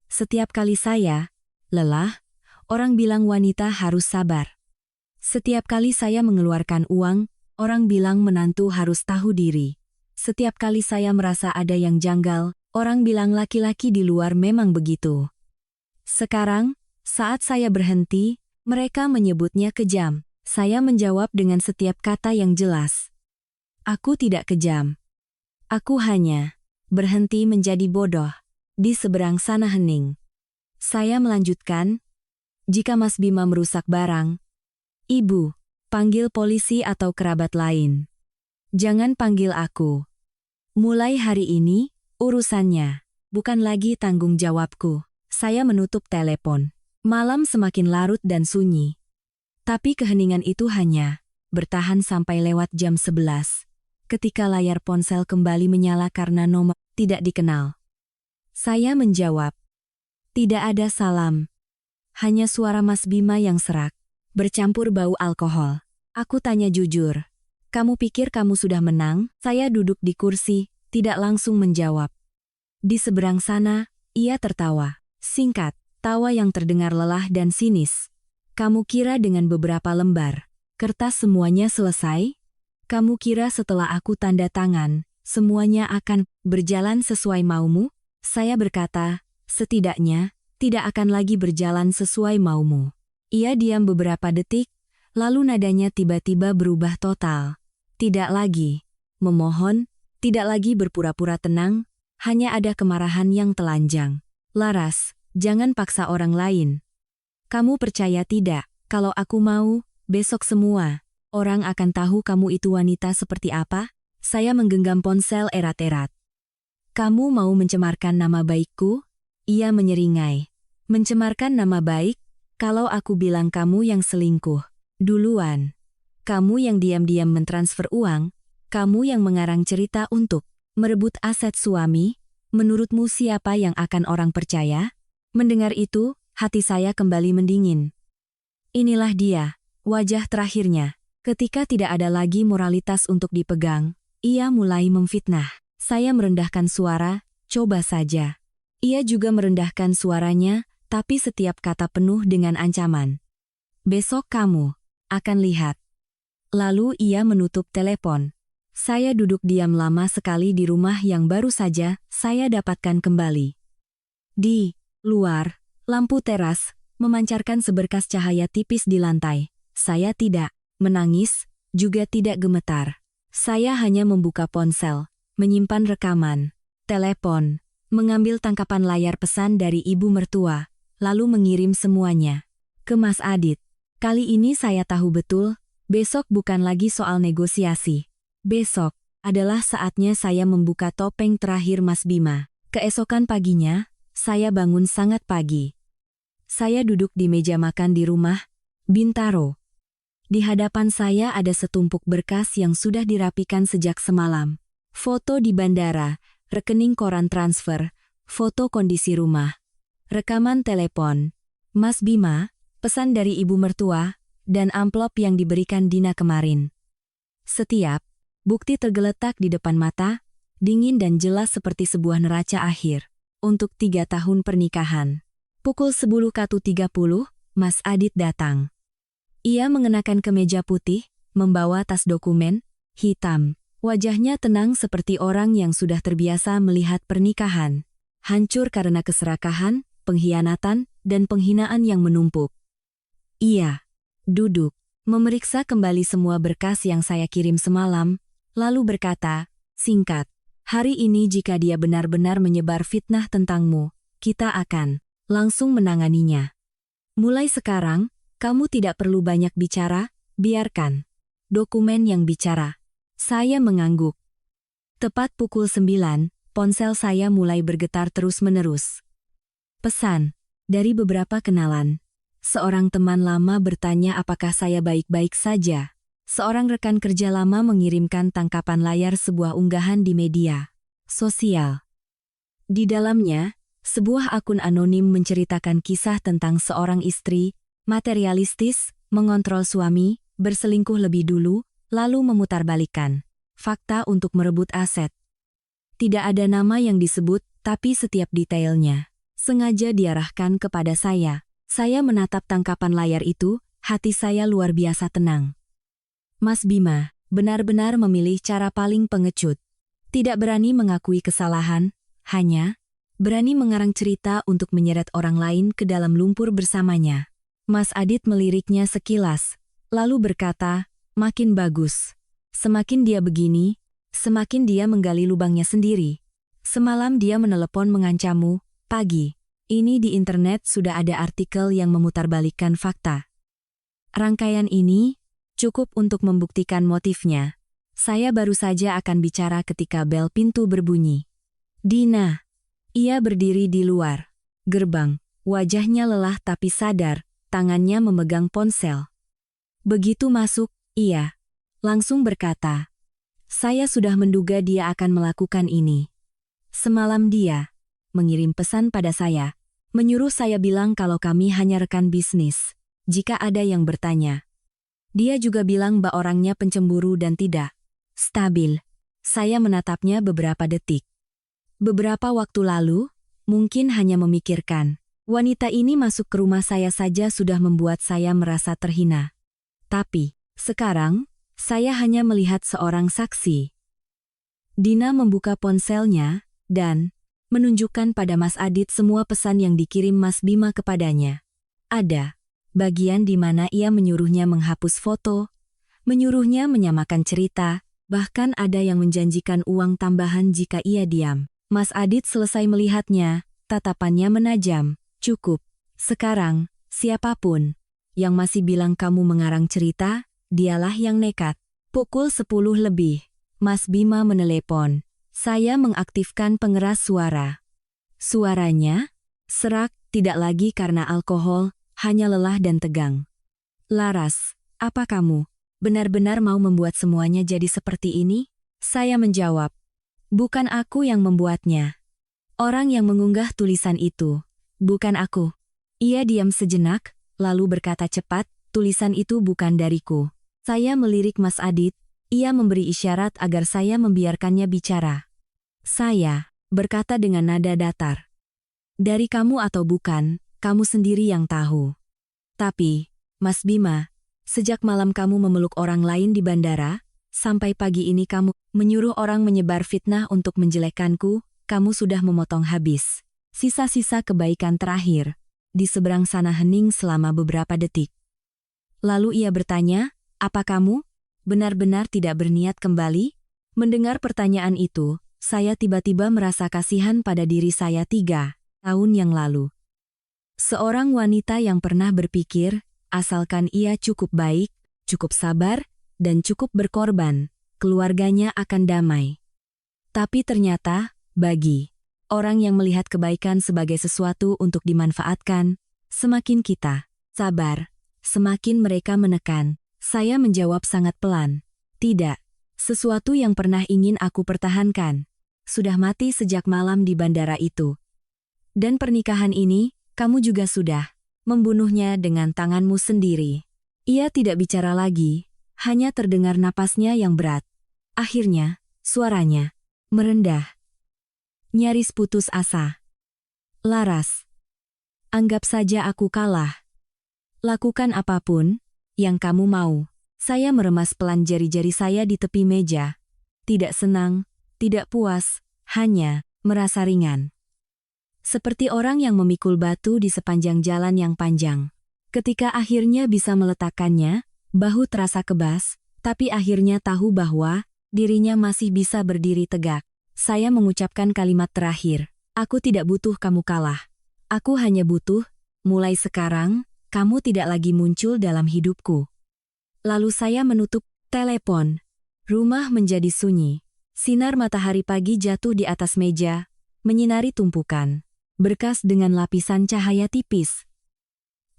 Setiap kali saya lelah, orang bilang wanita harus sabar. Setiap kali saya mengeluarkan uang, orang bilang menantu harus tahu diri. Setiap kali saya merasa ada yang janggal, orang bilang laki-laki di luar memang begitu. Sekarang, saat saya berhenti, mereka menyebutnya kejam. Saya menjawab dengan setiap kata yang jelas. Aku tidak kejam. Aku hanya berhenti menjadi bodoh. Di seberang sana hening. Saya melanjutkan, jika Mas Bima merusak barang, Ibu, panggil polisi atau kerabat lain. Jangan panggil aku. Mulai hari ini, urusannya bukan lagi tanggung jawabku. Saya menutup telepon. Malam semakin larut dan sunyi. Tapi keheningan itu hanya bertahan sampai lewat jam 11. Ketika layar ponsel kembali menyala karena nomor tidak dikenal. Saya menjawab. Tidak ada salam. Hanya suara Mas Bima yang serak, bercampur bau alkohol. Aku tanya jujur. Kamu pikir kamu sudah menang? Saya duduk di kursi, tidak langsung menjawab. Di seberang sana, ia tertawa. Singkat, tawa yang terdengar lelah dan sinis. Kamu kira dengan beberapa lembar kertas semuanya selesai? Kamu kira setelah aku tanda tangan, semuanya akan berjalan sesuai maumu? Saya berkata, setidaknya, tidak akan lagi berjalan sesuai maumu. Ia diam beberapa detik, lalu nadanya tiba-tiba berubah total. Tidak lagi memohon, tidak lagi berpura-pura tenang, hanya ada kemarahan yang telanjang. Laras, jangan paksa orang lain. Kamu percaya tidak, kalau aku mau, besok semua orang akan tahu kamu itu wanita seperti apa? Saya menggenggam ponsel erat-erat. Kamu mau mencemarkan nama baikku? Ia menyeringai. Mencemarkan nama baik? Kalau aku bilang kamu yang selingkuh duluan. Kamu yang diam-diam mentransfer uang, kamu yang mengarang cerita untuk merebut aset suami, menurutmu siapa yang akan orang percaya? Mendengar itu, hati saya kembali mendingin. Inilah dia, wajah terakhirnya. Ketika tidak ada lagi moralitas untuk dipegang, ia mulai memfitnah. Saya merendahkan suara, coba saja. Ia juga merendahkan suaranya, tapi setiap kata penuh dengan ancaman. Besok kamu akan lihat. Lalu ia menutup telepon. Saya duduk diam lama sekali di rumah yang baru saja saya dapatkan kembali. Di luar, lampu teras memancarkan seberkas cahaya tipis di lantai. Saya tidak menangis, juga tidak gemetar. Saya hanya membuka ponsel, menyimpan rekaman, telepon, mengambil tangkapan layar pesan dari ibu mertua, lalu mengirim semuanya ke Mas Adit. Kali ini saya tahu betul, besok bukan lagi soal negosiasi. Besok adalah saatnya saya membuka topeng terakhir Mas Bima. Keesokan paginya, saya bangun sangat pagi. Saya duduk di meja makan di rumah Bintaro. Di hadapan saya ada setumpuk berkas yang sudah dirapikan sejak semalam. Foto di bandara, rekening koran transfer, foto kondisi rumah, rekaman telepon, Mas Bima, pesan dari ibu mertua, dan amplop yang diberikan Dina kemarin. Setiap bukti tergeletak di depan mata, dingin dan jelas seperti sebuah neraca akhir. Untuk 3 tahun pernikahan. Pukul 10.30, Mas Adit datang. Ia mengenakan kemeja putih, membawa tas dokumen hitam. Wajahnya tenang seperti orang yang sudah terbiasa melihat pernikahan. Hancur karena keserakahan, pengkhianatan, dan penghinaan yang menumpuk. Ia duduk, memeriksa kembali semua berkas yang saya kirim semalam, lalu berkata, singkat, hari ini jika dia benar-benar menyebar fitnah tentangmu, kita akan langsung menanganinya. Mulai sekarang, kamu tidak perlu banyak bicara, biarkan dokumen yang bicara. Saya mengangguk. Tepat pukul 9, ponsel saya mulai bergetar terus-menerus. Pesan dari beberapa kenalan. Seorang teman lama bertanya apakah saya baik-baik saja. Seorang rekan kerja lama mengirimkan tangkapan layar sebuah unggahan di media sosial. Di dalamnya, sebuah akun anonim menceritakan kisah tentang seorang istri, materialistis, mengontrol suami, berselingkuh lebih dulu, lalu memutarbalikkan fakta untuk merebut aset. Tidak ada nama yang disebut, tapi setiap detailnya sengaja diarahkan kepada saya. Saya menatap tangkapan layar itu, hati saya luar biasa tenang. Mas Bima benar-benar memilih cara paling pengecut. Tidak berani mengakui kesalahan, hanya berani mengarang cerita untuk menyeret orang lain ke dalam lumpur bersamanya. Mas Adit meliriknya sekilas, lalu berkata, makin bagus. Semakin dia begini, semakin dia menggali lubangnya sendiri. Semalam dia menelepon mengancammu, pagi ini di internet sudah ada artikel yang memutarbalikkan fakta. Rangkaian ini cukup untuk membuktikan motifnya. Saya baru saja akan bicara ketika bel pintu berbunyi. Dina. Ia berdiri di luar gerbang, wajahnya lelah tapi sadar, tangannya memegang ponsel. Begitu masuk, ia langsung berkata, saya sudah menduga dia akan melakukan ini. Semalam dia mengirim pesan pada saya, menyuruh saya bilang kalau kami hanya rekan bisnis. Jika ada yang bertanya, dia juga bilang bahwa orangnya pencemburu dan tidak stabil. Saya menatapnya beberapa detik. Beberapa waktu lalu, mungkin hanya memikirkan, wanita ini masuk ke rumah saya saja sudah membuat saya merasa terhina. Tapi, sekarang, saya hanya melihat seorang saksi. Dina membuka ponselnya, dan menunjukkan pada Mas Adit semua pesan yang dikirim Mas Bima kepadanya. Ada bagian di mana ia menyuruhnya menghapus foto, menyuruhnya menyamakan cerita, bahkan ada yang menjanjikan uang tambahan jika ia diam. Mas Adit selesai melihatnya, tatapannya menajam. Cukup. Sekarang, siapapun yang masih bilang kamu mengarang cerita, dialah yang nekat. Pukul 10 lebih, Mas Bima menelepon. Saya mengaktifkan pengeras suara. Suaranya serak, tidak lagi karena alkohol, hanya lelah dan tegang. Laras, apa kamu benar-benar mau membuat semuanya jadi seperti ini? Saya menjawab, bukan aku yang membuatnya. Orang yang mengunggah tulisan itu, bukan aku. Ia diam sejenak, lalu berkata cepat, tulisan itu bukan dariku. Saya melirik Mas Adit, ia memberi isyarat agar saya membiarkannya bicara. Saya berkata dengan nada datar. Dari kamu atau bukan, kamu sendiri yang tahu. Tapi, Mas Bima, sejak malam kamu memeluk orang lain di bandara, sampai pagi ini kamu menyuruh orang menyebar fitnah untuk menjelekkanku, kamu sudah memotong habis sisa-sisa kebaikan terakhir. Di seberang sana hening selama beberapa detik. Lalu ia bertanya, apa kamu benar-benar tidak berniat kembali? Mendengar pertanyaan itu, saya tiba-tiba merasa kasihan pada diri saya 3 tahun yang lalu. Seorang wanita yang pernah berpikir, asalkan ia cukup baik, cukup sabar, dan cukup berkorban, keluarganya akan damai. Tapi ternyata, bagi orang yang melihat kebaikan sebagai sesuatu untuk dimanfaatkan, semakin kita sabar, semakin mereka menekan. Saya menjawab sangat pelan. Tidak, sesuatu yang pernah ingin aku pertahankan sudah mati sejak malam di bandara itu. Dan pernikahan ini, kamu juga sudah membunuhnya dengan tanganmu sendiri. Ia tidak bicara lagi, hanya terdengar napasnya yang berat. Akhirnya, suaranya merendah, nyaris putus asa. Laras, anggap saja aku kalah. Lakukan apapun yang kamu mau. Saya meremas pelan jari-jari saya di tepi meja. Tidak senang, tidak puas, hanya merasa ringan. Seperti orang yang memikul batu di sepanjang jalan yang panjang. Ketika akhirnya bisa meletakkannya, bahu terasa kebas, tapi akhirnya tahu bahwa dirinya masih bisa berdiri tegak. Saya mengucapkan kalimat terakhir. Aku tidak butuh kamu kalah. Aku hanya butuh, mulai sekarang, kamu tidak lagi muncul dalam hidupku. Lalu saya menutup telepon. Rumah menjadi sunyi. Sinar matahari pagi jatuh di atas meja, menyinari tumpukan berkas dengan lapisan cahaya tipis.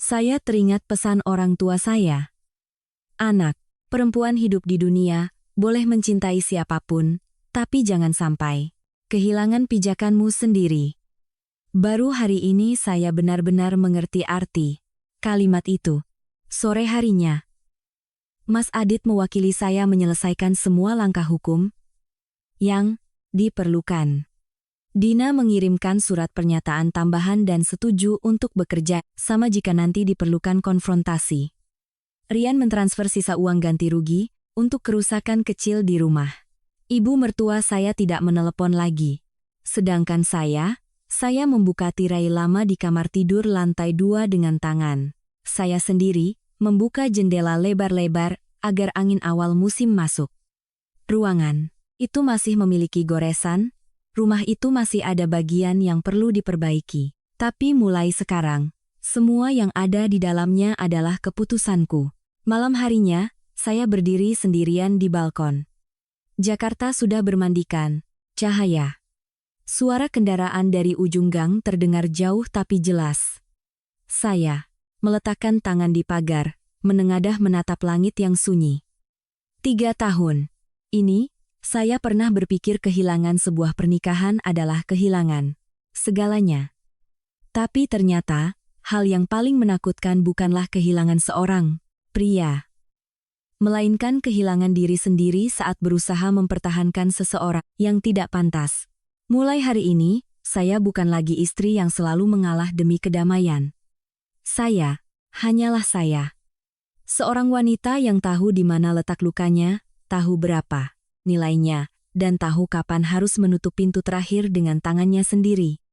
Saya teringat pesan orang tua saya. Anak, perempuan hidup di dunia, boleh mencintai siapapun, tapi jangan sampai kehilangan pijakanmu sendiri. Baru hari ini saya benar-benar mengerti arti kalimat itu. Sore harinya, Mas Adit mewakili saya menyelesaikan semua langkah hukum yang diperlukan. Dina mengirimkan surat pernyataan tambahan dan setuju untuk bekerja sama jika nanti diperlukan konfrontasi. Rian mentransfer sisa uang ganti rugi untuk kerusakan kecil di rumah. Ibu mertua saya tidak menelepon lagi. Sedangkan saya membuka tirai lama di kamar tidur lantai 2 dengan tangan. Saya sendiri membuka jendela lebar-lebar agar angin awal musim masuk. Ruangan itu masih memiliki goresan. Rumah itu masih ada bagian yang perlu diperbaiki. Tapi mulai sekarang, semua yang ada di dalamnya adalah keputusanku. Malam harinya, saya berdiri sendirian di balkon. Jakarta sudah bermandikan cahaya. Suara kendaraan dari ujung gang terdengar jauh tapi jelas. Saya meletakkan tangan di pagar, menengadah menatap langit yang sunyi. 3 tahun. Ini, saya pernah berpikir kehilangan sebuah pernikahan adalah kehilangan segalanya. Tapi ternyata, hal yang paling menakutkan bukanlah kehilangan seorang pria, melainkan kehilangan diri sendiri saat berusaha mempertahankan seseorang yang tidak pantas. Mulai hari ini, saya bukan lagi istri yang selalu mengalah demi kedamaian. Saya, hanyalah saya. Seorang wanita yang tahu di mana letak lukanya, tahu berapa nilainya, dan tahu kapan harus menutup pintu terakhir dengan tangannya sendiri.